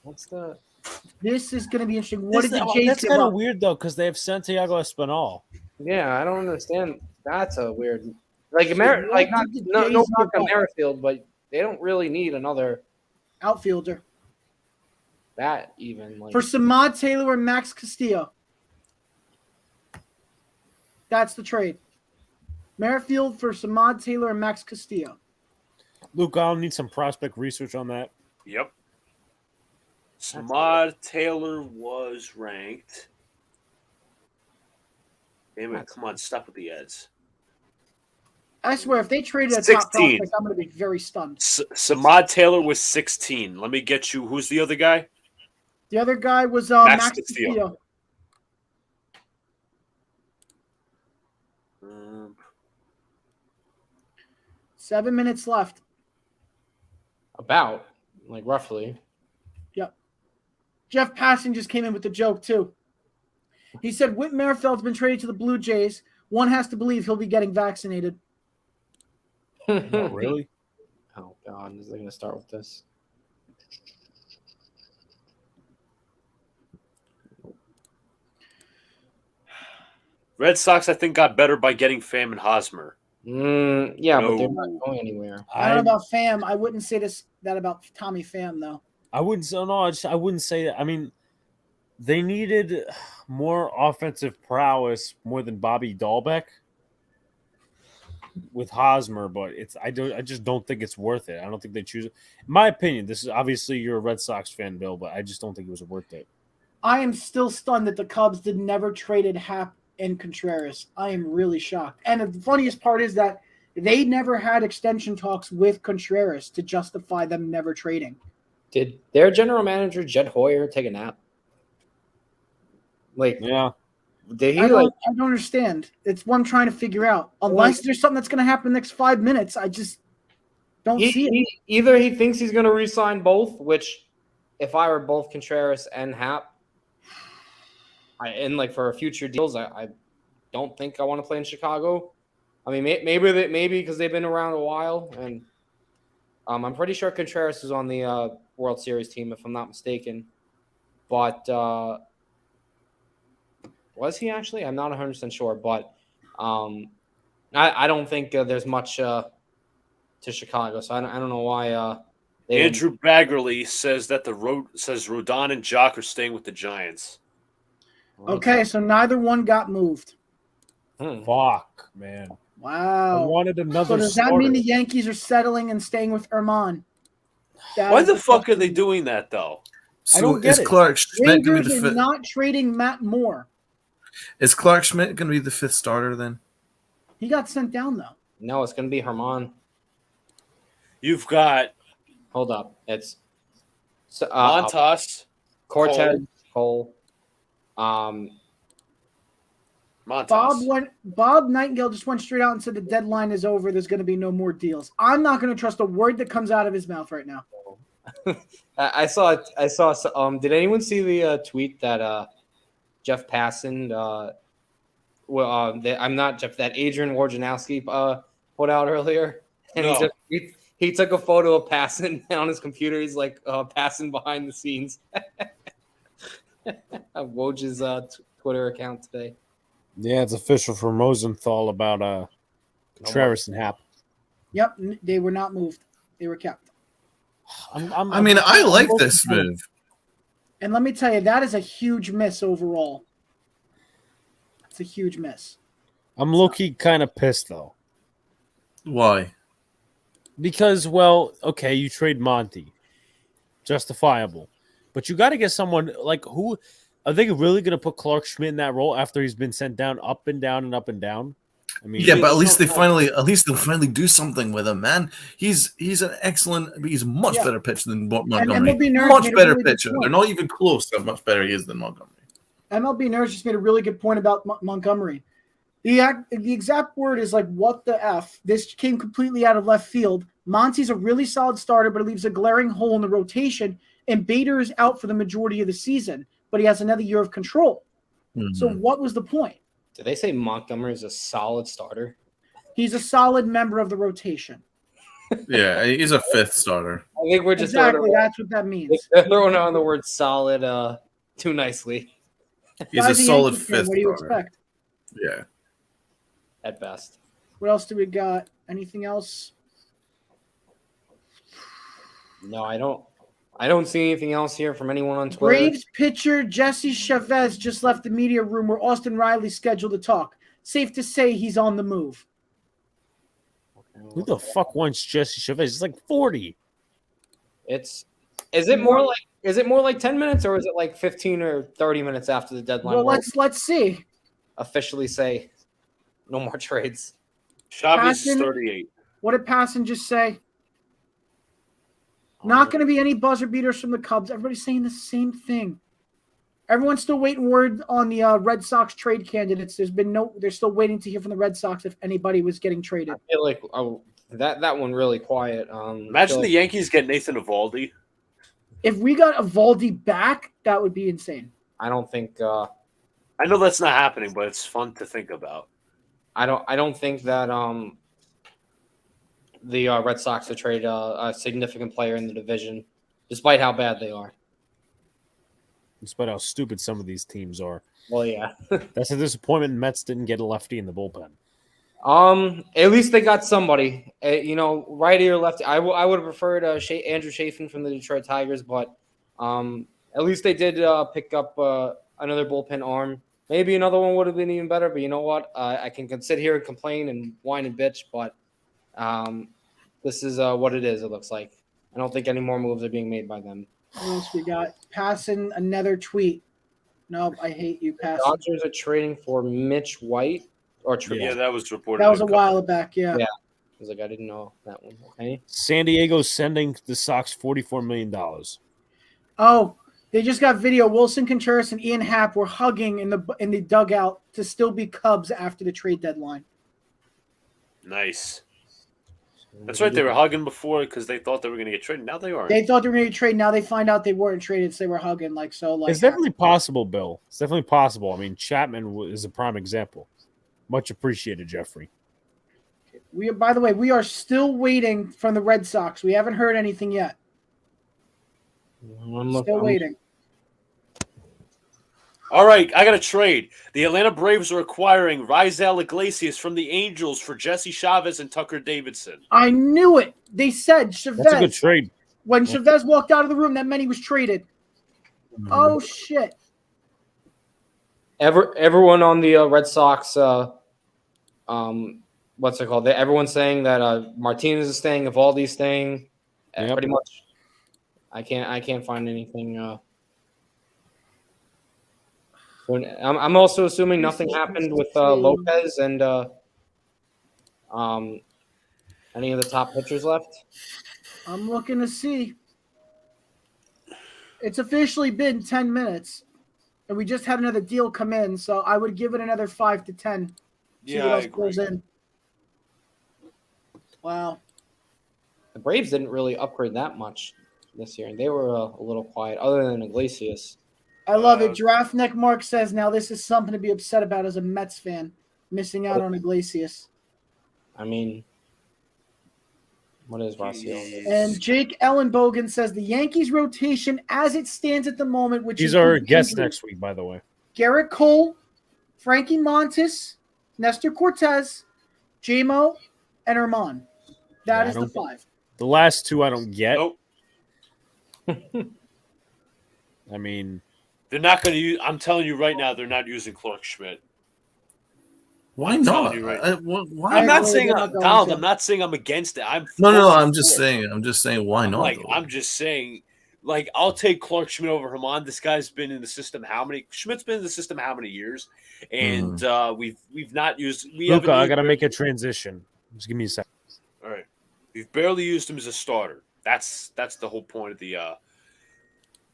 What's the? This is going to be interesting. What did the Jays That's give kind up? of weird though, because they have Santiago Espinal. Yeah, I don't understand. That's a weird. Like What like not did the no Jays knock on give up? Merrifield, but they don't really need another Outfielder. that even. Like For Samad Taylor and Max Castillo. That's the trade. Merrifield for Samad Taylor and Max Castillo. Luca, I'll need some prospect research on that. Yep. Samad Taylor was ranked. Damn it! Come on, stop with the ads. I swear, if they traded a top 16. prospect, I'm going to be very stunned. Samad Taylor was 16. Let me get you. Who's the other guy? The other guy was Max Max Castillo. Castillo. Um, 7 minutes left. about like roughly. Yep. Jeff Passan just came in with the joke, too. He said Whit Merrifield's been traded to the Blue Jays. One has to believe he'll be getting vaccinated. Oh, really? Oh God, is they gonna start with this? Red Sox, I think, got better by getting Pham and Hosmer. Yeah, but they're No. not going anywhere. I don't know about Pham. I wouldn't say that about Tommy Pham, though. I wouldn't say I wouldn't say that. I mean, they needed more offensive prowess more than Bobby Dahlbeck with Hosmer, but I just don't think it's worth it. I don't think they choose it. In my opinion, this is obviously you're a Red Sox fan, Bill, but I just don't think it was worth it. I am still stunned that the Cubs never traded Happ and Contreras. I am really shocked. And the funniest part is that they never had extension talks with Contreras to justify them never trading. Did their general manager Jed Hoyer take a nap? Like, Yeah. did he I like? don't understand. It's what I'm trying to figure out. Unless there's something that's going to happen in the next 5 minutes, I just don't see it. Either he thinks he's going to re-sign both, which, if I were both Contreras and Happ, and like for future deals, I don't think I want to play in Chicago. I mean, maybe because they've been around a while, and I'm pretty sure Contreras is on the World Series team, if I'm not mistaken. But Was he actually? I'm not 100% sure, but I don't think there's much to Chicago, so I don't know why. Andrew Baggerly says that Rodon and Jock are staying with the Giants. Okay, so neither one got moved. Fuck, man. I Wow. wanted another So does that starter. mean the Yankees are settling and staying with Erman? Why the fuck are they doing that, though? So don't get is it. Clark Schmidt going to Rangers be are the fifth? not trading Matt Moore. Is Clark Schmidt going to be the fifth starter then? He got sent down though. No, it's going to be Herman. You've got Hold up. It's Montas, Cortez, Cole. Montas. Bob Nightingale just went straight out and said the deadline is over. There's going to be no more deals. I'm not going to trust a word that comes out of his mouth right now. I saw. Did anyone see the tweet that Jeff Passan? I'm not Jeff. That Adrian Wojnarowski put out earlier, and No. he took a photo of Passan on his computer. He's like Passan behind the scenes. Woj's Twitter account today. Yeah, it's official from Rosenthal about Contreras and Happ. Yep, they were not moved. They were kept. I like this move. And let me tell you, that is a huge miss overall. It's a huge miss. I'm low-key kind of pissed, though. Why? Because, well, okay, you trade Monty. Justifiable. But you got to get someone like who are they really going to put Clark Schmidt in that role after he's been sent down up and down and up and down? I mean, Yeah, but at least they'll finally do something with him, man. He's he's a much better pitcher than Montgomery. MLB Nerds Much made a better really good pitcher. point. They're not even close to how much better he is than Montgomery. MLB Nerds just made a really good point about Montgomery. The exact word is like, what the F? This came completely out of left field. Monty's a really solid starter, but it leaves a glaring hole in the rotation. And Bader is out for the majority of the season, but he has another year of control. Mm-hmm. So what was the point? Did they say Montgomery is a solid starter? He's a solid member of the rotation. Yeah, he's a fifth starter. I think we're just Exactly, that's what that means. they're throwing on the word solid too nicely He's By a the solid Yankees fan, fifth What do you starter. expect? Yeah. at best. What else do we got? Anything else? No, I don't see anything else here from anyone on Twitter. Braves pitcher Jesse Chavez just left the media room where Austin Riley's scheduled to talk. Safe to say he's on the move. who the fuck wants Jesse Chavez? He's like 40. Is it more like 10 minutes or is it like 15 or 30 minutes after the deadline? Well, where let's see. officially say no more trades. Chavez is Passan- 38. What did Passan just say? Not going to be any buzzer beaters from the Cubs. Everybody's saying the same thing. Everyone's still waiting word on the Red Sox trade candidates. They're still waiting to hear from the Red Sox if anybody was getting traded. I feel like that one really quiet. Imagine the Yankees get Nathan Eovaldi. If we got Eovaldi back, that would be insane. I don't think I know that's not happening, but it's fun to think about. I don't think that the Red Sox will trade a significant player in the division, despite how bad they are. Despite how stupid some of these teams are. Well, yeah. That's a disappointment. Mets didn't get a lefty in the bullpen. At least they got somebody. Righty or lefty. I would have preferred Andrew Chafin from the Detroit Tigers, but at least they did pick up another bullpen arm. Maybe another one would have been even better, but you know what? I can sit here and complain and whine and bitch, but this is what it is, it looks like. I don't think any more moves are being made by them. What else we got? Passing another tweet. Nope, I hate you, Passan. Dodgers are trading for Mitch White. Yeah, that was reported. That was a while back, yeah. Yeah. I was like, I didn't know that one. Okay. San Diego's sending the Sox $44 million. Oh, they just got video. Wilson Contreras and Ian Happ were hugging in the dugout to still be Cubs after the trade deadline. Nice. That's right. They were hugging before because they thought they were going to get traded. Now they aren't. They thought they were going to get traded. Now they find out they weren't traded, so they were hugging It's definitely possible, Bill. It's definitely possible. I mean, Chapman is a prime example. Much appreciated, Jeffrey. By the way, we are still waiting from the Red Sox. We haven't heard anything yet. Still waiting. All right, I got a trade. The Atlanta Braves are acquiring Rizal Iglesias from the Angels for Jesse Chavez and Tucker Davidson. I knew it. They said Chavez. That's a good trade. When Chavez walked out of the room, that meant he was traded. Oh, shit. Everyone on the Red Sox, what's it called? Everyone's saying that Martinez is staying, Evaldi's staying. Yep. Pretty much. I can't find anything. I'm also assuming nothing happened with Lopez and any of the top pitchers left. I'm looking to see. It's officially been 10 minutes, and we just had another deal come in, so I would give it another 5 to 10. See what else goes in. Wow. The Braves didn't really upgrade that much this year, and they were a little quiet, other than Iglesias. I love it. Giraffe Neck Mark says, now this is something to be upset about as a Mets fan, missing out on Iglesias. I mean, what is Rossio? And Jake Ellenbogen says the Yankees rotation as it stands at the moment, which He's is our guest next week, by the way. Garrett Cole, Frankie Montas, Nestor Cortez, J-Mo, and Herman. That is the 5. The last 2 I don't get. Nope. I mean, They're not going to use. I'm telling you right now, they're not using Clark Schmidt. Why not? You right. Why? I'm not really saying not going Donald. to. I'm not saying I'm against it. No. I'm just saying. Why not? I'm just saying. Like, I'll take Clark Schmidt over Herman. This guy's been in the system Schmidt's been in the system how many years? And we've not used. Luca, I got to make a transition. Just give me a second. All right, we've barely used him as a starter. That's the whole point of the.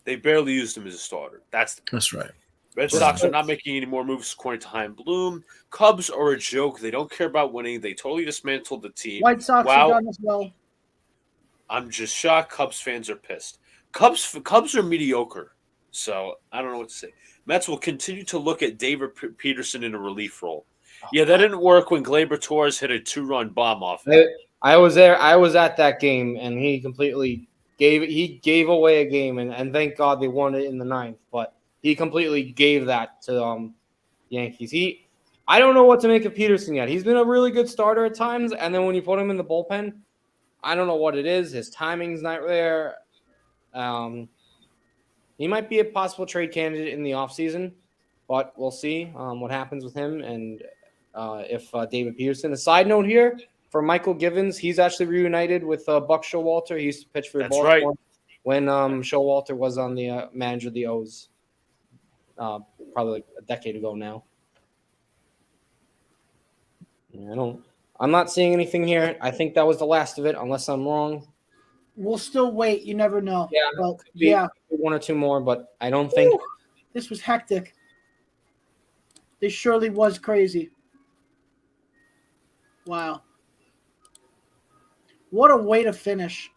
They barely used him as a starter. That's right. Red Sox are not making any more moves according to Chaim Bloom. Cubs are a joke. They don't care about winning. They totally dismantled the team. White Sox are done as well. I'm just shocked. Cubs fans are pissed. Cubs are mediocre, so I don't know what to say. Mets will continue to look at David Peterson in a relief role. Yeah, that didn't work when Gleyber Torres hit a 2-run bomb off. I was there. I was at that game, and he completely gave away a game, and thank God they won it in the 9th. But he completely gave that to Yankees. I don't know what to make of Peterson yet. He's been a really good starter at times, and then when you put him in the bullpen, I don't know what it is. His timing's not there. He might be a possible trade candidate in the offseason, but we'll see what happens with him and if David Peterson. A side note here for Michael Givens, he's actually reunited with Buck Showalter. He used to pitch for Baltimore when Showalter was on the manager of the O's, probably like a decade ago now. I'm not seeing anything here. I think that was the last of it, unless I'm wrong. We'll still wait. You never know. Yeah, well, yeah. 1 or 2 more, but I don't think. This was hectic. This surely was crazy. Wow. What a way to finish.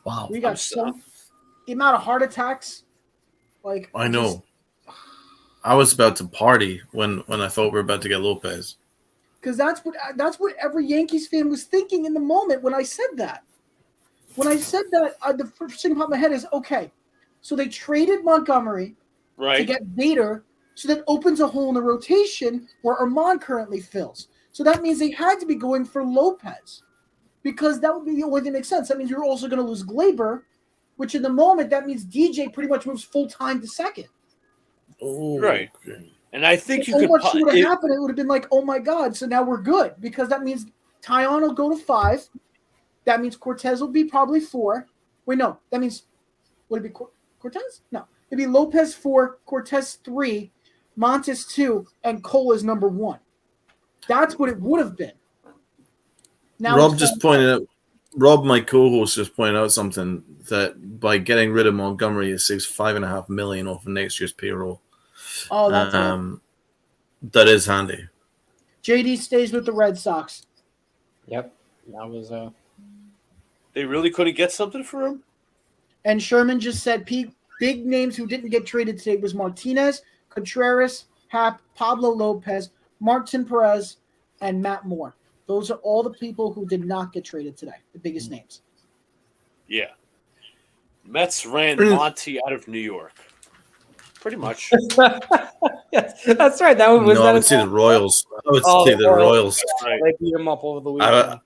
Wow. We got the amount of heart attacks. Like I know. I was about to party when I thought we were about to get Lopez. Because that's what every Yankees fan was thinking in the moment when I said that. When I said that, the first thing that popped in my head is, okay, so they traded Montgomery to get Bader, so that opens a hole in the rotation where Herman currently fills. So that means they had to be going for Lopez because that would be the only thing that makes sense. That means you're also going to lose Gleyber, which in the moment, that means DJ pretty much moves full-time to second. Oh, right. Okay. And I think you could much would have happened. It would have been like, oh my God! So now we're good because that means Tyon will go to 5. That means Cortez will be probably 4. Wait, no, that means would it be Cortez? No, it'd be Lopez 4, Cortez 3, Montes 2, and Cole is number 1. That's what it would have been. Now Rob, my co-host, just pointed out something that by getting rid of Montgomery, it saves $5.5 million off of next year's payroll. Oh, that's that is handy. JD stays with the Red Sox. Yep, that was They really couldn't get something for him. And Sherman just said big names who didn't get traded today was Martinez, Contreras, Happ, Pablo Lopez, Martin Perez, and Matt Moore. Those are all the people who did not get traded today. The biggest names. Yeah. Mets ran Monty out of New York. Pretty much. Yes, that's right. That was No, that I would say the Royals. I would say the Royals. Right. They beat him up over the weekend.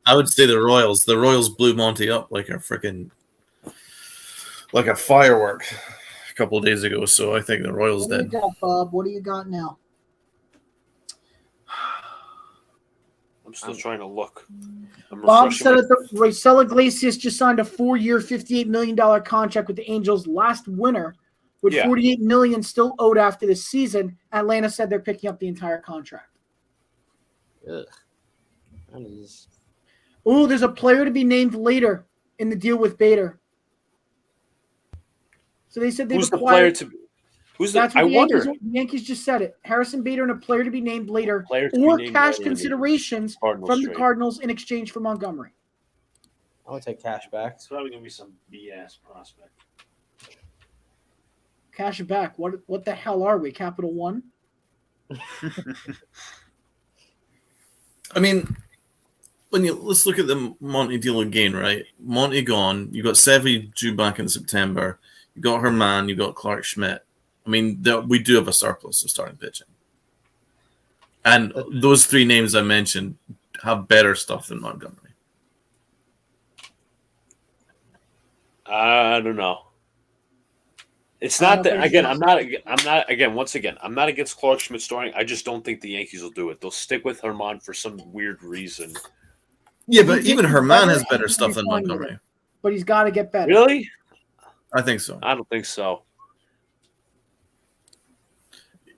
I would say the Royals. The Royals blew Monty up like a firework a couple of days ago. So I think the Royals What do you did. got, Bob? What do you got now? I'm still trying to look. Bob said that Raisel Iglesias just signed a 4-year, $58 million contract with the Angels last winter, with $48 million still owed after this season. Atlanta said they're picking up the entire contract. Ugh. That is... Oh, there's a player to be named later in the deal with Bader. So they said they've Who's the acquired. player to? Who's the? That's what I the wonder. Yankees just said it. Harrison Bader and a player to be named later, Player to be or named cash later. considerations Cardinals from the trade. Cardinals in exchange for Montgomery. I would take cash back. It's probably gonna be some BS prospect. Cash it back. What the hell are we? Capital One? I mean, let's look at the Monty deal again, right? Monty gone. You got Sevy due back in September. You got Herman. You got Clark Schmidt. I mean, we do have a surplus of starting pitching, and those three names I mentioned have better stuff than Montgomery. I don't know. It's not that again. I'm not again. Once again, I'm not against Clark Schmidt starting. I just don't think the Yankees will do it. They'll stick with Herman for some weird reason. Yeah, but even Herman has better stuff than Montgomery. But he's got to get better. Really? I think so. I don't think so.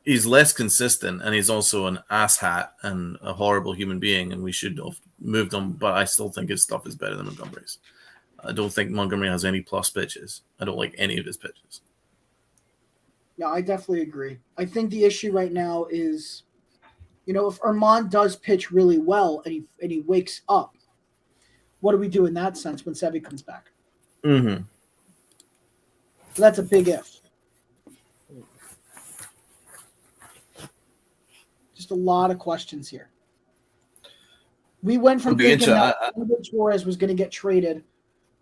He's less consistent, and he's also an asshat and a horrible human being, and we should have moved him. But I still think his stuff is better than Montgomery's. I don't think Montgomery has any plus pitches. I don't like any of his pitches. Yeah, I definitely agree. I think the issue right now is, if Herman does pitch really well and he wakes up, what do we do in that sense when Sevy comes back? Mm-hmm. So that's a big if. Just a lot of questions here. We went from thinking that Torres was going to get traded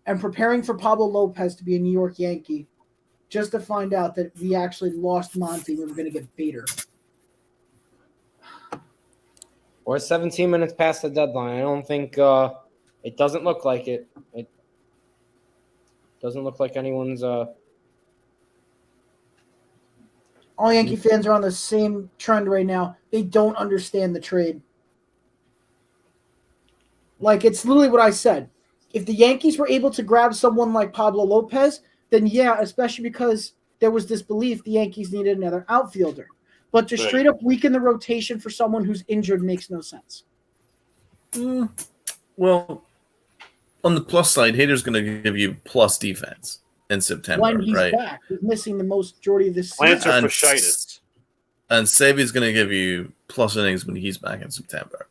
and preparing for Pablo Lopez to be a New York Yankee, just to find out that we actually lost Monty. We were going to get Bader. We're 17 minutes past the deadline. I don't think it doesn't look like it. It doesn't look like anyone's. All Yankee fans are on the same trend right now. They don't understand the trade. Like, it's literally what I said. If the Yankees were able to grab someone like Pablo Lopez, then yeah, especially because there was this belief the Yankees needed another outfielder. But to straight up weaken the rotation for someone who's injured makes no sense. Well, on the plus side, Hader's going to give you plus defense in September, when he's right? back. He's missing the majority of this season. Plantar fasciitis. And Sevy's going to give you plus innings when he's back in September.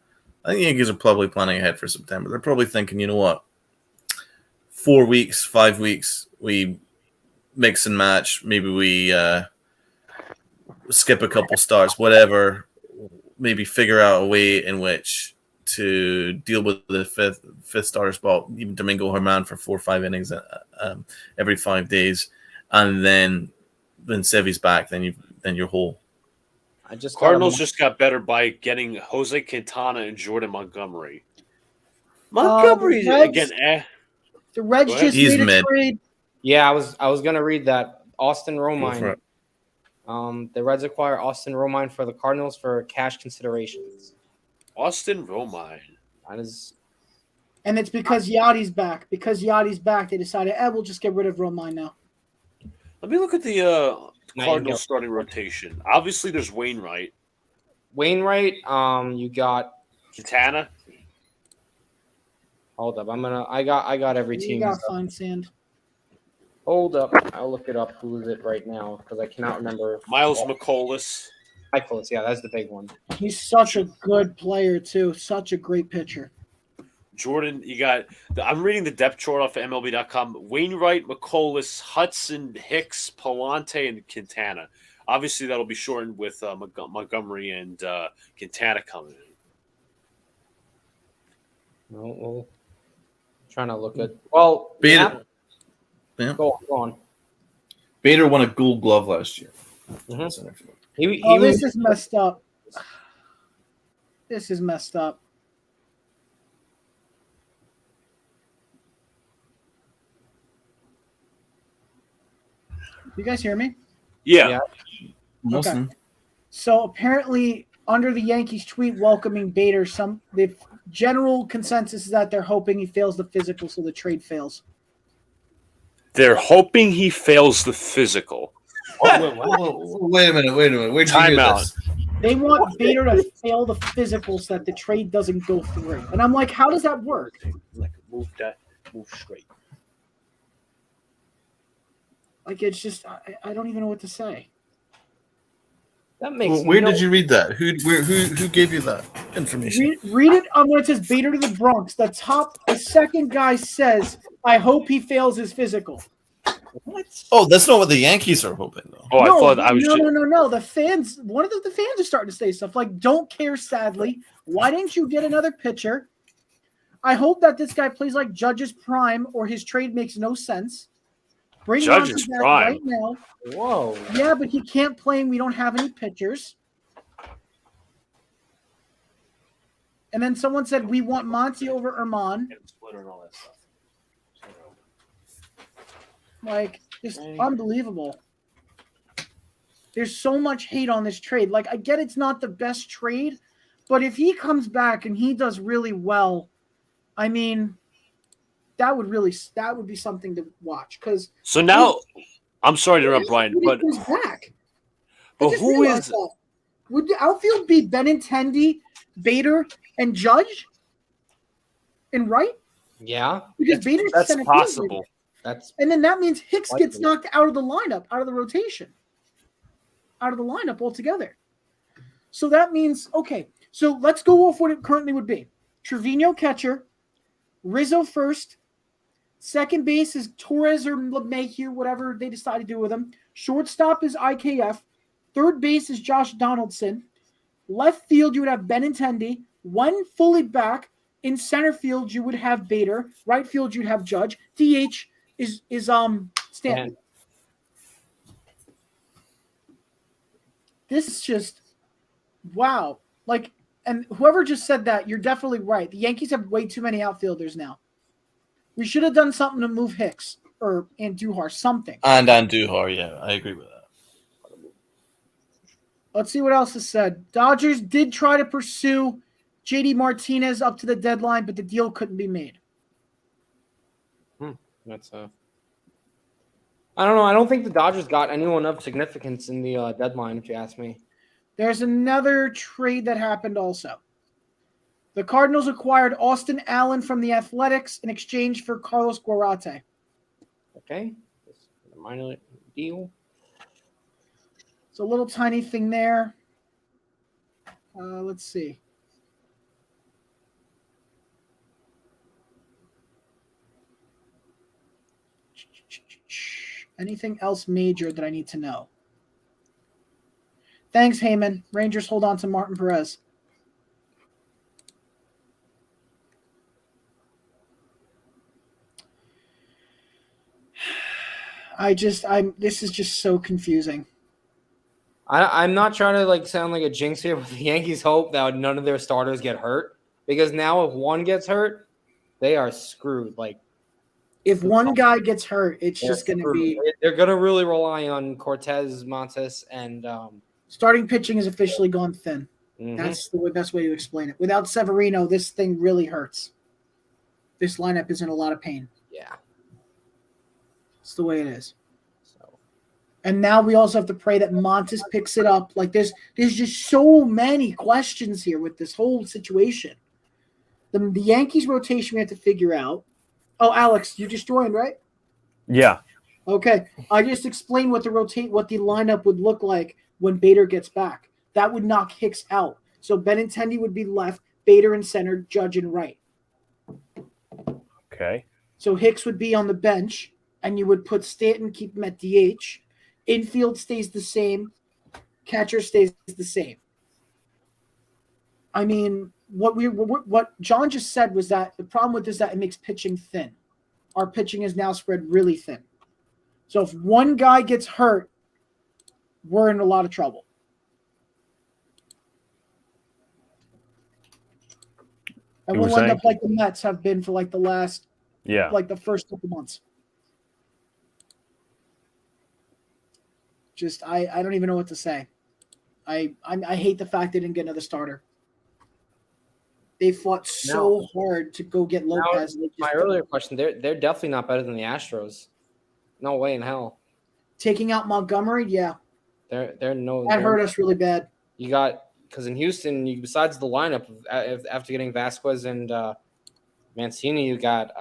I think the Yankees are probably planning ahead for September. They're probably thinking, you know what? 4 weeks, 5 weeks, we mix and match. Maybe we skip a couple starts, whatever. Maybe figure out a way in which to deal with the fifth starter spot, even Domingo Herman for 4 or 5 innings every 5 days, and then Sevy's back. Then you're whole. Cardinals just got better by getting Jose Quintana and Jordan Montgomery. Montgomery again. The Reds just made a trade. Yeah, I was gonna read that. Austin Romine. The Reds acquire Austin Romine for the Cardinals for cash considerations. Austin Romine. That is, and it's because Yachty's back. Because Yachty's back, they decided, we'll just get rid of Romine now. Let me look at the Cardinals starting rotation. Obviously, there's Wainwright. You got Quintana. Hold up, I got every team. You got Fine Sand. Hold up, I'll look it up. Who is it right now? Because I cannot remember. Miles McCollus. Michaelis, yeah, that's the big one. He's such a good player too. Such a great pitcher. Jordan, I'm reading the depth chart off of MLB.com. Wainwright, McCollus, Hudson, Hicks, Palante, and Quintana. Obviously, that'll be shortened with Montgomery and Quintana coming in. No, well, trying to look at. Well, Bader. Yeah. Go on. Bader won a Gold Glove last year. Mhm. Center field. This is messed up. This is messed up. You guys hear me? Yeah. Mostly. So apparently, under the Yankees tweet welcoming Bader, the general consensus is that they're hoping he fails the physical, so the trade fails. They're hoping he fails the physical. Wait a minute. Where'd you hear Timeout. this? They want Bader to fail the physical so that the trade doesn't go through. And I'm like, how does that work? Like move straight. Like, it's just, I don't even know what to say. That makes Where did you read that? Who gave you that information? Read it on where it says Bader to the Bronx. The second guy says, I hope he fails his physical. What? Oh, that's not what the Yankees are hoping, though. Oh, I thought I was. No. The fans, the fans are starting to say stuff like, don't care, sadly. Why didn't you get another pitcher? I hope that this guy plays like Judge's prime or his trade makes no sense. Bring Judge's Monty back prime. right now. Whoa. Yeah, but he can't play and we don't have any pitchers. And then someone said, we want Monty over Erman. Like, just unbelievable. There's so much hate on this trade. Like, I get it's not the best trade, but if he comes back and he does really well, I mean, that would be something to watch. Because So now, I'm sorry to interrupt, Brian, but who's back? but who is? That. Would the outfield be Benintendi, Bader, and Judge, and Wright? Yeah. Because Bader's That's center possible. fielder. And then that means Hicks gets Likely. knocked out of the lineup, out of the rotation, out of the lineup altogether. So that means, okay, so let's go off what it currently would be. Trevino catcher, Rizzo first, second base is Torres or LeMahieu, whatever they decide to do with him. Shortstop is IKF. Third base is Josh Donaldson. Left field, you would have Benintendi. One fully back. In center field, you would have Bader. Right field, you'd have Judge. DH is Stanton. This is just wow. Like, and whoever just said that, you're definitely right. The Yankees have way too many outfielders now. We should have done something to move Hicks or Andujar, something. And Andujar, yeah, I agree with that. Let's see what else is said. Dodgers did try to pursue JD Martinez up to the deadline, but the deal couldn't be made. That's I don't know. I don't think the Dodgers got anyone of significance in the deadline, if you ask me. There's another trade that happened also. The Cardinals acquired Austin Allen from the Athletics in exchange for Carlos Guarate. Okay. A minor deal. It's a little tiny thing there. Let's see. Anything else major that I need to know? Thanks, Heyman. Rangers hold on to Martin Perez. This is just so confusing. I'm not trying to sound like a jinx here, but the Yankees hope that none of their starters get hurt, because now if one gets hurt, they are screwed. If one guy gets hurt, it's just going to be. They're going to really rely on Cortez, Montes, and starting pitching is officially gone thin. mhm. That's the best way to explain it. Without Severino, this thing really hurts. This lineup is in a lot of pain. Yeah. It's the way it is. So And now we also have to pray that Montes picks it up. There's just so many questions here with this whole situation. The Yankees rotation we have to figure out. Oh, Alex, you just joined, right? Yeah. Okay. I just explained what the lineup would look like when Bader gets back. That would knock Hicks out. So Benintendi would be left, Bader in center, Judge in right. Okay. So Hicks would be on the bench, and you would put Stanton, keep him at DH. Infield stays the same. Catcher stays the same. I mean, what John just said was that the problem with this is that it makes pitching thin. Our pitching is now spread really thin. So if one guy gets hurt, we're in a lot of trouble. And You were we'll end saying? up like the Mets have been for like the last, Yeah. like the first couple months. Just I don't even know what to say. I hate the fact they didn't get another starter. They fought so hard to go get Lopez. My earlier question, they're definitely not better than the Astros. No way in hell. Taking out Montgomery, yeah. They're no. That hurt us really bad. You got because in Houston, besides the lineup after getting Vasquez and Mancini, you got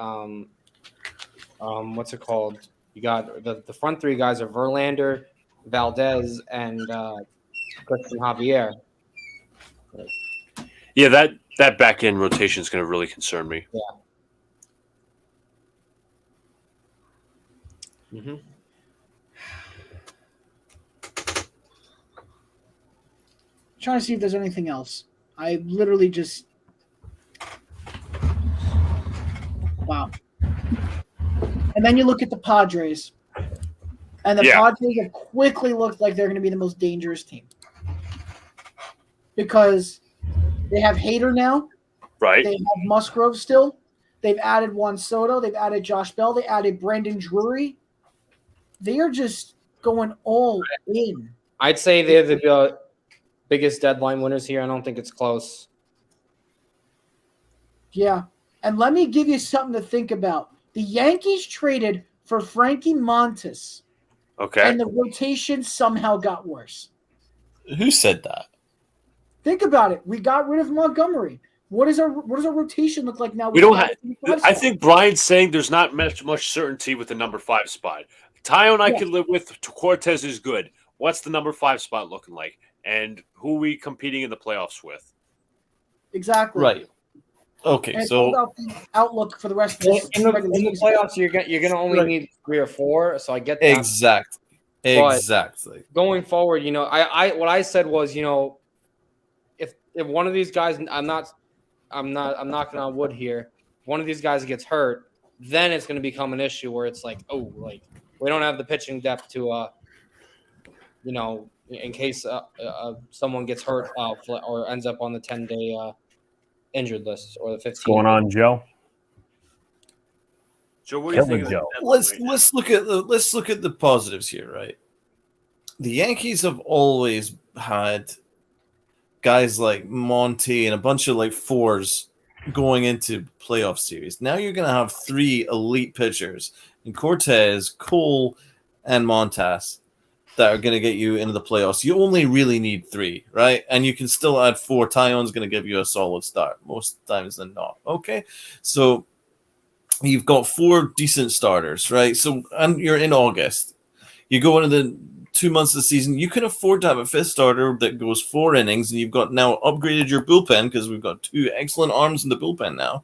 what's it called? You got the front three guys are Verlander, Valdez, and Christian Javier. Yeah, that back end rotation is going to really concern me. Yeah. Mm-hmm. Trying to see if there's anything else. I literally just wow. And then you look at the Padres, and the Padres have quickly looked like they're going to be the most dangerous team because they have Hader now, right? They have Musgrove still. They've added Juan Soto. They've added Josh Bell. They added Brandon Drury. They are just going all in. I'd say they're the biggest deadline winners here. I don't think it's close. Yeah. And let me give you something to think about. The Yankees traded for Frankie Montas. Okay. And the rotation somehow got worse. Who said that? Think about it. We got rid of Montgomery. What does our rotation look like now? We don't have. I think Brian's saying there's not much certainty with the number 5 spot. Taillon I could live with. Cortez is good. What's the number 5 spot looking like? And who are we competing in the playoffs with? Exactly. Right. Okay, and so about the outlook for the rest of in the playoffs, you're gonna only need 3 or 4. So I get that. Exactly. Going forward, I what I said was, if one of these guys, I'm knocking on wood here. If one of these guys gets hurt, then it's going to become an issue where it's like, we don't have the pitching depth to, in case someone gets hurt or ends up on the 10-day injured list or the 15. What's going on, Joe? Joe, what do you think? Joe. Let's look at the positives here, right? The Yankees have always had guys like Monty and a bunch of like 4s going into playoff series. Now you're going to have 3 elite pitchers in Cortez, Cole, and Montas that are going to get you into the playoffs. You only really need 3, right? And you can still add 4. Taillon's going to give you a solid start most times than not. Okay, so you've got 4 decent starters, right? So, and you're in August. You go into the 2 months of the season, you can afford to have a 5th starter that goes 4 innings, and you've got now upgraded your bullpen because we've got 2 excellent arms in the bullpen now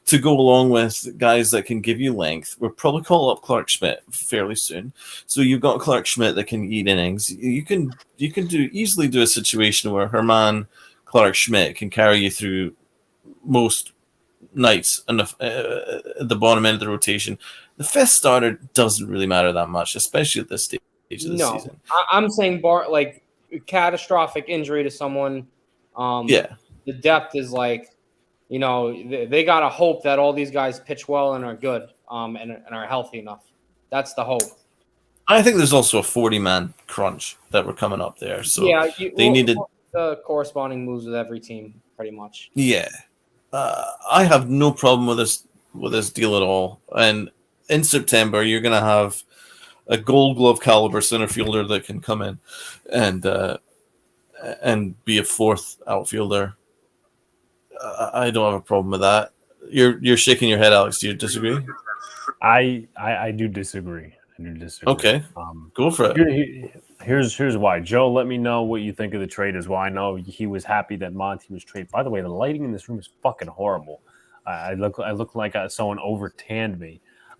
to go along with guys that can give you length. We'll probably call up Clark Schmidt fairly soon. So you've got Clark Schmidt that can eat innings. You can easily do a situation where Herman Clark Schmidt can carry you through most nights and the bottom end of the rotation. The 5th starter doesn't really matter that much, especially at this stage of the season. I'm saying catastrophic injury to someone. The depth is like, they got to hope that all these guys pitch well and are good and are healthy enough. That's the hope. I think there's also a 40-man crunch that we're coming up there. So they needed the corresponding moves with every team, pretty much. Yeah. I have no problem with this deal at all. And in September, you're going to have a Gold Glove caliber center fielder that can come in and be a 4th outfielder. I don't have a problem with that. You're shaking your head, Alex. Do you disagree? I do disagree. Okay, go for it. Here's why. Joe, let me know what you think of the trade as well. I know he was happy that Monty was traded. By the way, the lighting in this room is fucking horrible. I look like someone over tanned me.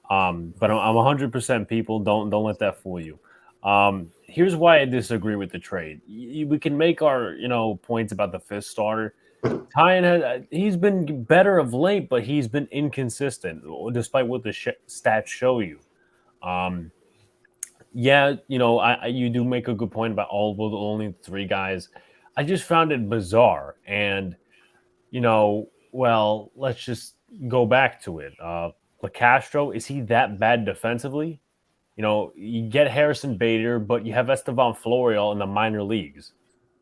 But I'm 100% people. Don't let that fool you. Here's why I disagree with the trade. We can make our points about the 5th starter. Taillon he's been better of late, but he's been inconsistent despite what the stats show you. Yeah, you do make a good point about only 3 guys. I just found it bizarre, and well, let's just go back to it. Castro, is he that bad defensively? You get Harrison Bader, but you have Estevan Florial in the minor leagues.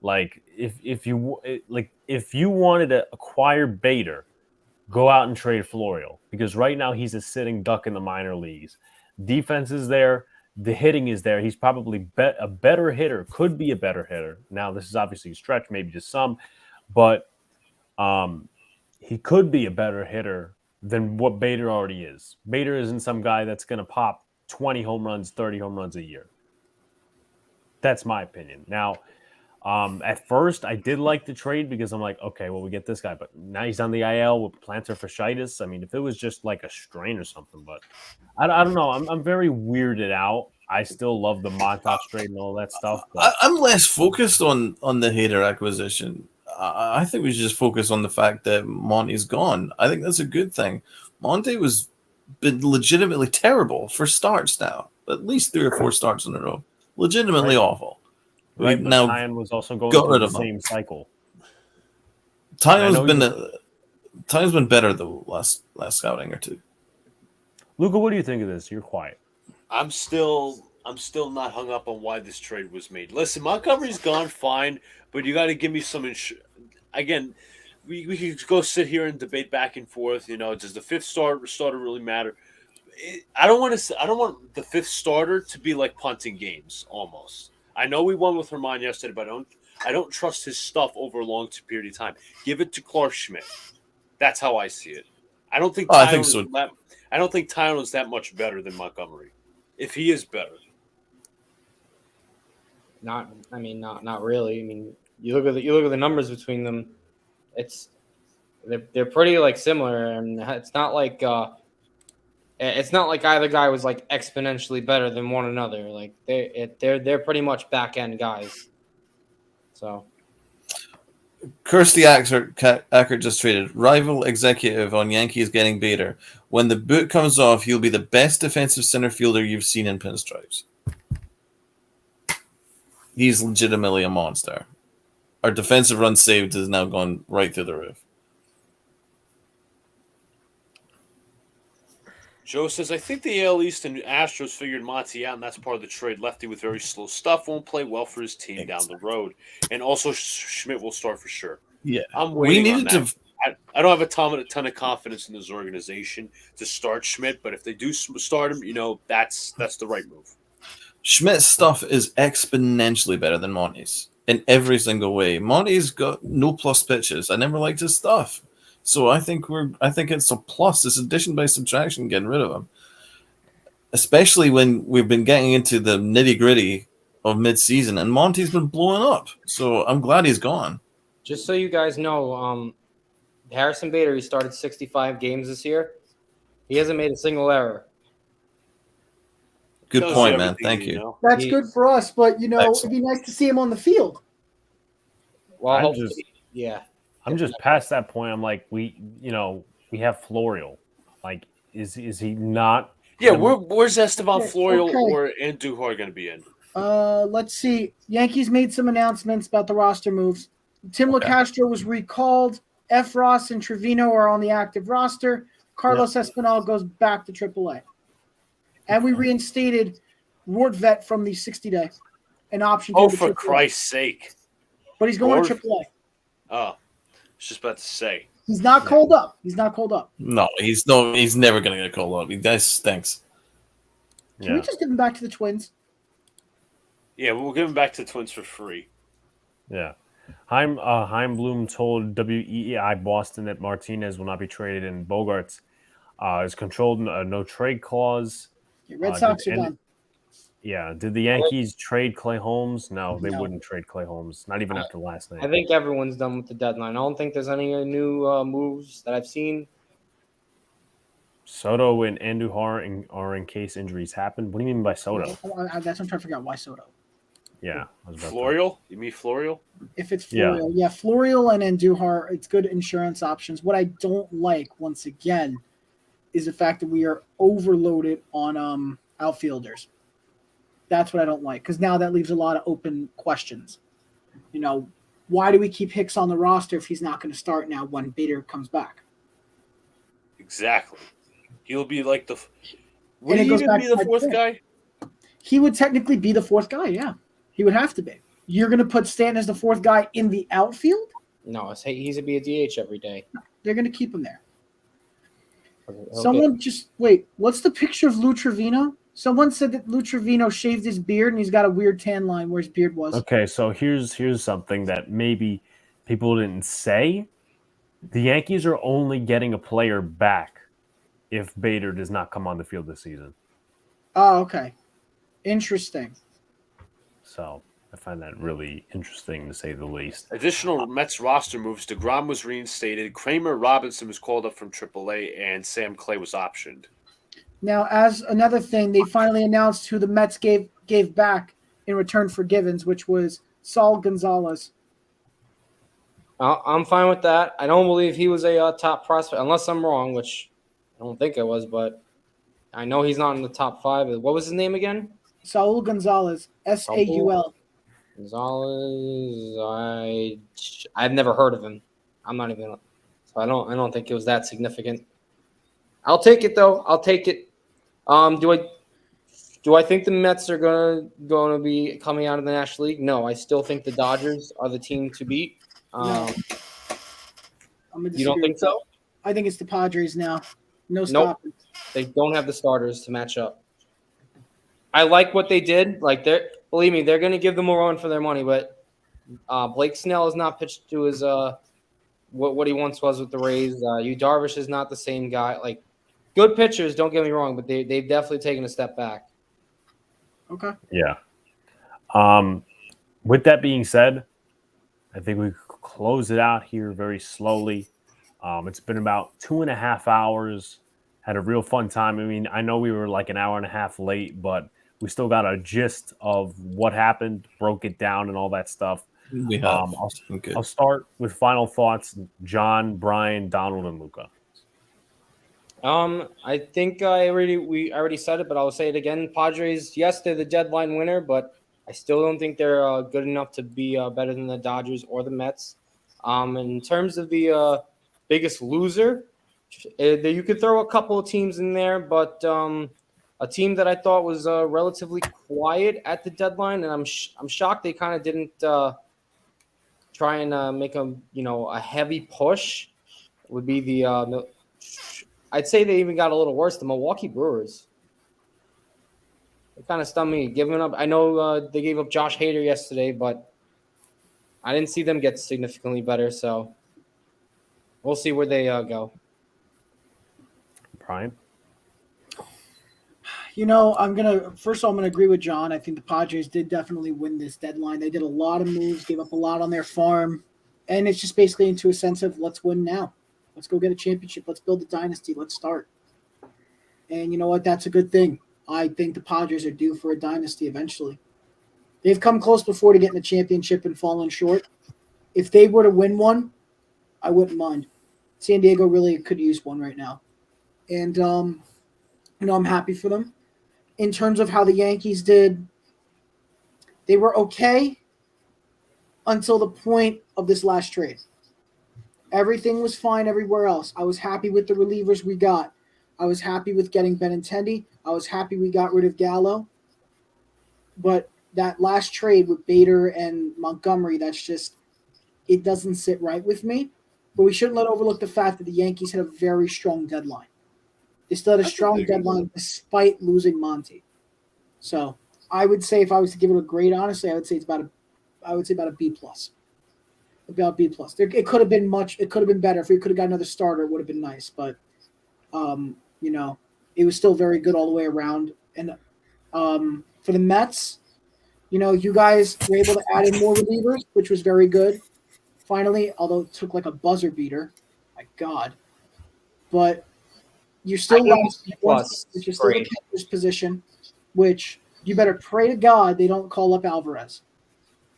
Like, if you wanted to acquire Bader, go out and trade Florial, because right now he's a sitting duck in the minor leagues. Defense is there, the hitting is there. He's probably a better hitter, could be a better hitter. Now, this is obviously a stretch, maybe just some, but he could be a better hitter than what Bader already is. Bader isn't some guy that's going to pop 20 home runs, 30 home runs a year. That's my opinion. Now, at first, I did like the trade because I'm like, okay, well, we get this guy, but now he's on the IL with plantar fasciitis. I mean, if it was just like a strain or something, but I don't know. I'm very weirded out. I still love the Montas trade and all that stuff. But I'm less focused on the Hader acquisition. I think we should just focus on the fact that Monty's gone. I think that's a good thing. Monty was been legitimately terrible for starts now, at least 3 or 4 starts in a row. Legitimately awful. Right, but now Tyon was also going got through rid the of him. same cycle. Tyon's been better the last scouting or two. Luca, what do you think of this? You're quiet. I'm still not hung up on why this trade was made. Listen, Montgomery's gone fine, but you got to give me some again. We could go sit here and debate back and forth. Does the 5th starter really matter? I don't want the 5th starter to be like punting games almost. I know we won with Herman yesterday, but I don't trust his stuff over a long period of time. Give it to Clark Schmidt. That's how I see it. I don't think I think so. I don't think Tyon was that much better than Montgomery. If he is better. Not really. I mean, you look at the numbers between them. They're pretty like similar, and it's not like either guy was like exponentially better than one another. Like they're pretty much back end guys. So, Kirsty Ackert just traded rival executive on Yankees getting Bader. When the boot comes off, he'll be the best defensive center fielder you've seen in pinstripes. He's legitimately a monster. Our defensive run saved has now gone right through the roof. Joe says, I think the AL East and Astros figured Monty out, and that's part of the trade. Lefty with very slow stuff won't play well for his team down the road. And also, Schmidt will start for sure. Yeah. I'm waiting on that. I don't have a ton of confidence in this organization to start Schmidt, but if they do start him, that's the right move. Schmidt's stuff is exponentially better than Monty's in every single way. Monty's got no plus pitches. I never liked his stuff. So I think it's a plus. It's addition by subtraction getting rid of him. Especially when we've been getting into the nitty-gritty of mid-season, and Monty's been blowing up. So I'm glad he's gone. Just so you guys know, Harrison Bader, he started 65 games this year. He hasn't made a single error. Good point, man. Thank you. That's good for us, but it'd be nice to see him on the field. Well, I'm just past that point. I'm like, we have Florial. Like, is he not? Yeah, where's Estevan Florial or Andujar going to be in? Let's see. Yankees made some announcements about the roster moves. Tim LaCastro was recalled. F. Ross and Trevino are on the active roster. Carlos Espinal goes back to AAA. And we reinstated Ward Vet from the 60-day, an option. Oh, for Christ's sake! But he's going to AAA. Oh, I was just about to say. He's not called up. No, he's never going to get called up. That stinks. Can we just give him back to the Twins? Yeah, we'll give him back to the Twins for free. Yeah. Heim Bloom told WEEI Boston that Martinez will not be traded, and Bogarts is controlled no trade clause. Red Sox are done. Yeah. Did the Yankees trade Clay Holmes? No, they wouldn't trade Clay Holmes, not even after last night. I think everyone's done with the deadline. I don't think there's any new moves that I've seen. Soto and Andujar are in case injuries happen. What do you mean by Soto? That's what I'm trying to figure out. Why Soto? Yeah. Florial? You mean Florial? If it's Florial. Yeah, Florial and Andujar, it's good insurance options. What I don't like, once again, is the fact that we are overloaded on outfielders. That's what I don't like, because now that leaves a lot of open questions. You know, why do we keep Hicks on the roster if he's not going to start now when Bader comes back? Exactly. He'll be like the. Would And it he goes even back be to the my fourth point. guy? He would technically be the fourth guy, yeah. He would have to be. You're going to put Stanton as the fourth guy in the outfield? No, he's going to be a DH every day. They're going to keep him there. Okay. Someone just wait. What's the picture of Lou Trevino? Someone said that Lou Trevino shaved his beard and he's got a weird tan line where his beard was. Okay, so here's something that maybe people didn't say. The Yankees are only getting a player back if Bader does not come on the field this season. Oh, okay. Interesting. So I find that really interesting, to say the least. Additional Mets roster moves. DeGrom was reinstated. Kramer Robinson was called up from AAA, and Sam Clay was optioned. Now, as another thing, they finally announced who the Mets gave back in return for Givens, which was Saul Gonzalez. I'm fine with that. I don't believe he was a top prospect, unless I'm wrong, which I don't think I was, but I know he's not in the top 5. What was his name again? Saul Gonzalez, Saul. Gonzalez. I've never heard of him. I'm not even. So I don't think it was that significant. I'll take it though. I'll take it. Do I think the Mets are gonna be coming out of the National League? No, I still think the Dodgers are the team to beat. No. You don't think so? I think it's the Padres now. No Nope. stopping. They don't have the starters to match up. I like what they did. Believe me, they're going to give them a run for their money. But Blake Snell has not pitched to his what he once was with the Rays. Yu Darvish is not the same guy. Like, good pitchers, don't get me wrong, but they've definitely taken a step back. Okay. Yeah. With that being said, I think we could close it out here very slowly. It's been about 2.5 hours. Had a real fun time. I mean, I know we were like an hour and a half late, but we still got a gist of what happened, broke it down, and all that stuff. We have. I'll start with final thoughts. John, Brian, Donald, and Luca. I think we already said it, but I'll say it again. Padres, yes, they're the deadline winner, but I still don't think they're good enough to be better than the Dodgers or the Mets. In terms of the biggest loser, you could throw a couple of teams in there, but a team that I thought was relatively quiet at the deadline, and I'm shocked they kind of didn't try and make a heavy push, would be the I'd say they even got a little worse. The Milwaukee Brewers. It kind of stunned me giving up. I know they gave up Josh Hader yesterday, but I didn't see them get significantly better. So we'll see where they go. Brian? First of all, I'm gonna agree with John. I think the Padres did definitely win this deadline. They did a lot of moves, gave up a lot on their farm, and it's just basically into a sense of let's win now. Let's go get a championship. Let's build a dynasty. Let's start. And you know what? That's a good thing. I think the Padres are due for a dynasty eventually. They've come close before to getting a championship and fallen short. If they were to win one, I wouldn't mind. San Diego really could use one right now. And, I'm happy for them. In terms of how the Yankees did, they were okay until the point of this last trade. Everything was fine everywhere else. I was happy with the relievers we got. I was happy with getting Benintendi. I was happy we got rid of Gallo. But that last trade with Bader and Montgomery, it doesn't sit right with me. But we shouldn't overlook the fact that the Yankees had a very strong deadline. They still had a strong deadline despite losing Monty. So I would say if I was to give it a grade, honestly, I would say about a B plus. About B plus. It could have been better. If we could have got another starter, it would have been nice. But it was still very good all the way around. And for the Mets, you guys were able to add in more relievers, which was very good. Finally, although it took like a buzzer beater. My God. But you're still lost. You're still in the catcher's position, which you better pray to God they don't call up Alvarez,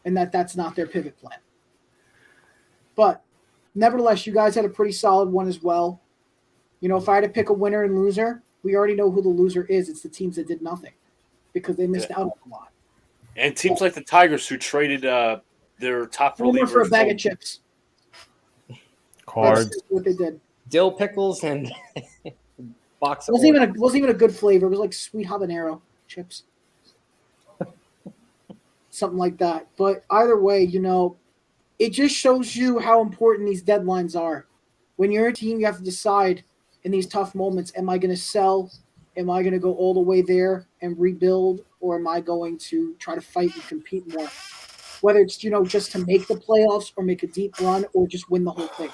and that's not their pivot plan. But nevertheless, you guys had a pretty solid one as well. If I had to pick a winner and loser, we already know who the loser is. It's the teams that did nothing. because they missed out on a lot. And teams like the Tigers who traded their top Homer relievers for a bag of chips. Cards. That's what they did. Dill pickles and box It of wasn't even a good flavor. It was like sweet habanero chips. Something like that. But either way, it just shows you how important these deadlines are. When you're a team, you have to decide in these tough moments, am I going to sell? Am I going to go all the way there and rebuild? Or am I going to try to fight and compete more? Whether it's, just to make the playoffs or make a deep run or just win the whole thing.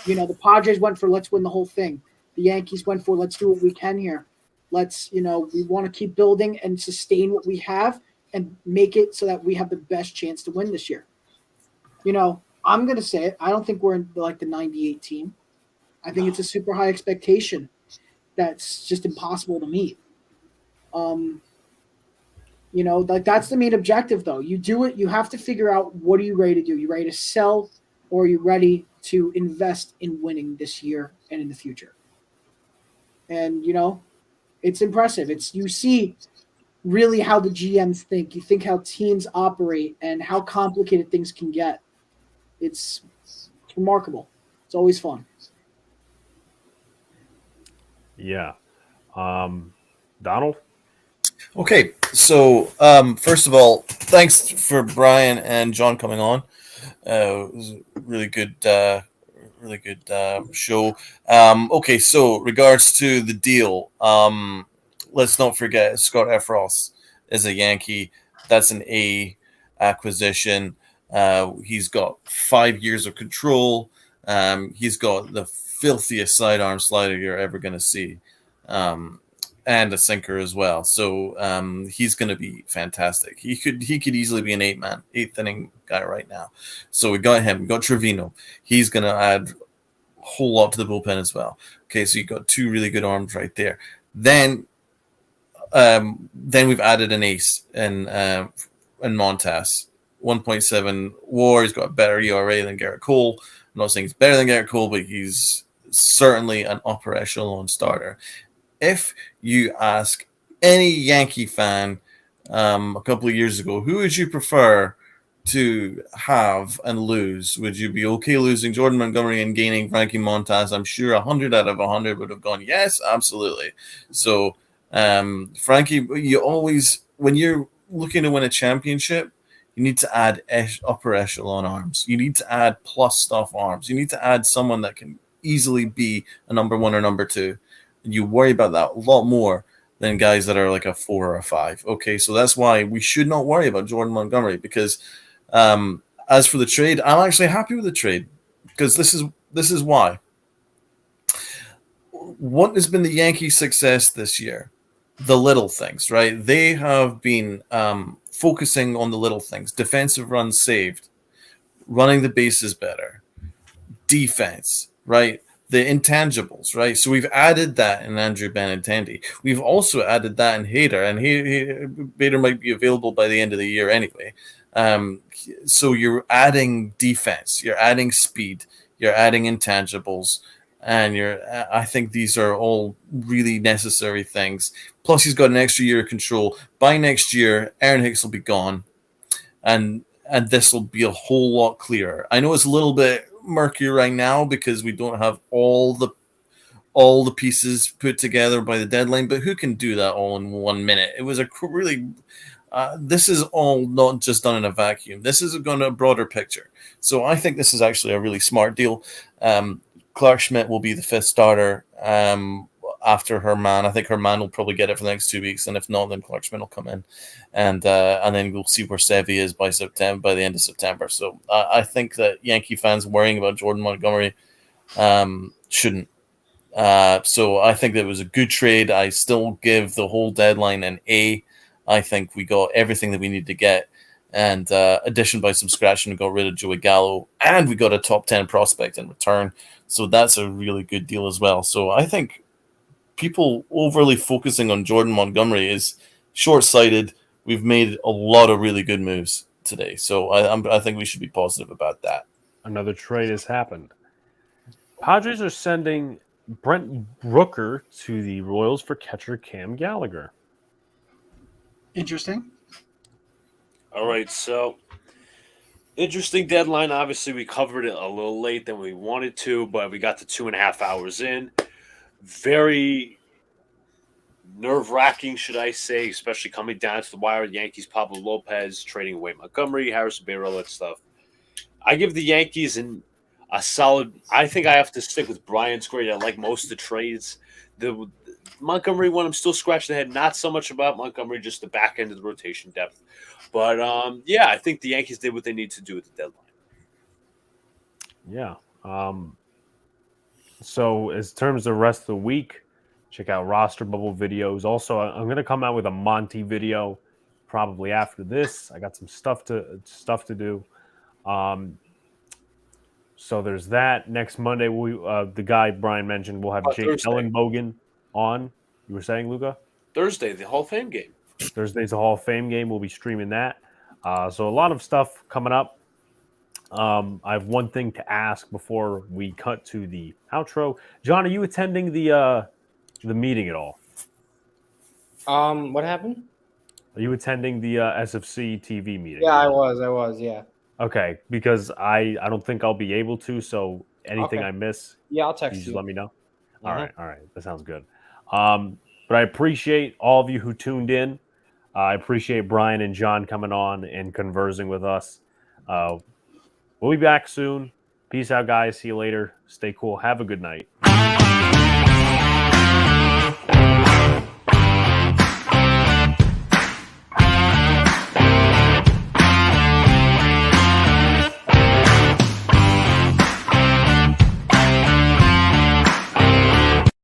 The Padres went for let's win the whole thing. The Yankees went for let's do what we can here. Let's, we want to keep building and sustain what we have and make it so that we have the best chance to win this year. I'm going to say it. I don't think we're in like the 98 team. I think it's a super high expectation that's just impossible to meet. That's the main objective, though. You do it. You have to figure out what are you ready to do. You ready to sell, or are you ready to invest in winning this year and in the future? And it's impressive. You see really how the GMs think. You think how teams operate and how complicated things can get. It's remarkable. It's always fun. Yeah. Donald? Okay, so first of all, thanks for Brian and John coming on. It was a really good show. Okay, so regards to the deal, let's not forget Scott Efros is a Yankee. That's an A acquisition. He's got 5 years of control. He's got the filthiest sidearm slider you're ever going to see. And a sinker as well. So he's going to be fantastic. He could easily be an eighth inning guy right now. So we got him. We got Trevino. He's going to add a whole lot to the bullpen as well. Okay, so you got two really good arms right there. Then we've added an ace in Montas. 1.7 WAR. He's got a better ERA than Garrett Cole. I'm not saying he's better than Garrett Cole, but he's certainly an upper echelon starter. If you ask any Yankee fan a couple of years ago, who would you prefer to have and lose? Would you be okay losing Jordan Montgomery and gaining Frankie Montas? I'm sure 100 out of 100 would have gone, yes, absolutely. So, Frankie, you always, when you're looking to win a championship, you need to add upper echelon arms. You need to add plus stuff arms. You need to add someone that can easily be a number one or number two. You worry about that a lot more than guys that are like a 4 or a 5. Okay, so that's why we should not worry about Jordan Montgomery, because as for the trade, I'm actually happy with the trade, because this is why. What has been the Yankees' success this year? The little things, right? They have been focusing on the little things. Defensive runs saved, running the bases better, defense, right? The intangibles, right? So we've added that in Andrew Benintendi. We've also added that in Hader, and Hader might be available by the end of the year anyway. So you're adding defense, you're adding speed, you're adding intangibles, and I think these are all really necessary things. Plus, he's got an extra year of control. By next year, Aaron Hicks will be gone, and this will be a whole lot clearer. I know it's a little bit murky right now because we don't have all the pieces put together by the deadline, but who can do that all in 1 minute? It was a really this is all not just done in a vacuum. This is going to a broader picture. So I think this is actually a really smart deal. Clark Schmidt will be the fifth starter after Herman. I think Herman will probably get it for the next 2 weeks, and if not, then Clark Schmidt will come in, and then we'll see where Sevy is by the end of September. So I think that Yankee fans worrying about Jordan Montgomery shouldn't. So I think that it was a good trade. I still give the whole deadline an A. I think we got everything that we need to get, and addition by some scratching, we got rid of Joey Gallo, and we got a top 10 prospect in return. So that's a really good deal as well. So I think people overly focusing on Jordan Montgomery is short-sighted. We've made a lot of really good moves today. So I think we should be positive about that. Another trade has happened. Padres are sending Brent Brooker to the Royals for catcher Cam Gallagher. Interesting. All right, so interesting deadline. Obviously, we covered it a little late than we wanted to, but we got the 2.5 hours in. Very nerve-wracking, should I say, especially coming down to the wire. Yankees, Pablo Lopez trading away Montgomery, Harrison Bader, all that stuff. I give the Yankees a solid. I think I have to stick with Brian's grade. I like most of the trades. The Montgomery one, I'm still scratching the head. Not so much about Montgomery, just the back end of the rotation depth. But yeah, I think the Yankees did what they need to do at the deadline. Yeah. So, as terms of the rest of the week, check out roster bubble videos. Also, I'm going to come out with a Monty video probably after this. I got some stuff to do. So there's that. Next Monday, the guy Brian mentioned, we'll have Jake Thursday. Ellenbogen on. You were saying, Luca? Thursday, the Hall of Fame game. Thursday's the Hall of Fame game. We'll be streaming that. So a lot of stuff coming up. I have one thing to ask before we cut to the outro. John, are you attending the meeting at all? What happened? Are you attending the SFC TV meeting? Yeah, I was. Yeah. Okay, because I don't think I'll be able to. So anything Okay. I miss, Yeah, I'll text you you. just let me know. Mhm. All right. That sounds good. But I appreciate all of you who tuned in. I appreciate Brian and John coming on and conversing with us. We'll be back soon. Peace out, guys. See you later. Stay cool. Have a good night.